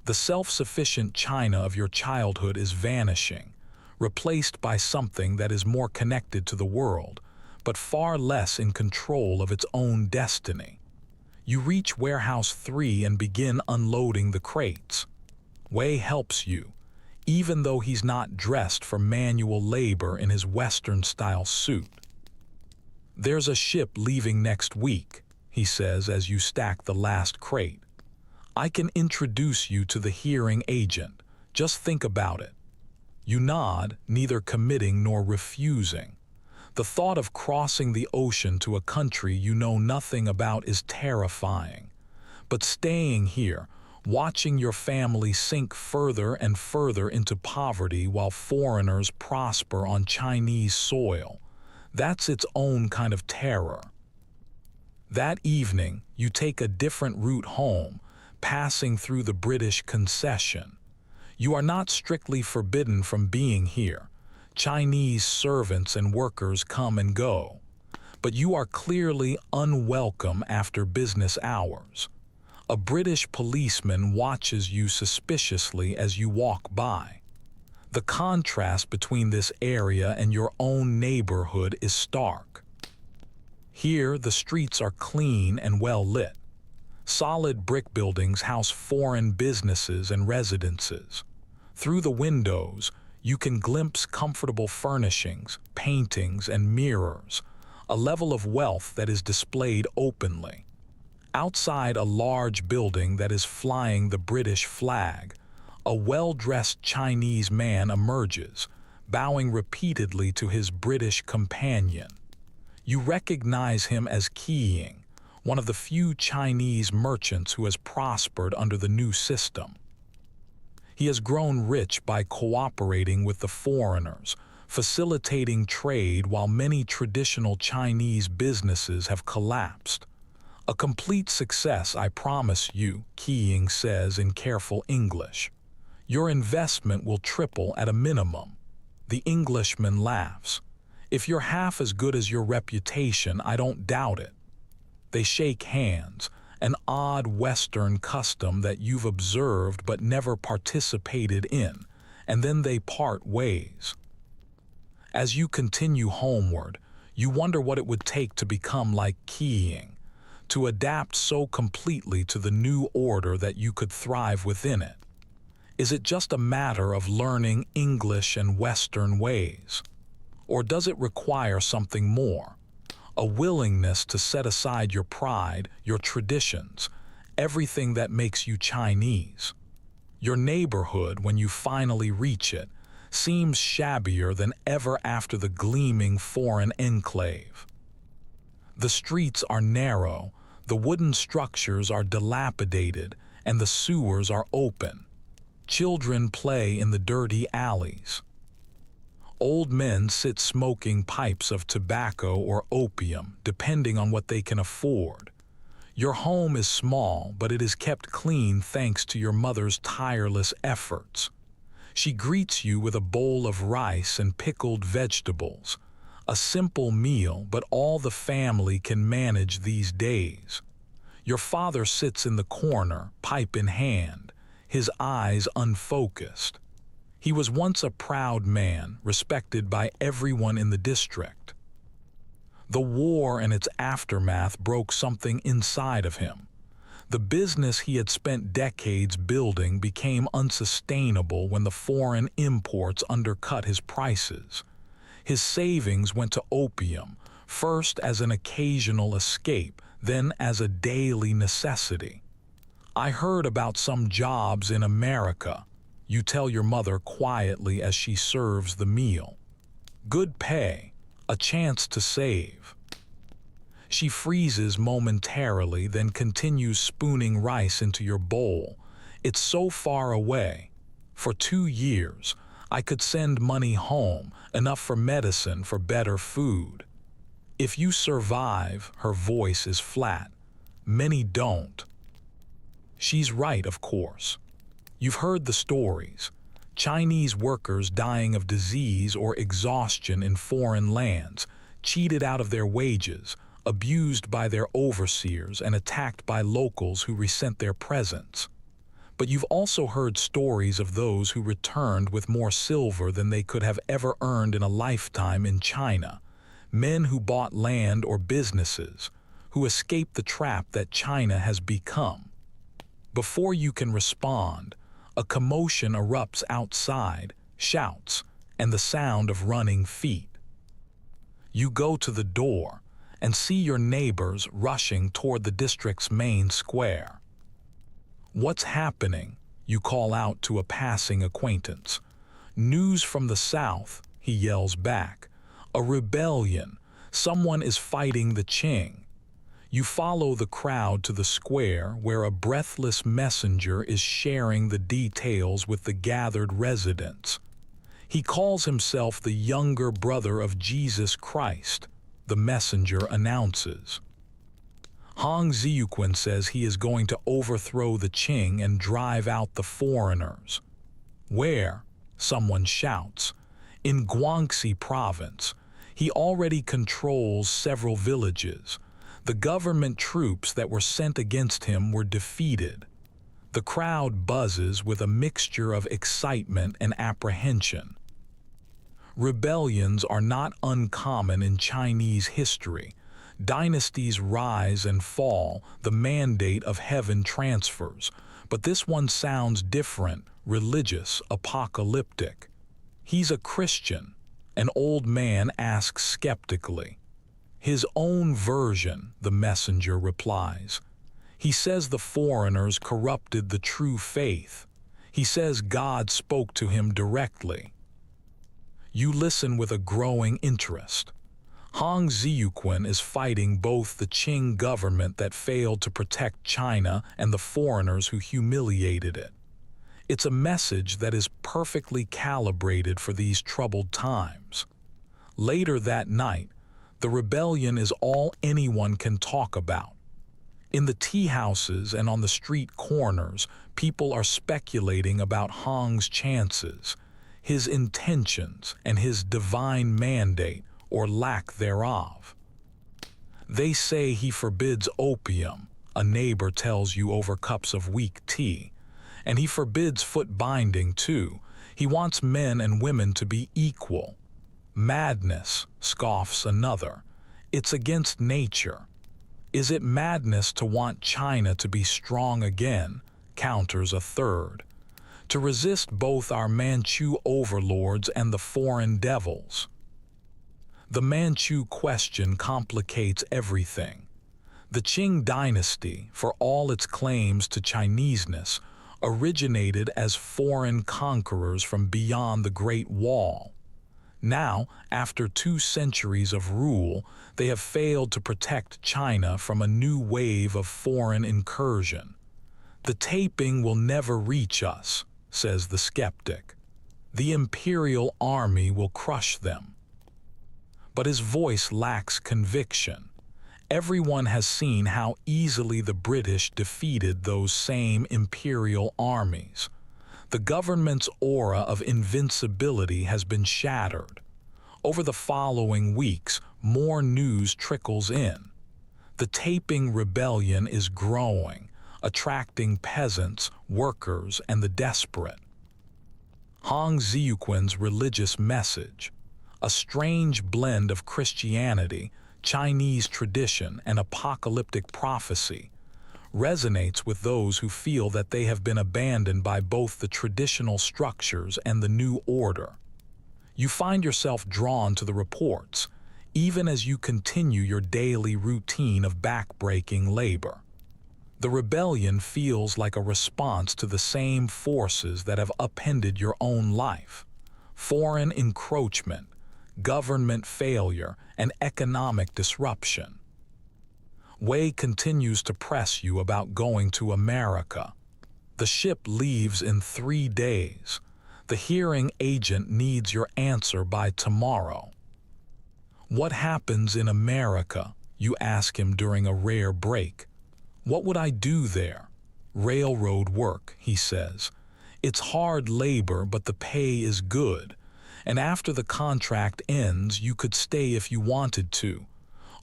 The self-sufficient China of your childhood is vanishing, replaced by something that is more connected to the world, but far less in control of its own destiny. You reach Warehouse 3 and begin unloading the crates. Wei helps you, even though he's not dressed for manual labor in his Western-style suit. There's a ship leaving next week, he says as you stack the last crate. I can introduce you to the hearing agent. Just think about it. You nod, neither committing nor refusing. The thought of crossing the ocean to a country you know nothing about is terrifying. But staying here, watching your family sink further and further into poverty while foreigners prosper on Chinese soil, that's its own kind of terror. That evening, you take a different route home, passing through the British concession. You are not strictly forbidden from being here. Chinese servants and workers come and go. But you are clearly unwelcome after business hours. A British policeman watches you suspiciously as you walk by. The contrast between this area and your own neighborhood is stark. Here, the streets are clean and well lit. Solid brick buildings house foreign businesses and residences. Through the windows, you can glimpse comfortable furnishings, paintings, and mirrors, a level of wealth that is displayed openly. Outside a large building that is flying the British flag, a well-dressed Chinese man emerges, bowing repeatedly to his British companion. You recognize him as Qiying, one of the few Chinese merchants who has prospered under the new system. He has grown rich by cooperating with the foreigners, facilitating trade while many traditional Chinese businesses have collapsed. A complete success, I promise you, Qiying says in careful English. Your investment will triple at a minimum. The Englishman laughs. If you're half as good as your reputation, I don't doubt it. They shake hands, an odd Western custom that you've observed but never participated in, and then they part ways. As you continue homeward, you wonder what it would take to become like Qiying, to adapt so completely to the new order that you could thrive within it. Is it just a matter of learning English and Western ways? Or does it require something more? A willingness to set aside your pride, your traditions, everything that makes you Chinese. Your neighborhood, when you finally reach it, seems shabbier than ever after the gleaming foreign enclave. The streets are narrow, the wooden structures are dilapidated, and the sewers are open. Children play in the dirty alleys. Old men sit smoking pipes of tobacco or opium, depending on what they can afford. Your home is small, but it is kept clean thanks to your mother's tireless efforts. She greets you with a bowl of rice and pickled vegetables, A simple meal, but all the family can manage these days. Your father sits in the corner, pipe in hand, his eyes unfocused. He was once a proud man, respected by everyone in the district. The war and its aftermath broke something inside of him. The business he had spent decades building became unsustainable when the foreign imports undercut his prices. His savings went to opium, first as an occasional escape, then as a daily necessity. "I heard about some jobs in America," you tell your mother quietly as she serves the meal. "Good pay, a chance to save." She freezes momentarily, then continues spooning rice into your bowl. "It's so far away. For 2 years, I could send money home, enough for medicine, for better food. If you survive," her voice is flat. "Many don't." She's right, of course. You've heard the stories. Chinese workers dying of disease or exhaustion in foreign lands, cheated out of their wages, abused by their overseers, and attacked by locals who resent their presence. But you've also heard stories of those who returned with more silver than they could have ever earned in a lifetime in China. Men who bought land or businesses, who escaped the trap that China has become. Before you can respond, a commotion erupts outside, shouts, and the sound of running feet. You go to the door and see your neighbors rushing toward the district's main square. "What's happening?" you call out to a passing acquaintance. "News from the south," he yells back. "A rebellion. Someone is fighting the Qing." You follow the crowd to the square where a breathless messenger is sharing the details with the gathered residents. He calls himself the younger brother of Jesus Christ, the messenger announces. Hong Ziyuquan says he is going to overthrow the Qing and drive out the foreigners. "Where?" someone shouts. "In Guangxi province. He already controls several villages. The government troops that were sent against him were defeated." The crowd buzzes with a mixture of excitement and apprehension. Rebellions are not uncommon in Chinese history. Dynasties rise and fall, the mandate of heaven transfers. But this one sounds different, religious, apocalyptic. "He's a Christian," an old man asks skeptically. "His own version," the messenger replies. "He says the foreigners corrupted the true faith. He says God spoke to him directly." You listen with a growing interest. Hong Ziyuquan is fighting both the Qing government that failed to protect China and the foreigners who humiliated it. It's a message that is perfectly calibrated for these troubled times. Later that night, the rebellion is all anyone can talk about. In the tea houses and on the street corners, people are speculating about Hong's chances, his intentions, and his divine mandate, or lack thereof. They say he forbids opium, a neighbor tells you over cups of weak tea. And he forbids foot binding too. He wants men and women to be equal. "Madness," scoffs another. "It's against nature." "Is it madness to want China to be strong again?" counters a third. "To resist both our Manchu overlords and the foreign devils." The Manchu question complicates everything. The Qing dynasty, for all its claims to Chineseness, originated as foreign conquerors from beyond the Great Wall. Now, after 2 centuries of rule, they have failed to protect China from a new wave of foreign incursion. "The taping will never reach us," says the skeptic. "The imperial army will crush them." But his voice lacks conviction. Everyone has seen how easily the British defeated those same imperial armies. The government's aura of invincibility has been shattered. Over the following weeks, more news trickles in. The Taiping rebellion is growing, attracting peasants, workers, and the desperate. Hong Xiuquan's religious message, a strange blend of Christianity, Chinese tradition, and apocalyptic prophecy, resonates with those who feel that they have been abandoned by both the traditional structures and the new order. You find yourself drawn to the reports, even as you continue your daily routine of backbreaking labor. The rebellion feels like a response to the same forces that have upended your own life: foreign encroachment, government failure, and economic disruption. Wei continues to press you about going to America. The ship leaves in 3 days. The hearing agent needs your answer by tomorrow. What happens in America? You ask him during a rare break. What would I do there? Railroad work, he says. It's hard labor, but the pay is good. And after the contract ends, you could stay if you wanted to.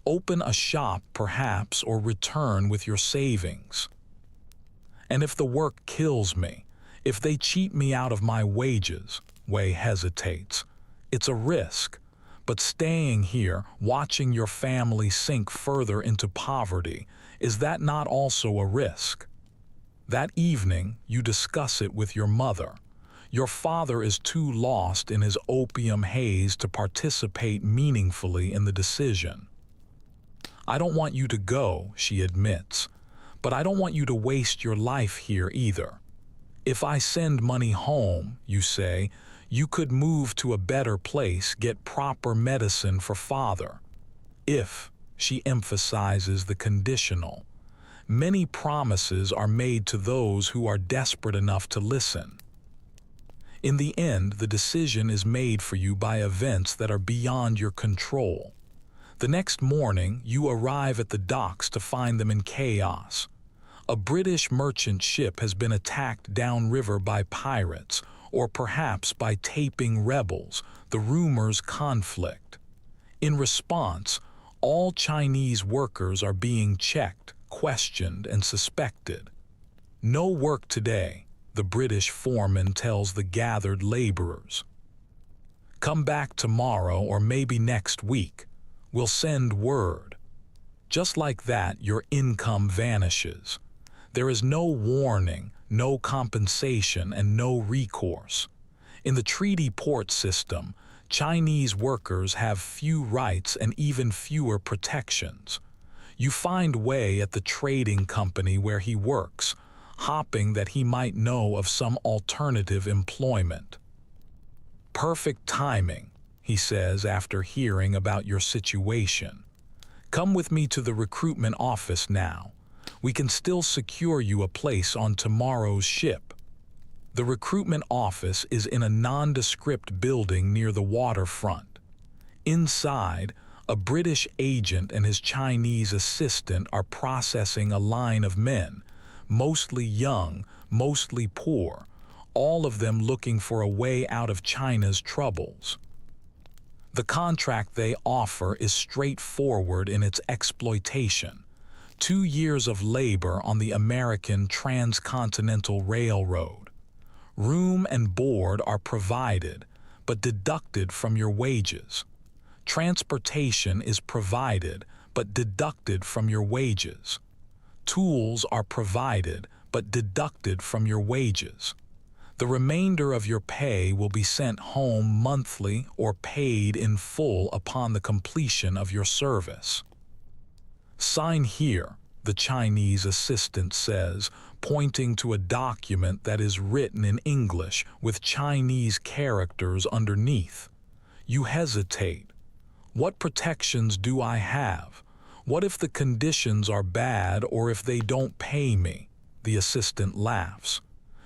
Open a shop, perhaps, or return with your savings. And if the work kills me, if they cheat me out of my wages, Wei hesitates. It's a risk. But staying here, watching your family sink further into poverty, is that not also a risk? That evening, you discuss it with your mother. Your father is too lost in his opium haze to participate meaningfully in the decision. I don't want you to go, she admits, but I don't want you to waste your life here either. If I send money home, you say, you could move to a better place, get proper medicine for father. If, she emphasizes the conditional. Many promises are made to those who are desperate enough to listen. In the end, the decision is made for you by events that are beyond your control. The next morning, you arrive at the docks to find them in chaos. A British merchant ship has been attacked downriver by pirates, or perhaps by Taiping rebels, the rumors conflict. In response, all Chinese workers are being checked, questioned, and suspected. No work today, the British foreman tells the gathered laborers. Come back tomorrow or maybe next week. We'll send word. Just like that, your income vanishes. There is no warning, no compensation, and no recourse. In the treaty port system, Chinese workers have few rights and even fewer protections. You find Wei at the trading company where he works, hoping that he might know of some alternative employment. Perfect timing, he says after hearing about your situation. Come with me to the recruitment office now. We can still secure you a place on tomorrow's ship. The recruitment office is in a nondescript building near the waterfront. Inside, a British agent and his Chinese assistant are processing a line of men, mostly young, mostly poor, all of them looking for a way out of China's troubles. The contract they offer is straightforward in its exploitation. 2 years of labor on the American Transcontinental Railroad. Room and board are provided, but deducted from your wages. Transportation is provided, but deducted from your wages. Tools are provided, but deducted from your wages. The remainder of your pay will be sent home monthly or paid in full upon the completion of your service. Sign here, the Chinese assistant says, pointing to a document that is written in English with Chinese characters underneath. You hesitate. What protections do I have? What if the conditions are bad or if they don't pay me? The assistant laughs.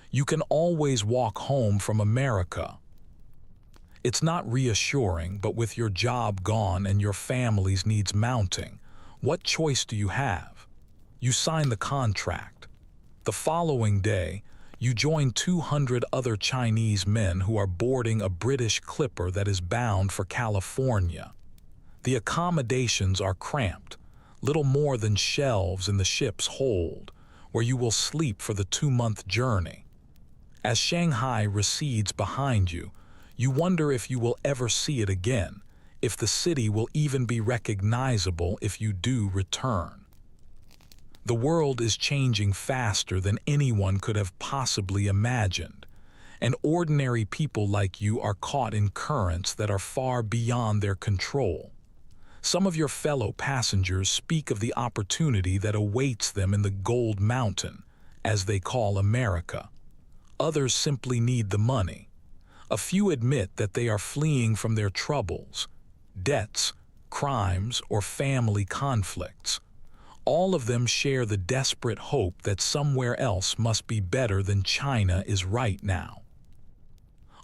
You can always walk home from America. It's not reassuring, but with your job gone and your family's needs mounting, what choice do you have? You sign the contract. The following day, You join 200 other Chinese men who are boarding a British clipper that is bound for California. The accommodations are cramped, little more than shelves in the ship's hold, where you will sleep for the 2-month journey. As Shanghai recedes behind you, you wonder if you will ever see it again, if the city will even be recognizable if you do return. The world is changing faster than anyone could have possibly imagined, and ordinary people like you are caught in currents that are far beyond their control. Some of your fellow passengers speak of the opportunity that awaits them in the Gold Mountain, as they call America. Others simply need the money. A few admit that they are fleeing from their troubles, debts, crimes, or family conflicts. All of them share the desperate hope that somewhere else must be better than China is right now.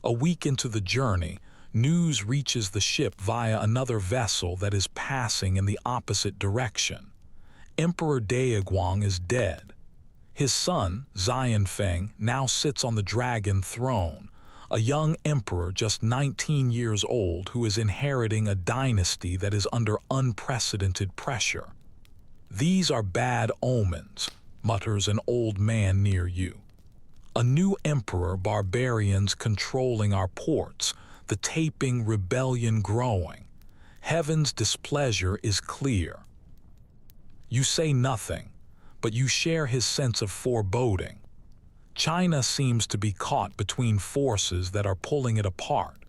A week into the journey, news reaches the ship via another vessel that is passing in the opposite direction. Emperor Daeguang is dead. His son, Xianfeng, now sits on the dragon throne, a young emperor just 19 years old who is inheriting a dynasty that is under unprecedented pressure. "These are bad omens," mutters an old man near you. "A new emperor, barbarians controlling our ports, the taping rebellion growing. Heaven's displeasure is clear." You say nothing, but you share his sense of foreboding. China seems to be caught between forces that are pulling it apart,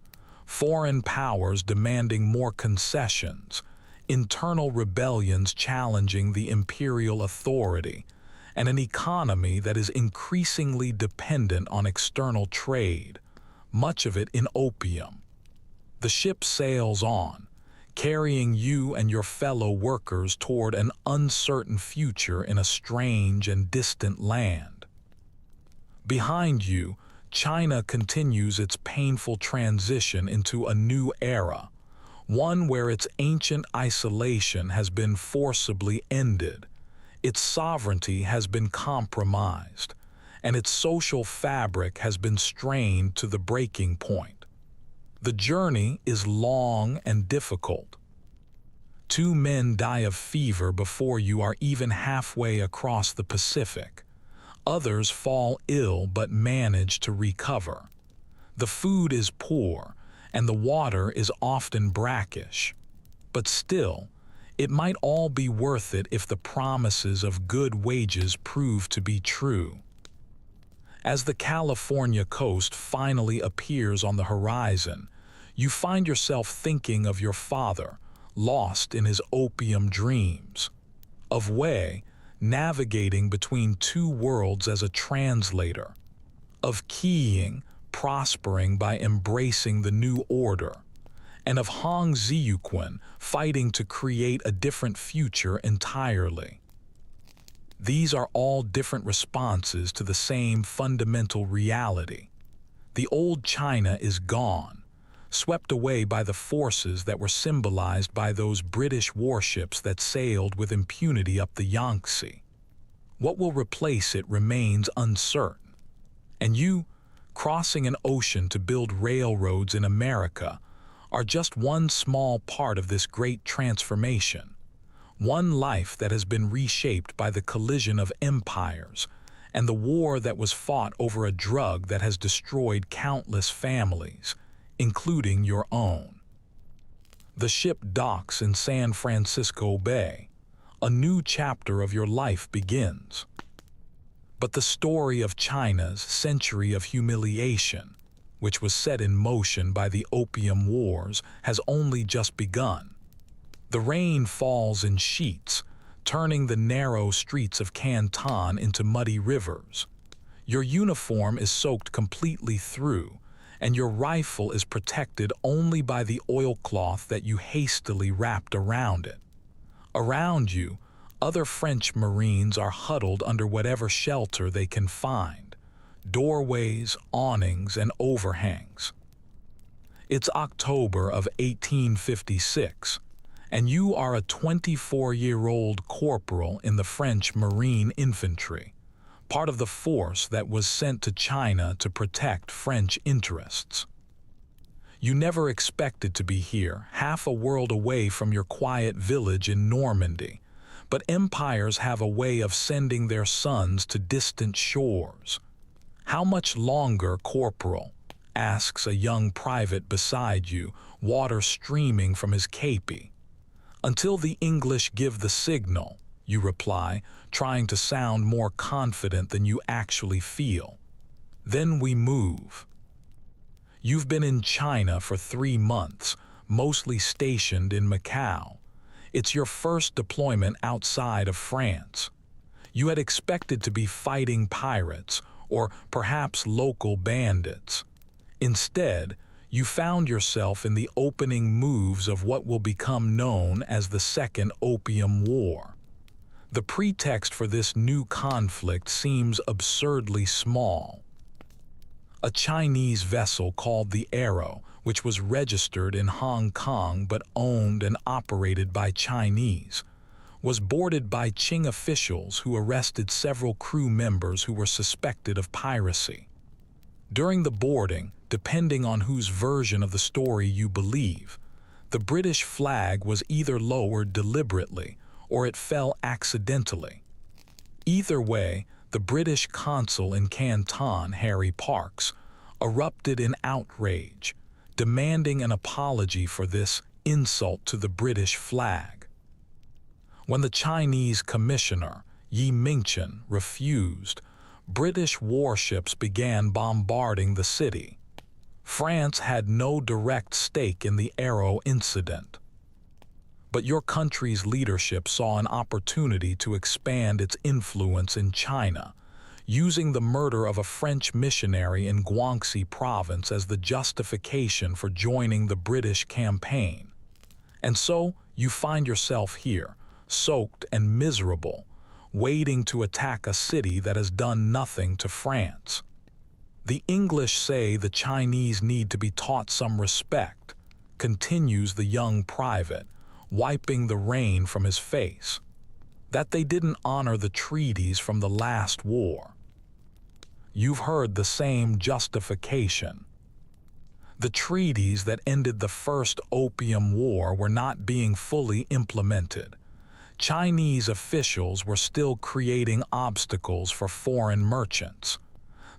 foreign powers demanding more concessions, internal rebellions challenging the imperial authority, and an economy that is increasingly dependent on external trade, much of it in opium. The ship sails on, carrying you and your fellow workers toward an uncertain future in a strange and distant land. Behind you, China continues its painful transition into a new era, one where its ancient isolation has been forcibly ended, its sovereignty has been compromised, and its social fabric has been strained to the breaking point. The journey is long and difficult. 2 men die of fever before you are even halfway across the Pacific. Others fall ill but manage to recover. The food is poor, and the water is often brackish. But still, it might all be worth it if the promises of good wages prove to be true. As the California coast finally appears on the horizon, you find yourself thinking of your father, lost in his opium dreams, of Wei, navigating between 2 worlds as a translator, of Qiying, prospering by embracing the new order, and of Hong Ziyuquan fighting to create a different future entirely. These are all different responses to the same fundamental reality. The old China is gone, swept away by the forces that were symbolized by those British warships that sailed with impunity up the Yangtze. What will replace it remains uncertain. And you, crossing an ocean to build railroads in America, are just one small part of this great transformation, one life that has been reshaped by the collision of empires and the war that was fought over a drug that has destroyed countless families, including your own. The ship docks in San Francisco Bay. A new chapter of your life begins. But the story of China's century of humiliation, which was set in motion by the Opium Wars, has only just begun. The rain falls in sheets, turning the narrow streets of Canton into muddy rivers. Your uniform is soaked completely through, and your rifle is protected only by the oilcloth that you hastily wrapped around it. Around you, other French Marines are huddled under whatever shelter they can find, doorways, awnings, and overhangs. It's October of 1856, and you are a 24-year-old corporal in the French Marine Infantry, part of the force that was sent to China to protect French interests. You never expected to be here, half a world away from your quiet village in Normandy, but empires have a way of sending their sons to distant shores. "How much longer, Corporal?" asks a young private beside you, water streaming from his képi. "Until the English give the signal," you reply, trying to sound more confident than you actually feel. "Then we move." You've been in China for 3 months, mostly stationed in Macau. It's your first deployment outside of France. You had expected to be fighting pirates, or perhaps local bandits. Instead, you found yourself in the opening moves of what will become known as the Second Opium War. The pretext for this new conflict seems absurdly small. A Chinese vessel called the Arrow, which was registered in Hong Kong but owned and operated by Chinese, was boarded by Qing officials who arrested several crew members who were suspected of piracy. During the boarding, depending on whose version of the story you believe, the British flag was either lowered deliberately or it fell accidentally. Either way, the British consul in Canton, Harry Parkes, erupted in outrage, demanding an apology for this insult to the British flag. When the Chinese commissioner, Yi Mingchen, refused, British warships began bombarding the city. France had no direct stake in the Arrow incident. But your country's leadership saw an opportunity to expand its influence in China, using the murder of a French missionary in Guangxi province as the justification for joining the British campaign. And so you find yourself here, soaked and miserable, waiting to attack a city that has done nothing to France. "The English say the Chinese need to be taught some respect," continues the young private, wiping the rain from his face. "That they didn't honor the treaties from the last war." You've heard the same justification. The treaties that ended the First Opium War were not being fully implemented. Chinese officials were still creating obstacles for foreign merchants.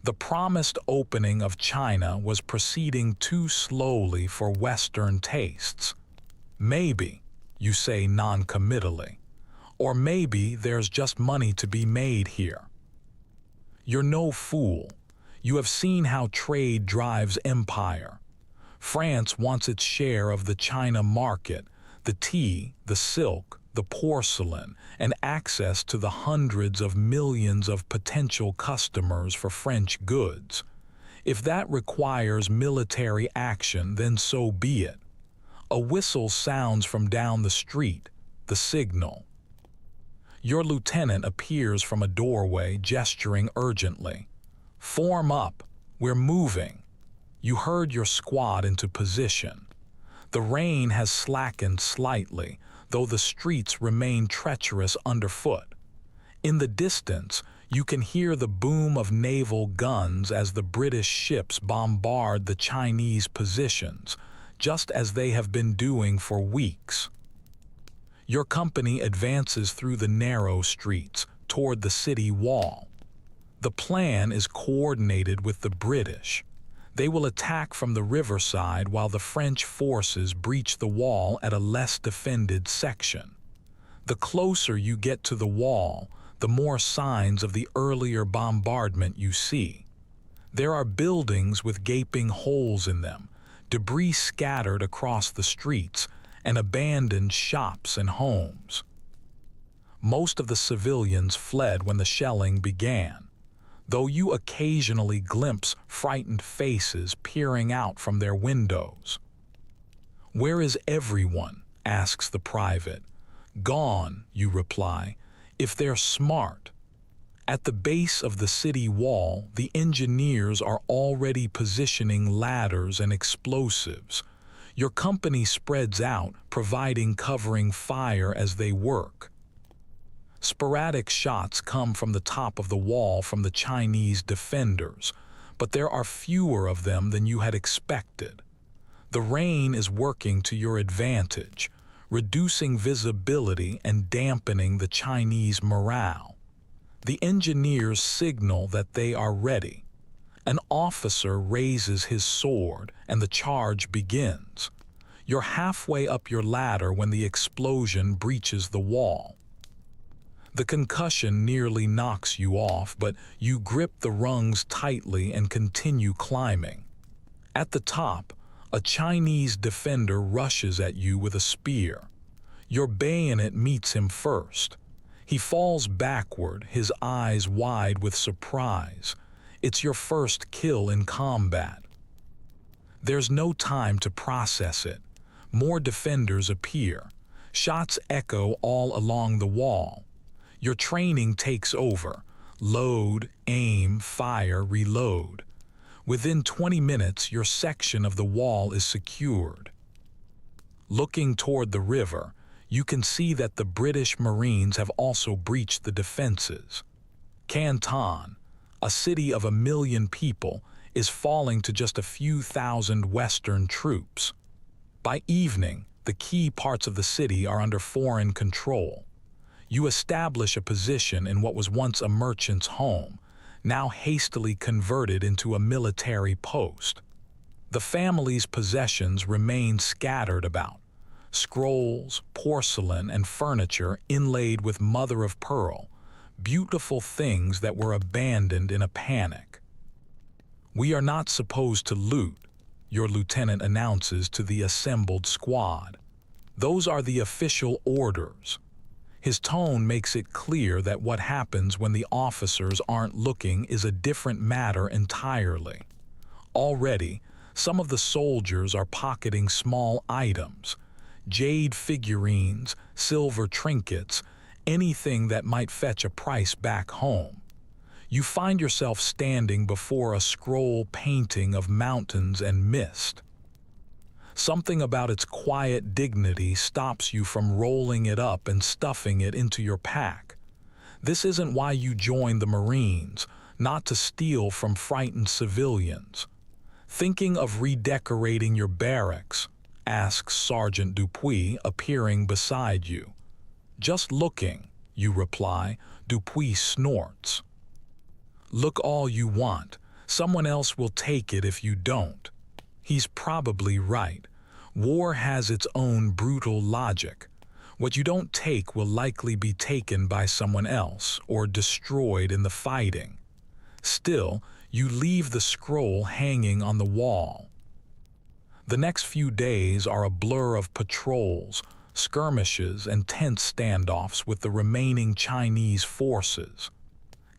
The promised opening of China was proceeding too slowly for Western tastes. Maybe, you say non-committally, or maybe there's just money to be made here. You're no fool. You have seen how trade drives empire. France wants its share of the China market, the tea, the silk, the porcelain, and access to the hundreds of millions of potential customers for French goods. If that requires military action, then so be it. A whistle sounds from down the street, the signal. Your lieutenant appears from a doorway, gesturing urgently. "Form up, we're moving." You herd your squad into position. The rain has slackened slightly, though the streets remain treacherous underfoot. In the distance, you can hear the boom of naval guns as the British ships bombard the Chinese positions, just as they have been doing for weeks. Your company advances through the narrow streets toward the city wall. The plan is coordinated with the British. They will attack from the riverside while the French forces breach the wall at a less defended section. The closer you get to the wall, the more signs of the earlier bombardment you see. There are buildings with gaping holes in them, debris scattered across the streets, and abandoned shops and homes. Most of the civilians fled when the shelling began, though you occasionally glimpse frightened faces peering out from their windows. "Where is everyone?" asks the private. "Gone," you reply, "if they're smart." At the base of the city wall, the engineers are already positioning ladders and explosives. Your company spreads out, providing covering fire as they work. Sporadic shots come from the top of the wall from the Chinese defenders, but there are fewer of them than you had expected. The rain is working to your advantage, reducing visibility and dampening the Chinese morale. The engineers signal that they are ready. An officer raises his sword and the charge begins. You're halfway up your ladder when the explosion breaches the wall. The concussion nearly knocks you off, but you grip the rungs tightly and continue climbing. At the top, a Chinese defender rushes at you with a spear. Your bayonet meets him first. He falls backward, his eyes wide with surprise. It's your first kill in combat. There's no time to process it. More defenders appear. Shots echo all along the wall. Your training takes over. Load, aim, fire, reload. Within 20 minutes, your section of the wall is secured. Looking toward the river, you can see that the British Marines have also breached the defenses. Canton, a city of 1 million people, is falling to just a few thousand Western troops. By evening, the key parts of the city are under foreign control. You establish a position in what was once a merchant's home, now hastily converted into a military post. The family's possessions remain scattered about. Scrolls, porcelain, and furniture inlaid with mother-of-pearl, beautiful things that were abandoned in a panic. "We are not supposed to loot," your lieutenant announces to the assembled squad. "Those are the official orders." His tone makes it clear that what happens when the officers aren't looking is a different matter entirely. Already, some of the soldiers are pocketing small items, jade figurines, silver trinkets, anything that might fetch a price back home. You find yourself standing before a scroll painting of mountains and mist. Something about its quiet dignity stops you from rolling it up and stuffing it into your pack. This isn't why you joined the Marines, not to steal from frightened civilians. "Thinking of redecorating your barracks?" asks Sergeant Dupuis, appearing beside you. "Just looking," you reply. Dupuis snorts. "Look all you want. Someone else will take it if you don't." He's probably right. War has its own brutal logic. What you don't take will likely be taken by someone else or destroyed in the fighting. Still, you leave the scroll hanging on the wall. The next few days are a blur of patrols, skirmishes, and tense standoffs with the remaining Chinese forces.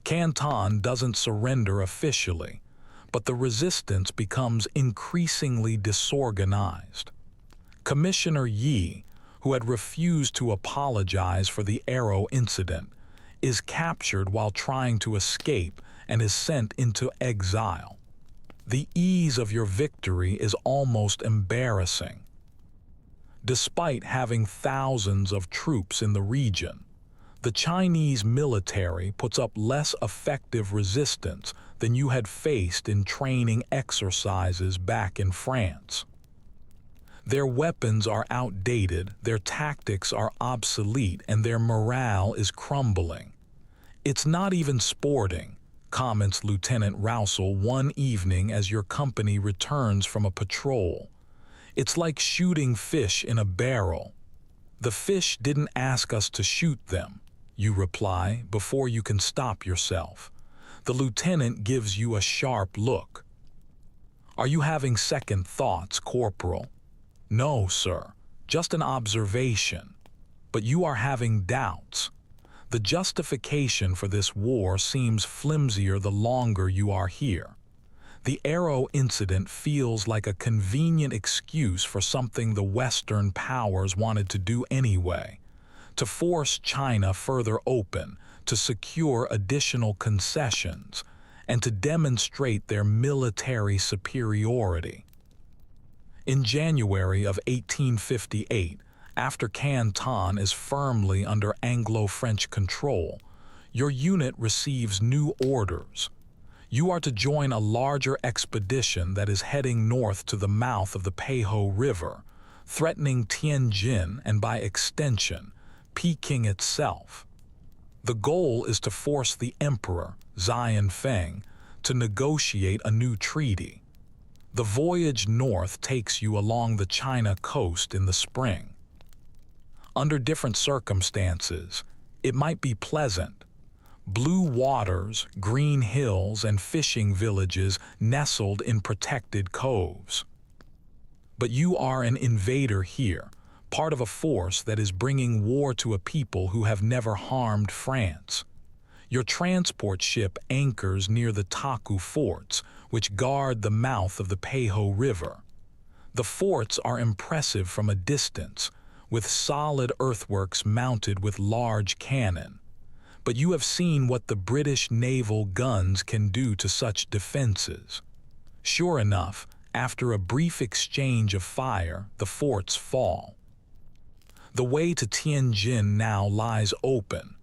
Canton doesn't surrender officially, but the resistance becomes increasingly disorganized. Commissioner Yi, who had refused to apologize for the arrow incident, is captured while trying to escape and is sent into exile. The ease of your victory is almost embarrassing. Despite having thousands of troops in the region, the Chinese military puts up less effective resistance than you had faced in training exercises back in France. Their weapons are outdated, their tactics are obsolete, and their morale is crumbling. "It's not even sporting," comments Lieutenant Rousel one evening as your company returns from a patrol. "It's like shooting fish in a barrel." "The fish didn't ask us to shoot them," you reply before you can stop yourself. The lieutenant gives you a sharp look. "Are you having second thoughts, Corporal?" "No, sir, just an observation." "But you are having doubts. The justification for this war seems flimsier the longer you are here. The arrow incident feels like a convenient excuse for something the Western powers wanted to do anyway, to force China further open, to secure additional concessions, and to demonstrate their military superiority. In January of 1858, After Canton is firmly under Anglo-French control, your unit receives new orders. You are to join a larger expedition that is heading north to the mouth of the Peiho River, threatening Tianjin and by extension, Peking itself. The goal is to force the emperor, Xian Feng, to negotiate a new treaty. The voyage north takes you along the China coast in the spring. Under different circumstances, it might be pleasant. Blue waters, green hills, and fishing villages nestled in protected coves. But you are an invader here, part of a force that is bringing war to a people who have never harmed France. Your transport ship anchors near the Taku forts, which guard the mouth of the Peiho River. The forts are impressive from a distance, with solid earthworks mounted with large cannon. But you have seen what the British naval guns can do to such defenses. Sure enough, after a brief exchange of fire, the forts fall. The way to Tianjin now lies open.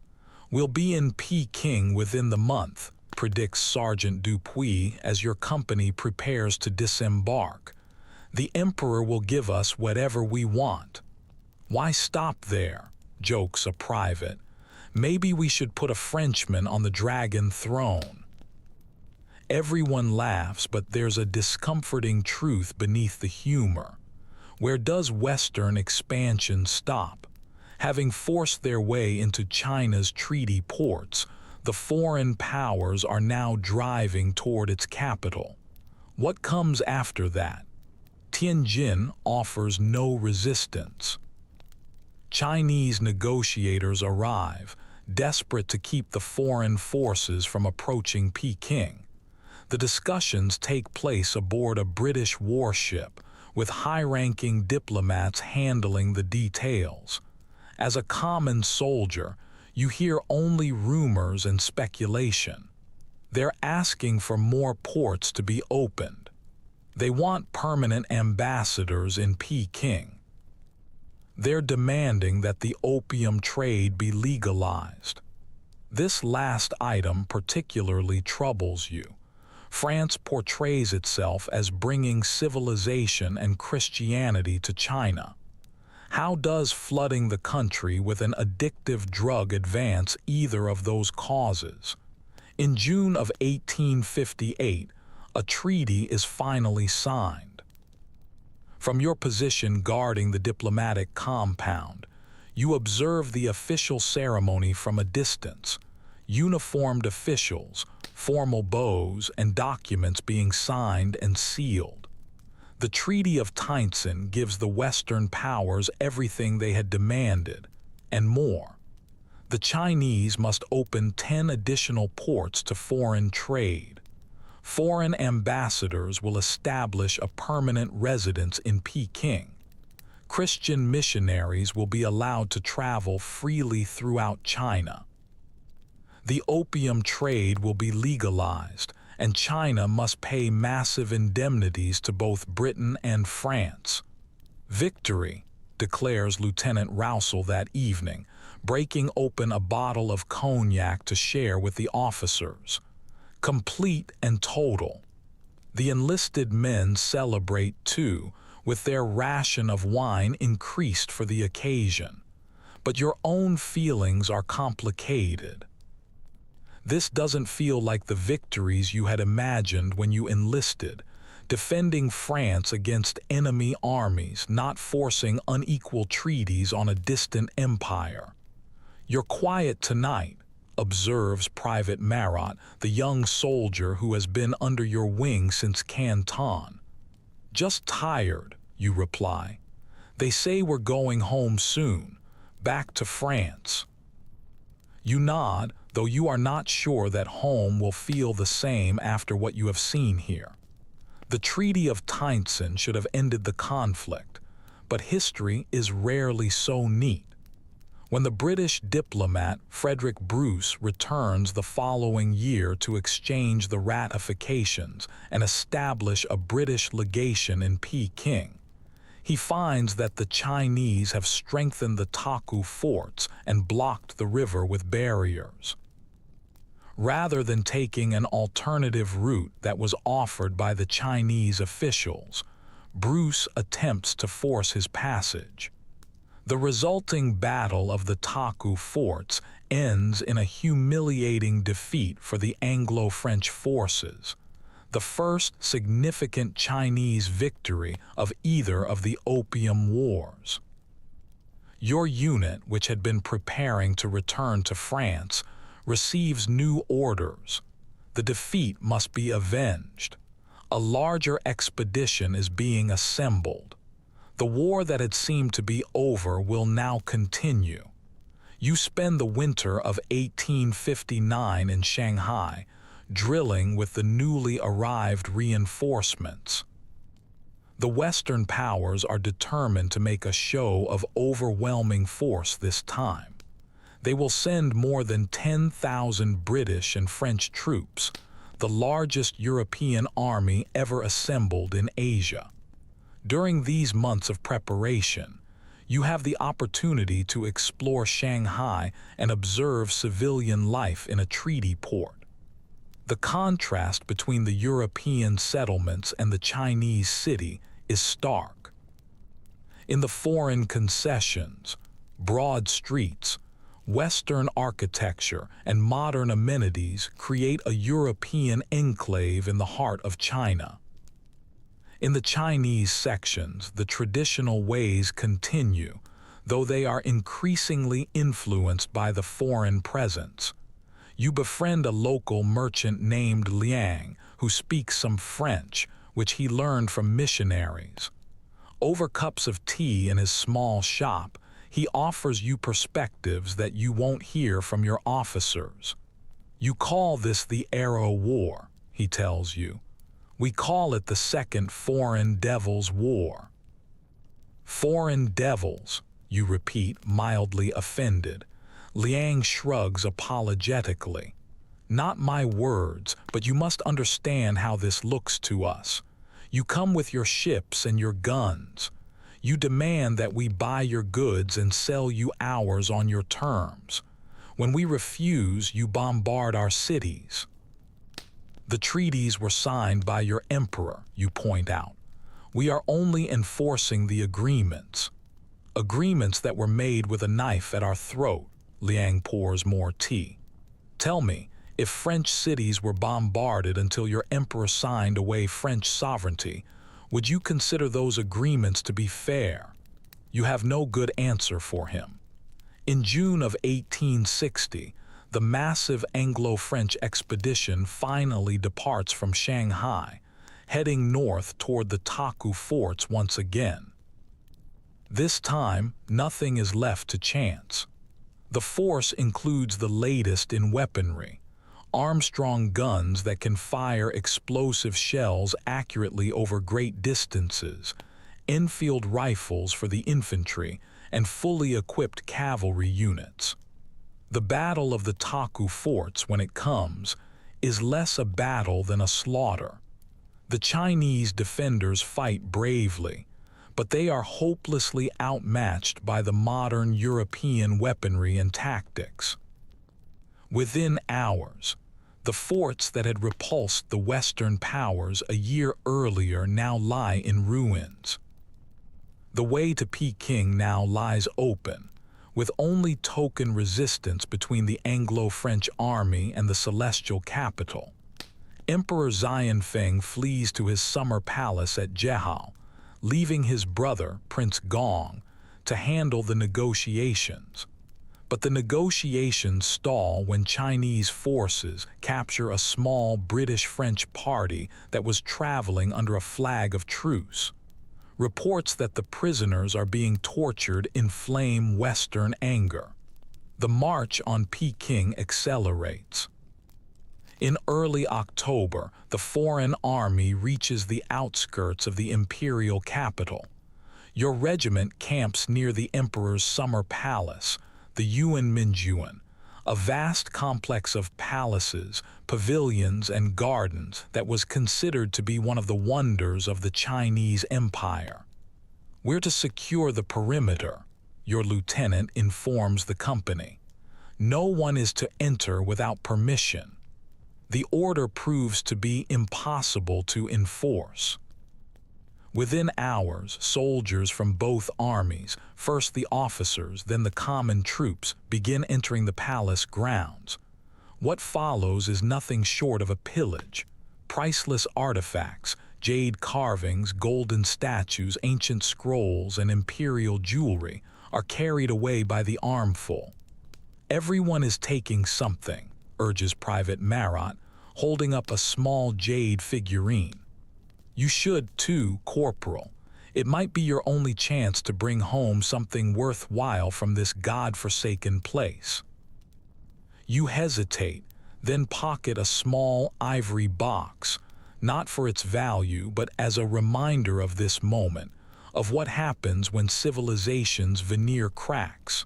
We'll be in Peking within the month, predicts Sergeant Dupuis as your company prepares to disembark. The Emperor will give us whatever we want. Why stop there? Jokes a private. Maybe we should put a Frenchman on the dragon throne. Everyone laughs, but there's a discomforting truth beneath the humor. Where does Western expansion stop? Having forced their way into China's treaty ports, the foreign powers are now driving toward its capital. What comes after that? Tianjin offers no resistance. Chinese negotiators arrive, desperate to keep the foreign forces from approaching Peking. The discussions take place aboard a British warship, with high-ranking diplomats handling the details. As a common soldier, you hear only rumors and speculation. They're asking for more ports to be opened. They want permanent ambassadors in Peking. They're demanding that the opium trade be legalized. This last item particularly troubles you. France portrays itself as bringing civilization and Christianity to China. How does flooding the country with an addictive drug advance either of those causes? In June of 1858, a treaty is finally signed. From your position guarding the diplomatic compound, you observe the official ceremony from a distance. Uniformed officials, formal bows, and documents being signed and sealed. The Treaty of Tientsin gives the Western powers everything they had demanded, and more. The Chinese must open 10 additional ports to foreign trade. Foreign ambassadors will establish a permanent residence in Peking. Christian missionaries will be allowed to travel freely throughout China. The opium trade will be legalized, and China must pay massive indemnities to both Britain and France. Victory, declares Lieutenant Rousel that evening, breaking open a bottle of cognac to share with the officers. Complete and total. The enlisted men celebrate too, with their ration of wine increased for the occasion. But your own feelings are complicated. This doesn't feel like the victories you had imagined when you enlisted, defending France against enemy armies, not forcing unequal treaties on a distant empire. You're quiet tonight, observes Private Marat, the young soldier who has been under your wing since Canton. Just tired, you reply. They say we're going home soon, back to France. You nod, though you are not sure that home will feel the same after what you have seen here. The Treaty of Tientsin should have ended the conflict, but history is rarely so neat. When the British diplomat Frederick Bruce returns the following year to exchange the ratifications and establish a British legation in Peking, He finds that the Chinese have strengthened the Taku forts and blocked the river with barriers. Rather than taking an alternative route that was offered by the Chinese officials, Bruce attempts to force his passage. The resulting battle of the Taku forts ends in a humiliating defeat for the Anglo-French forces, the first significant Chinese victory of either of the Opium Wars. Your unit, which had been preparing to return to France, receives new orders. The defeat must be avenged. A larger expedition is being assembled. The war that had seemed to be over will now continue. You spend the winter of 1859 in Shanghai, drilling with the newly arrived reinforcements. The Western powers are determined to make a show of overwhelming force this time. They will send more than 10,000 British and French troops, the largest European army ever assembled in Asia. During these months of preparation, you have the opportunity to explore Shanghai and observe civilian life in a treaty port. The contrast between the European settlements and the Chinese city is stark. In the foreign concessions, broad streets, Western architecture, and modern amenities create a European enclave in the heart of China. In the Chinese sections, the traditional ways continue, though they are increasingly influenced by the foreign presence. You befriend a local merchant named Liang, who speaks some French, which he learned from missionaries. Over cups of tea in his small shop, he offers you perspectives that you won't hear from your officers. You call this the Arrow War, he tells you. We call it the Second Foreign Devils' War. Foreign devils, you repeat, mildly offended. Liang shrugs apologetically. Not my words, but you must understand how this looks to us. You come with your ships and your guns. You demand that we buy your goods and sell you ours on your terms. When we refuse, you bombard our cities. The treaties were signed by your emperor, you point out. We are only enforcing the agreements. Agreements that were made with a knife at our throat. Liang pours more tea. Tell me, if French cities were bombarded until your emperor signed away French sovereignty, would you consider those agreements to be fair? You have no good answer for him. In June of 1860, the massive Anglo-French expedition finally departs from Shanghai, heading north toward the Taku forts once again. This time, nothing is left to chance. The force includes the latest in weaponry, Armstrong guns that can fire explosive shells accurately over great distances, Enfield rifles for the infantry, and fully equipped cavalry units. The Battle of the Taku forts, when it comes, is less a battle than a slaughter. The Chinese defenders fight bravely, but they are hopelessly outmatched by the modern European weaponry and tactics. Within hours, the forts that had repulsed the Western powers a year earlier now lie in ruins. The way to Peking now lies open, with only token resistance between the Anglo-French army and the celestial capital. Emperor Xianfeng flees to his summer palace at Jehao, leaving his brother, Prince Gong, to handle the negotiations. But the negotiations stall when Chinese forces capture a small British-French party that was traveling under a flag of truce. Reports that the prisoners are being tortured inflame Western anger. The march on Peking accelerates. In early October, the foreign army reaches the outskirts of the imperial capital. Your regiment camps near the emperor's summer palace, the Yuan Minjuan, a vast complex of palaces, pavilions, and gardens that was considered to be one of the wonders of the Chinese Empire. We're to secure the perimeter, your lieutenant informs the company. No one is to enter without permission. The order proves to be impossible to enforce. Within hours, soldiers from both armies, first the officers, then the common troops, begin entering the palace grounds. What follows is nothing short of a pillage. Priceless artifacts, jade carvings, golden statues, ancient scrolls, and imperial jewelry are carried away by the armful. Everyone is taking something, urges Private Marat, holding up a small jade figurine. You should too, Corporal. It might be your only chance to bring home something worthwhile from this god-forsaken place. You hesitate, then pocket a small ivory box, not for its value but as a reminder of this moment, of what happens when civilization's veneer cracks.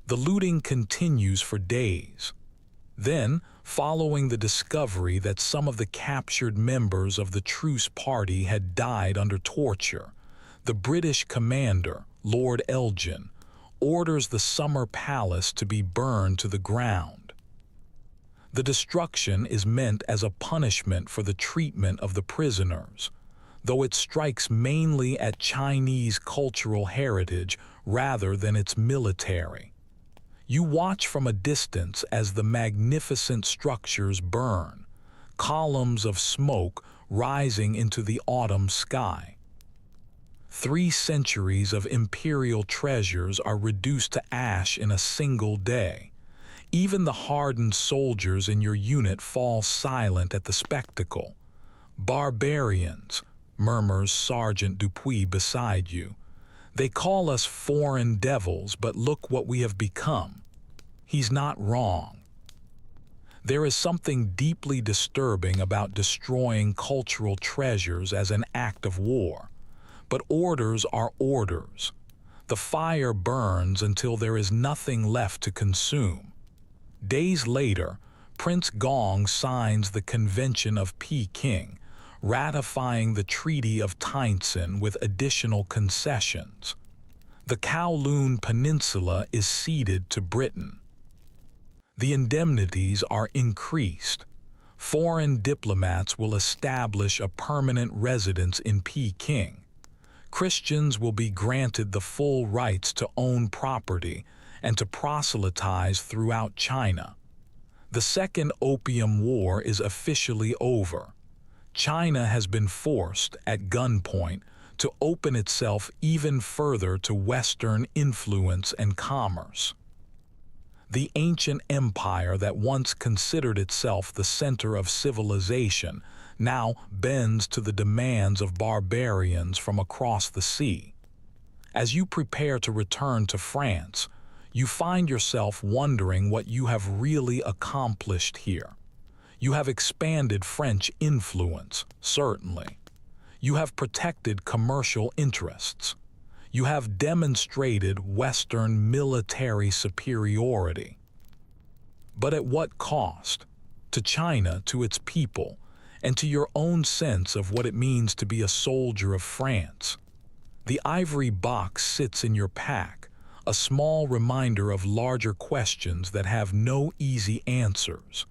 The looting continues for days. Then, following the discovery that some of the captured members of the truce party had died under torture, the British commander, Lord Elgin, orders the summer palace to be burned to the ground. The destruction is meant as a punishment for the treatment of the prisoners, though it strikes mainly at Chinese cultural heritage rather than its military. You watch from a distance as the magnificent structures burn, columns of smoke rising into the autumn sky. 3 centuries of imperial treasures are reduced to ash in a single day. Even the hardened soldiers in your unit fall silent at the spectacle. Barbarians, murmurs Sergeant Dupuis beside you. They call us foreign devils, but look what we have become. He's not wrong. There is something deeply disturbing about destroying cultural treasures as an act of war. But orders are orders. The fire burns until there is nothing left to consume. Days later, Prince Gong signs the Convention of Peking, ratifying the Treaty of Tientsin with additional concessions. The Kowloon Peninsula is ceded to Britain. The indemnities are increased. Foreign diplomats will establish a permanent residence in Peking. Christians will be granted the full rights to own property and to proselytize throughout China. The Second Opium War is officially over. China has been forced, at gunpoint, to open itself even further to Western influence and commerce. The ancient empire that once considered itself the center of civilization now bends to the demands of barbarians from across the sea. As you prepare to return to France, you find yourself wondering what you have really accomplished here. You have expanded French influence, certainly. You have protected commercial interests. You have demonstrated Western military superiority. But at what cost? To China, to its people, and to your own sense of what it means to be a soldier of France. The ivory box sits in your pack, a small reminder of larger questions that have no easy answers.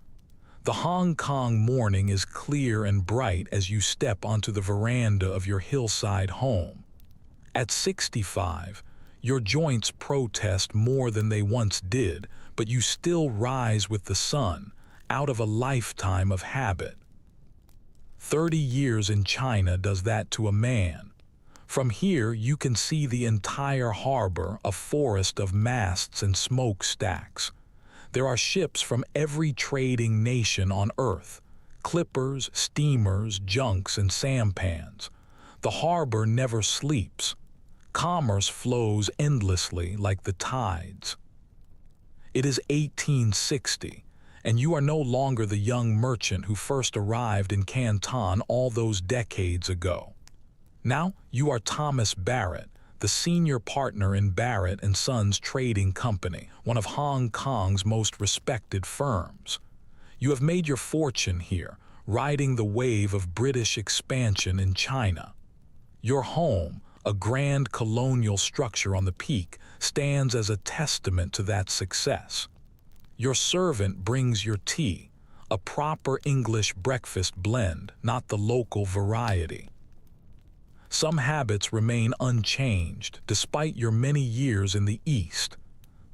The Hong Kong morning is clear and bright as you step onto the veranda of your hillside home. At 65, your joints protest more than they once did, but you still rise with the sun, out of a lifetime of habit. 30 years in China does that to a man. From here you can see the entire harbor, a forest of masts and smokestacks. There are ships from every trading nation on Earth, clippers, steamers, junks, and sampans. The harbor never sleeps. Commerce flows endlessly like the tides. It is 1860, and you are no longer the young merchant who first arrived in Canton all those decades ago. Now you are Thomas Barrett, the senior partner in Barrett & Sons Trading Company, one of Hong Kong's most respected firms. You have made your fortune here, riding the wave of British expansion in China. Your home, A grand colonial structure on the peak stands as a testament to that success. Your servant brings your tea, a proper English breakfast blend, not the local variety. Some habits remain unchanged despite your many years in the East.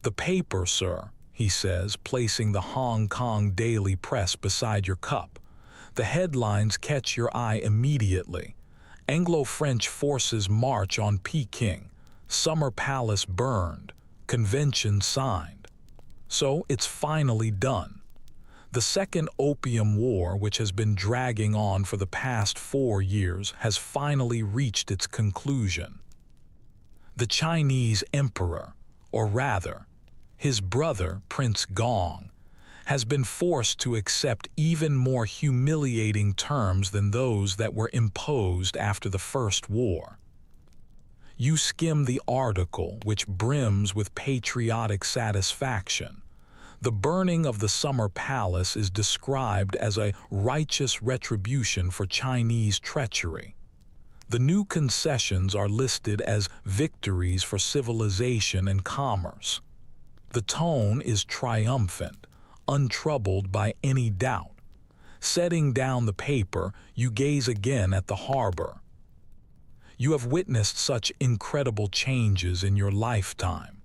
The paper, sir, he says, placing the Hong Kong Daily Press beside your cup. The headlines catch your eye immediately. Anglo-French forces march on Peking. Summer Palace burned. Convention signed. So it's finally done. The Second Opium War, which has been dragging on for the past 4 years, has finally reached its conclusion. The Chinese emperor, or rather, his brother, Prince Gong, has been forced to accept even more humiliating terms than those that were imposed after the First War. You skim the article, which brims with patriotic satisfaction. The burning of the Summer Palace is described as a righteous retribution for Chinese treachery. The new concessions are listed as victories for civilization and commerce. The tone is triumphant, untroubled by any doubt. Setting down the paper, you gaze again at the harbor. You have witnessed such incredible changes in your lifetime.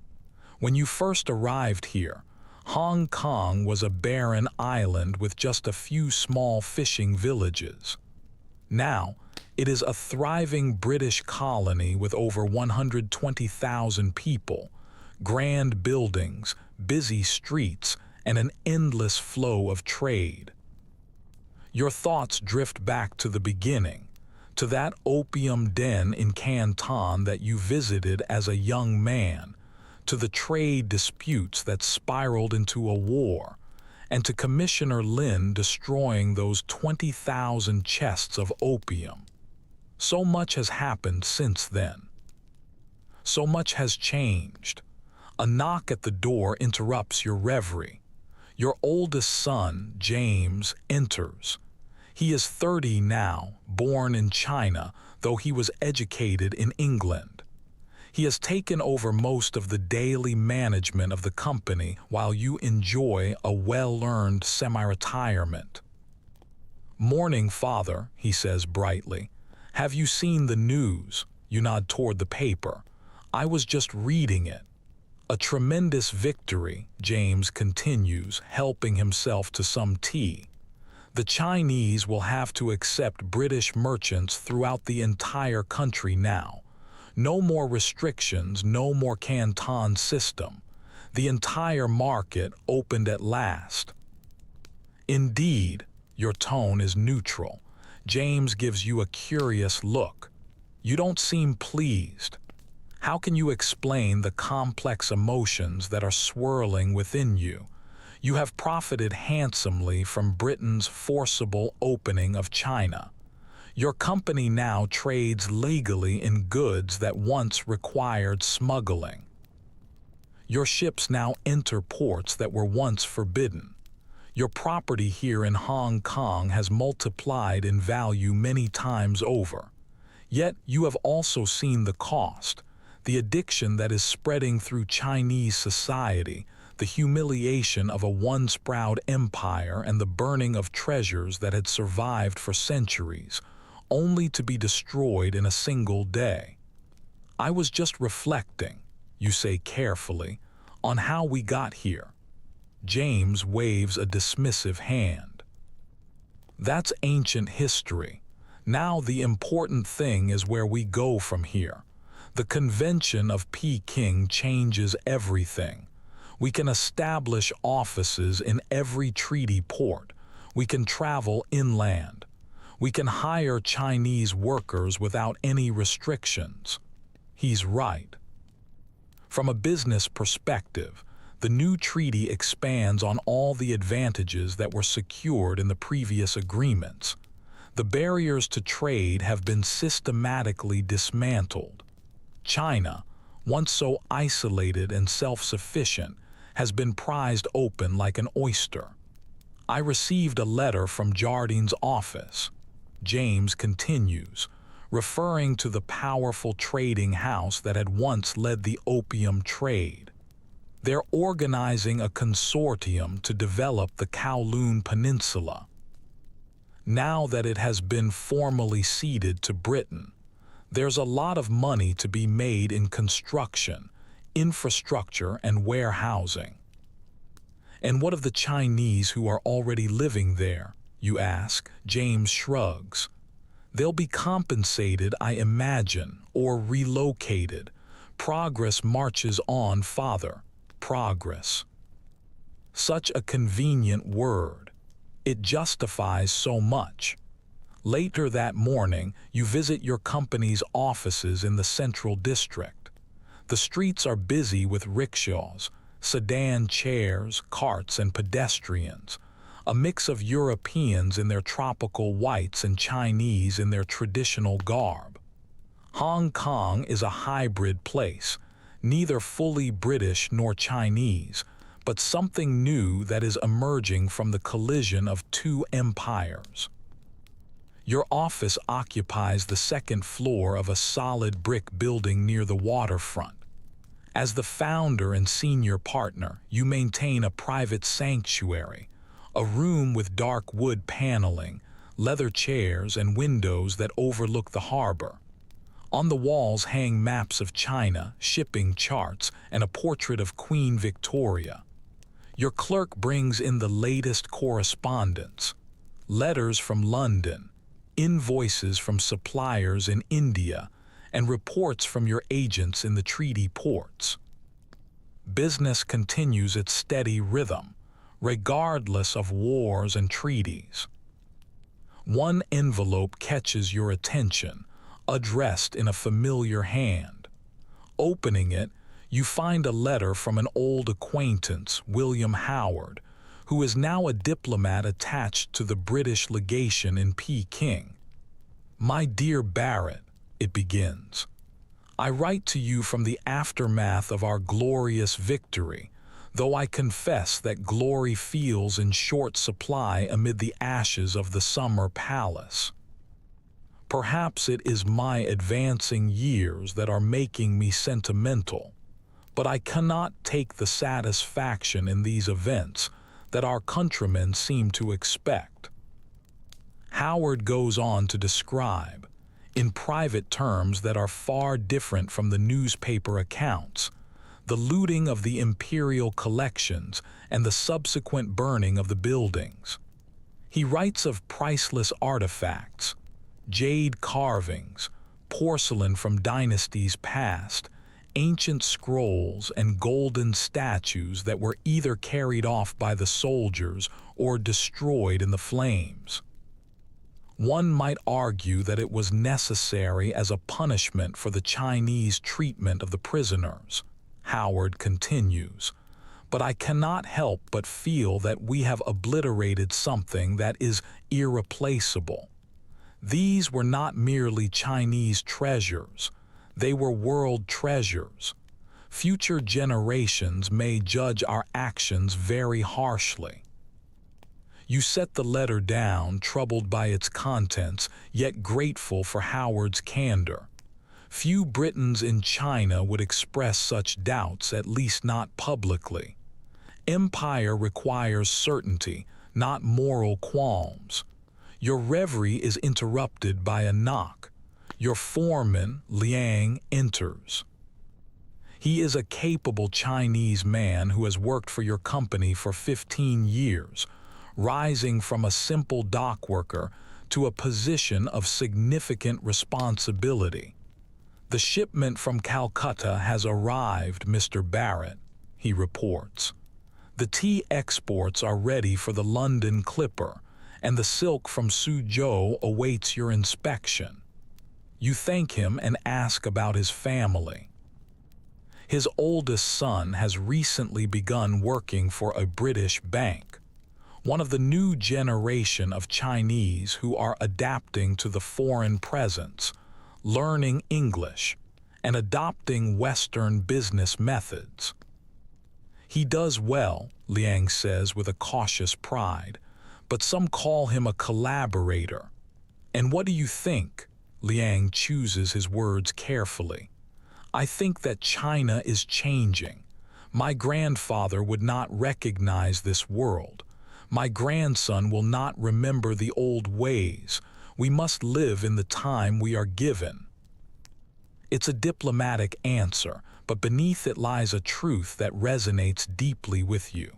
When you first arrived here, Hong Kong was a barren island with just a few small fishing villages. Now, it is a thriving British colony with over 120,000 people, grand buildings, busy streets, and an endless flow of trade. Your thoughts drift back to the beginning, to that opium den in Canton that you visited as a young man, to the trade disputes that spiraled into a war, and to Commissioner Lin destroying those 20,000 chests of opium. So much has happened since then. So much has changed. A knock at the door interrupts your reverie. Your oldest son, James, enters. He is 30 now, born in China, though he was educated in England. He has taken over most of the daily management of the company while you enjoy a well-earned semi-retirement. "Morning, father," he says brightly. "Have you seen the news?" You nod toward the paper. "I was just reading it." "A tremendous victory," James continues, helping himself to some tea. "The Chinese will have to accept British merchants throughout the entire country now. No more restrictions, no more Canton system. The entire market opened at last." "Indeed," your tone is neutral. James gives you a curious look. You don't seem pleased. How can you explain the complex emotions that are swirling within you? You have profited handsomely from Britain's forcible opening of China. Your company now trades legally in goods that once required smuggling. Your ships now enter ports that were once forbidden. Your property here in Hong Kong has multiplied in value many times over. Yet you have also seen the cost, the addiction that is spreading through Chinese society, the humiliation of a once proud empire, and the burning of treasures that had survived for centuries, only to be destroyed in a single day. "I was just reflecting," you say carefully, "on how we got here." James waves a dismissive hand. "That's ancient history. Now the important thing is where we go from here. The Convention of Peking changes everything. We can establish offices in every treaty port. We can travel inland. We can hire Chinese workers without any restrictions." He's right. From a business perspective, the new treaty expands on all the advantages that were secured in the previous agreements. The barriers to trade have been systematically dismantled. China, once so isolated and self-sufficient, has been prized open like an oyster. "I received a letter from Jardine's office," James continues, referring to the powerful trading house that had once led the opium trade. They're organizing a consortium to develop the Kowloon Peninsula. Now that it has been formally ceded to Britain, there's a lot of money to be made in construction, infrastructure, and warehousing. And what of the Chinese who are already living there, you ask? James shrugs. They'll be compensated, I imagine, or relocated. Progress marches on, father. Progress. Such a convenient word. It justifies so much. Later that morning, you visit your company's offices in the Central District. The streets are busy with rickshaws, sedan chairs, carts, and pedestrians, a mix of Europeans in their tropical whites and Chinese in their traditional garb. Hong Kong is a hybrid place, neither fully British nor Chinese, but something new that is emerging from the collision of two empires. Your office occupies the second floor of a solid brick building near the waterfront. As the founder and senior partner, you maintain a private sanctuary, a room with dark wood paneling, leather chairs, and windows that overlook the harbor. On the walls hang maps of China, shipping charts, and a portrait of Queen Victoria. Your clerk brings in the latest correspondence, letters from London, invoices from suppliers in India, and reports from your agents in the treaty ports. Business continues its steady rhythm, regardless of wars and treaties. One envelope catches your attention, addressed in a familiar hand. Opening it, you find a letter from an old acquaintance, William Howard, who is now a diplomat attached to the British legation in Peking. My dear Barrett, it begins. I write to you from the aftermath of our glorious victory, though I confess that glory feels in short supply amid the ashes of the summer palace. Perhaps it is my advancing years that are making me sentimental, but I cannot take the satisfaction in these events that our countrymen seem to expect. Howard goes on to describe, in private terms that are far different from the newspaper accounts, the looting of the imperial collections and the subsequent burning of the buildings. He writes of priceless artifacts, jade carvings, porcelain from dynasties past, ancient scrolls, and golden statues that were either carried off by the soldiers or destroyed in the flames. One might argue that it was necessary as a punishment for the Chinese treatment of the prisoners, Howard continues, but I cannot help but feel that we have obliterated something that is irreplaceable. These were not merely Chinese treasures, they were world treasures. Future generations may judge our actions very harshly. You set the letter down, troubled by its contents, yet grateful for Howard's candor. Few Britons in China would express such doubts, at least not publicly. Empire requires certainty, not moral qualms. Your reverie is interrupted by a knock. Your foreman, Liang, enters. He is a capable Chinese man who has worked for your company for 15 years, rising from a simple dock worker to a position of significant responsibility. The shipment from Calcutta has arrived, Mr. Barrett, he reports. The tea exports are ready for the London Clipper, and the silk from Suzhou awaits your inspection. You thank him and ask about his family. His oldest son has recently begun working for a British bank, one of the new generation of Chinese who are adapting to the foreign presence, learning English, and adopting Western business methods. He does well, Liang says with a cautious pride, but some call him a collaborator. And what do you think? Liang chooses his words carefully. I think that China is changing. My grandfather would not recognize this world. My grandson will not remember the old ways. We must live in the time we are given. It's a diplomatic answer, but beneath it lies a truth that resonates deeply with you.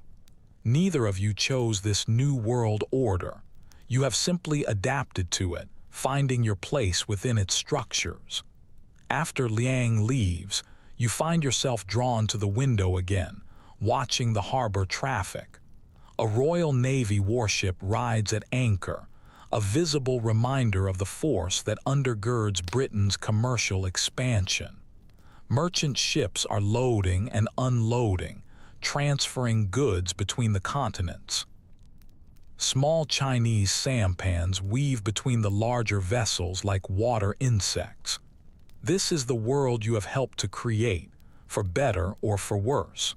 Neither of you chose this new world order. You have simply adapted to it, finding your place within its structures. After Liang leaves, you find yourself drawn to the window again, watching the harbor traffic. A Royal Navy warship rides at anchor, a visible reminder of the force that undergirds Britain's commercial expansion. Merchant ships are loading and unloading, transferring goods between the continents. Small Chinese sampans weave between the larger vessels like water insects. This is the world you have helped to create, for better or for worse.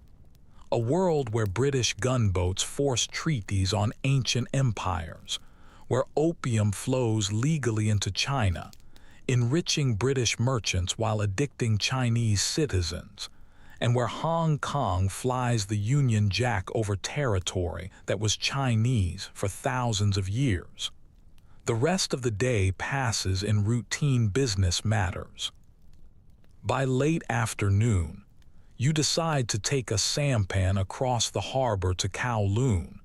A world where British gunboats force treaties on ancient empires, where opium flows legally into China, enriching British merchants while addicting Chinese citizens, and where Hong Kong flies the Union Jack over territory that was Chinese for thousands of years. The rest of the day passes in routine business matters. By late afternoon, you decide to take a sampan across the harbor to Kowloon,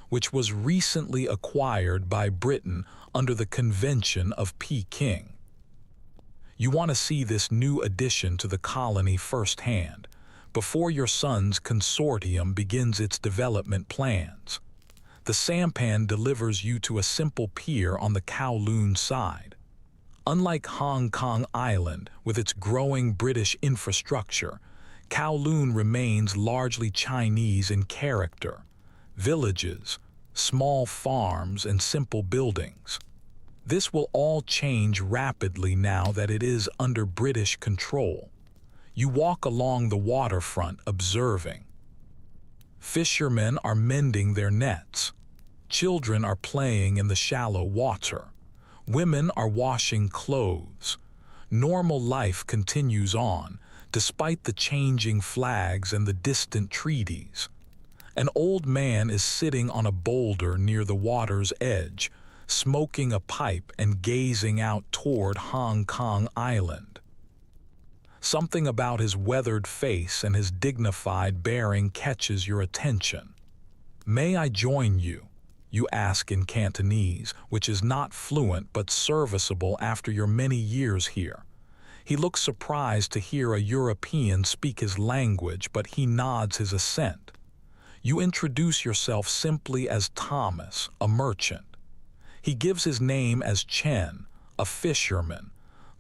which was recently acquired by Britain under the Convention of Peking. You want to see this new addition to the colony firsthand, before your son's consortium begins its development plans. The sampan delivers you to a simple pier on the Kowloon side. Unlike Hong Kong Island, with its growing British infrastructure, Kowloon remains largely Chinese in character. Villages, small farms, and simple buildings. This will all change rapidly now that it is under British control. You walk along the waterfront observing. Fishermen are mending their nets. Children are playing in the shallow water. Women are washing clothes. Normal life continues on, despite the changing flags and the distant treaties. An old man is sitting on a boulder near the water's edge, smoking a pipe and gazing out toward Hong Kong Island. Something about his weathered face and his dignified bearing catches your attention. "May I join you?" you ask in Cantonese, which is not fluent but serviceable after your many years here. He looks surprised to hear a European speak his language, but he nods his assent. You introduce yourself simply as Thomas, a merchant. He gives his name as Chen, a fisherman,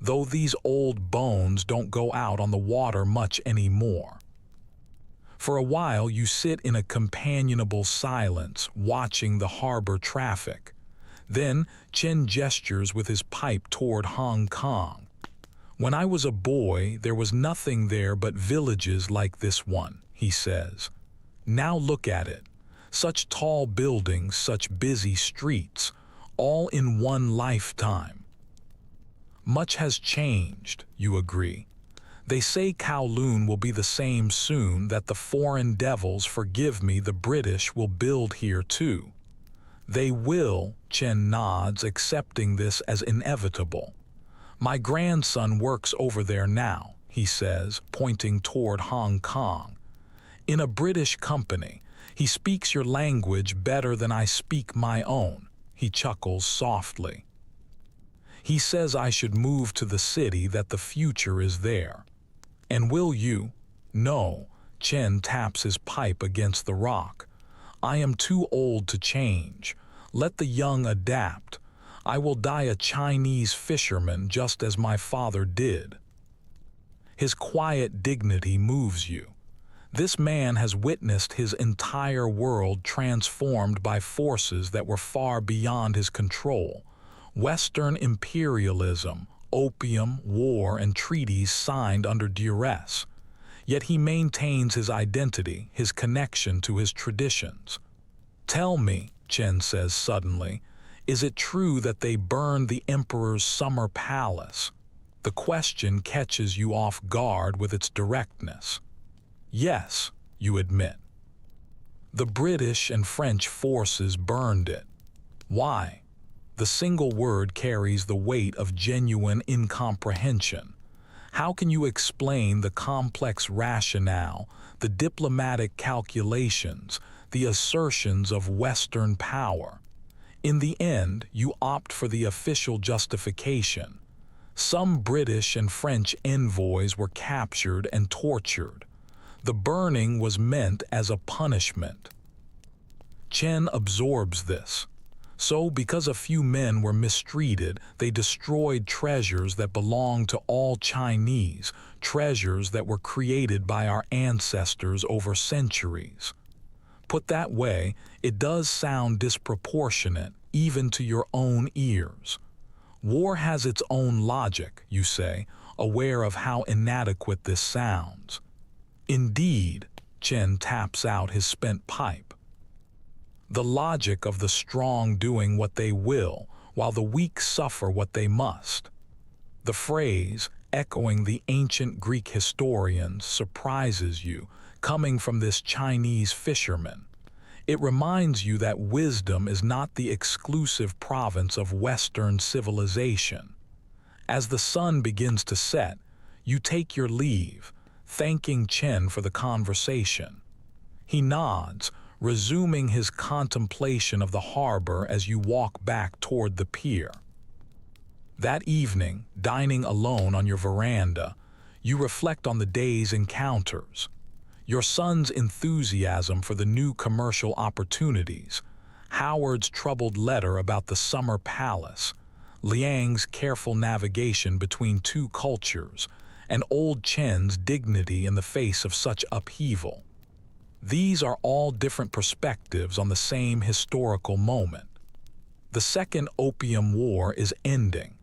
though these old bones don't go out on the water much anymore. For a while you sit in a companionable silence, watching the harbor traffic. Then Chen gestures with his pipe toward Hong Kong. "When I was a boy, there was nothing there but villages like this one," he says. "Now look at it. Such tall buildings, such busy streets, all in one lifetime." Much has changed, you agree. They say Kowloon will be the same soon, that the foreign devils, forgive me, the British, will build here too. They will, Chen nods, accepting this as inevitable. "My grandson works over there now," he says, pointing toward Hong Kong. "In a British company. He speaks your language better than I speak my own." He chuckles softly. "He says I should move to the city, that the future is there." "And will you?" "No." Chen taps his pipe against the rock. "I am too old to change. Let the young adapt. I will die a Chinese fisherman just as my father did." His quiet dignity moves you. This man has witnessed his entire world transformed by forces that were far beyond his control. Western imperialism, opium, war, and treaties signed under duress. Yet he maintains his identity, his connection to his traditions. "Tell me," Chen says suddenly, Is it true that they burned the emperor's summer palace? The question catches you off guard with its directness. Yes, you admit. The British and French forces burned it. Why? The single word carries the weight of genuine incomprehension. How can you explain the complex rationale, the diplomatic calculations, the assertions of Western power? In the end, you opt for the official justification. Some British and French envoys were captured and tortured. The burning was meant as a punishment. Chen absorbs this. So, because a few men were mistreated, they destroyed treasures that belonged to all Chinese, treasures that were created by our ancestors over centuries. Put that way, it does sound disproportionate, even to your own ears. War has its own logic, you say, aware of how inadequate this sounds. Indeed, Chen taps out his spent pipe. The logic of the strong doing what they will, while the weak suffer what they must. The phrase, echoing the ancient Greek historians, surprises you, coming from this Chinese fisherman. It reminds you that wisdom is not the exclusive province of Western civilization. As the sun begins to set, you take your leave, thanking Chen for the conversation. He nods, resuming his contemplation of the harbor as you walk back toward the pier. That evening, dining alone on your veranda, you reflect on the day's encounters. Your son's enthusiasm for the new commercial opportunities, Howard's troubled letter about the summer palace, Liang's careful navigation between two cultures, and old Chen's dignity in the face of such upheaval. These are all different perspectives on the same historical moment. The Second Opium War is ending,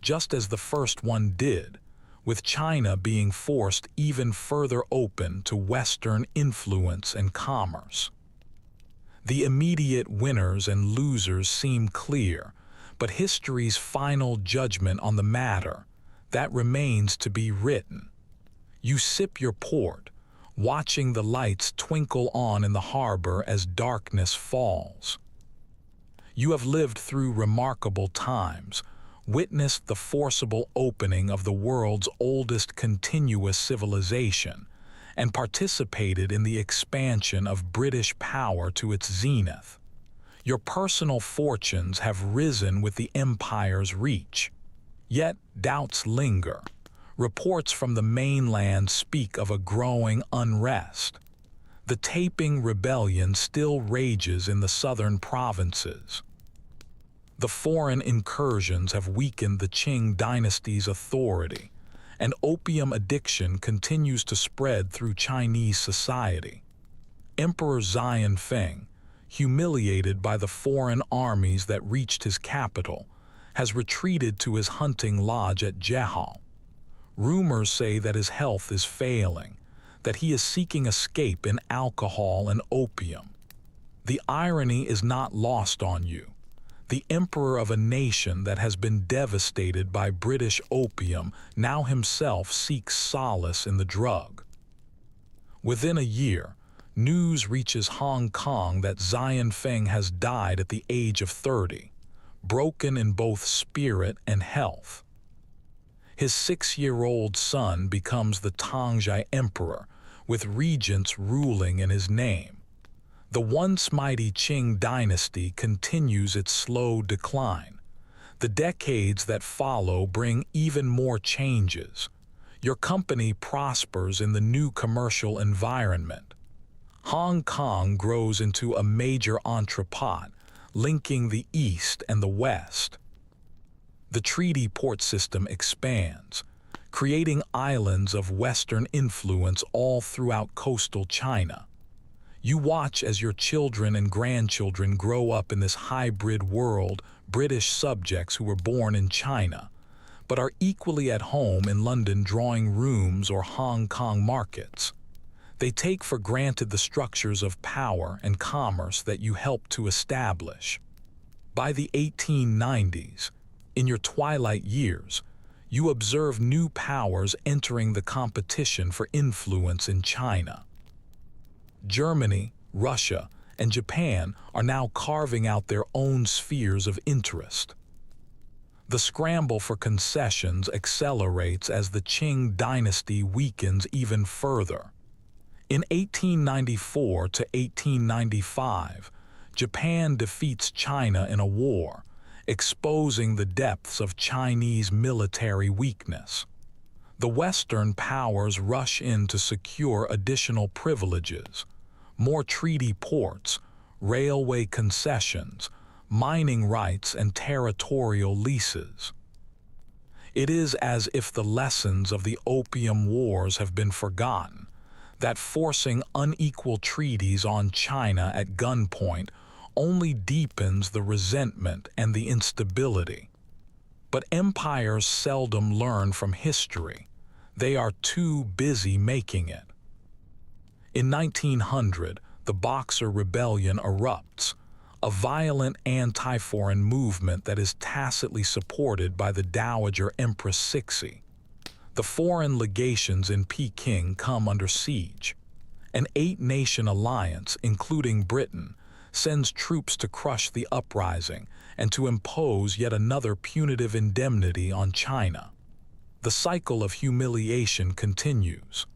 just as the first one did, with China being forced even further open to Western influence and commerce. The immediate winners and losers seem clear, but history's final judgment on the matter, that remains to be written. You sip your port, watching the lights twinkle on in the harbor as darkness falls. You have lived through remarkable times, witnessed the forcible opening of the world's oldest continuous civilization, and participated in the expansion of British power to its zenith. Your personal fortunes have risen with the empire's reach. Yet doubts linger. Reports from the mainland speak of a growing unrest. The Taiping Rebellion still rages in the southern provinces. The foreign incursions have weakened the Qing dynasty's authority, and opium addiction continues to spread through Chinese society. Emperor Xianfeng, humiliated by the foreign armies that reached his capital, has retreated to his hunting lodge at Jehao. Rumors say that his health is failing, that he is seeking escape in alcohol and opium. The irony is not lost on you. The emperor of a nation that has been devastated by British opium now himself seeks solace in the drug. Within a year, news reaches Hong Kong that Xianfeng has died at the age of 30, broken in both spirit and health. His 6-year-old son becomes the Tangzhai emperor, with regents ruling in his name. The once mighty Qing dynasty continues its slow decline. The decades that follow bring even more changes. Your company prospers in the new commercial environment. Hong Kong grows into a major entrepot, linking the East and the West. The treaty port system expands, creating islands of Western influence all throughout coastal China. You watch as your children and grandchildren grow up in this hybrid world, British subjects who were born in China, but are equally at home in London drawing rooms or Hong Kong markets. They take for granted the structures of power and commerce that you helped to establish. By the 1890s, in your twilight years, you observe new powers entering the competition for influence in China. Germany, Russia, and Japan are now carving out their own spheres of interest. The scramble for concessions accelerates as the Qing dynasty weakens even further. In 1894 to 1895, Japan defeats China in a war, exposing the depths of Chinese military weakness. The Western powers rush in to secure additional privileges, more treaty ports, railway concessions, mining rights, and territorial leases. It is as if the lessons of the Opium Wars have been forgotten, that forcing unequal treaties on China at gunpoint only deepens the resentment and the instability. But empires seldom learn from history. They are too busy making it. In 1900, the Boxer Rebellion erupts, a violent anti-foreign movement that is tacitly supported by the Dowager Empress Cixi. The foreign legations in Peking come under siege. An 8-nation alliance, including Britain, sends troops to crush the uprising and to impose yet another punitive indemnity on China. The cycle of humiliation continues.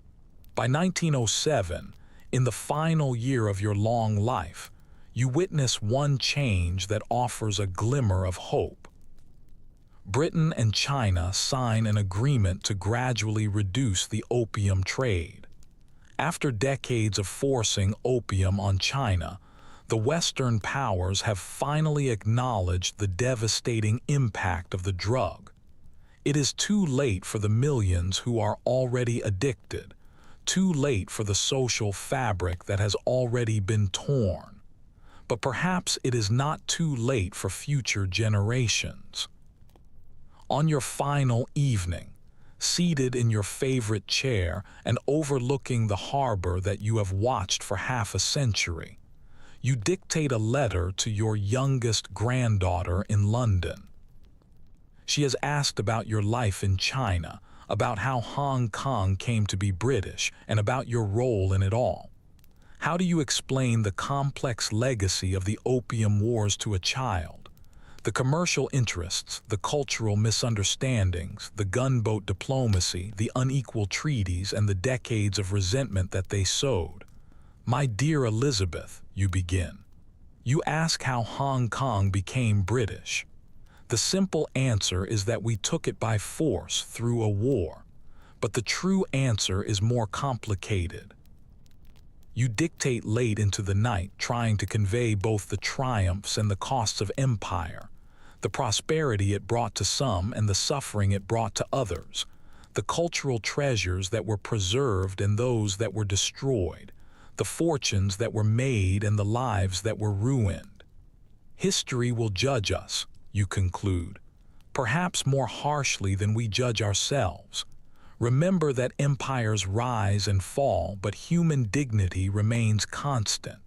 By 1907, in the final year of your long life, you witness one change that offers a glimmer of hope. Britain and China sign an agreement to gradually reduce the opium trade. After decades of forcing opium on China, the Western powers have finally acknowledged the devastating impact of the drug. It is too late for the millions who are already addicted, too late for the social fabric that has already been torn. But perhaps it is not too late for future generations. On your final evening, seated in your favorite chair and overlooking the harbor that you have watched for half a century, you dictate a letter to your youngest granddaughter in London. She has asked about your life in China, about how Hong Kong came to be British, and about your role in it all. How do you explain the complex legacy of the Opium Wars to a child? The commercial interests, the cultural misunderstandings, the gunboat diplomacy, the unequal treaties, and the decades of resentment that they sowed. My dear Elizabeth, you begin. You ask how Hong Kong became British. The simple answer is that we took it by force through a war. But the true answer is more complicated. You dictate late into the night, trying to convey both the triumphs and the costs of empire, the prosperity it brought to some and the suffering it brought to others, the cultural treasures that were preserved and those that were destroyed, the fortunes that were made and the lives that were ruined. History will judge us, you conclude, perhaps more harshly than we judge ourselves. Remember that empires rise and fall, but human dignity remains constant.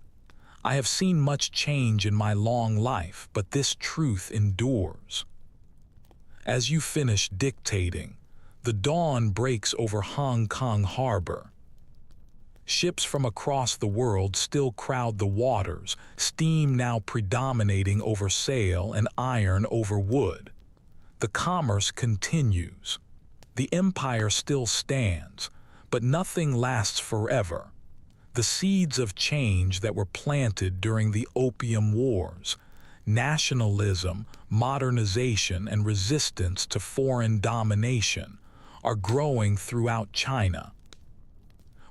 I have seen much change in my long life, but this truth endures. As you finish dictating, the dawn breaks over Hong Kong harbor. Ships from across the world still crowd the waters, steam now predominating over sail and iron over wood. The commerce continues. The empire still stands, but nothing lasts forever. The seeds of change that were planted during the Opium Wars, nationalism, modernization, and resistance to foreign domination, are growing throughout China.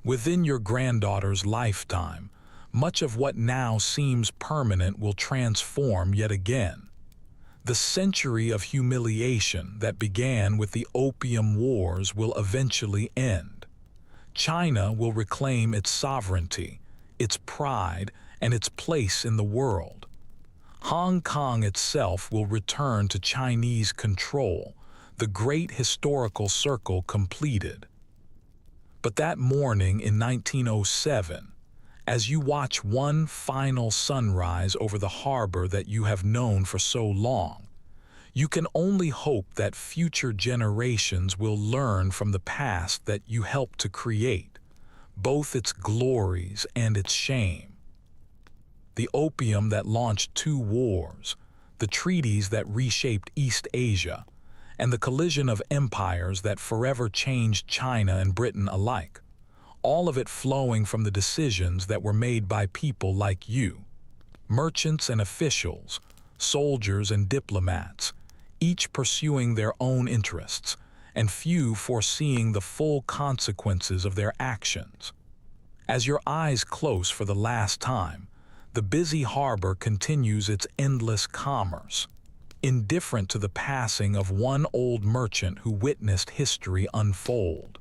Within your granddaughter's lifetime, much of what now seems permanent will transform yet again. The century of humiliation that began with the Opium Wars will eventually end. China will reclaim its sovereignty, its pride, and its place in the world. Hong Kong itself will return to Chinese control, the great historical circle completed. But that morning in 1907, As you watch one final sunrise over the harbor that you have known for so long, you can only hope that future generations will learn from the past that you helped to create, both its glories and its shame. The opium that launched 2 wars, the treaties that reshaped East Asia, and the collision of empires that forever changed China and Britain alike, all of it flowing from the decisions that were made by people like you, merchants and officials, soldiers and diplomats, each pursuing their own interests, and few foreseeing the full consequences of their actions. As your eyes close for the last time, the busy harbor continues its endless commerce, indifferent to the passing of one old merchant who witnessed history unfold.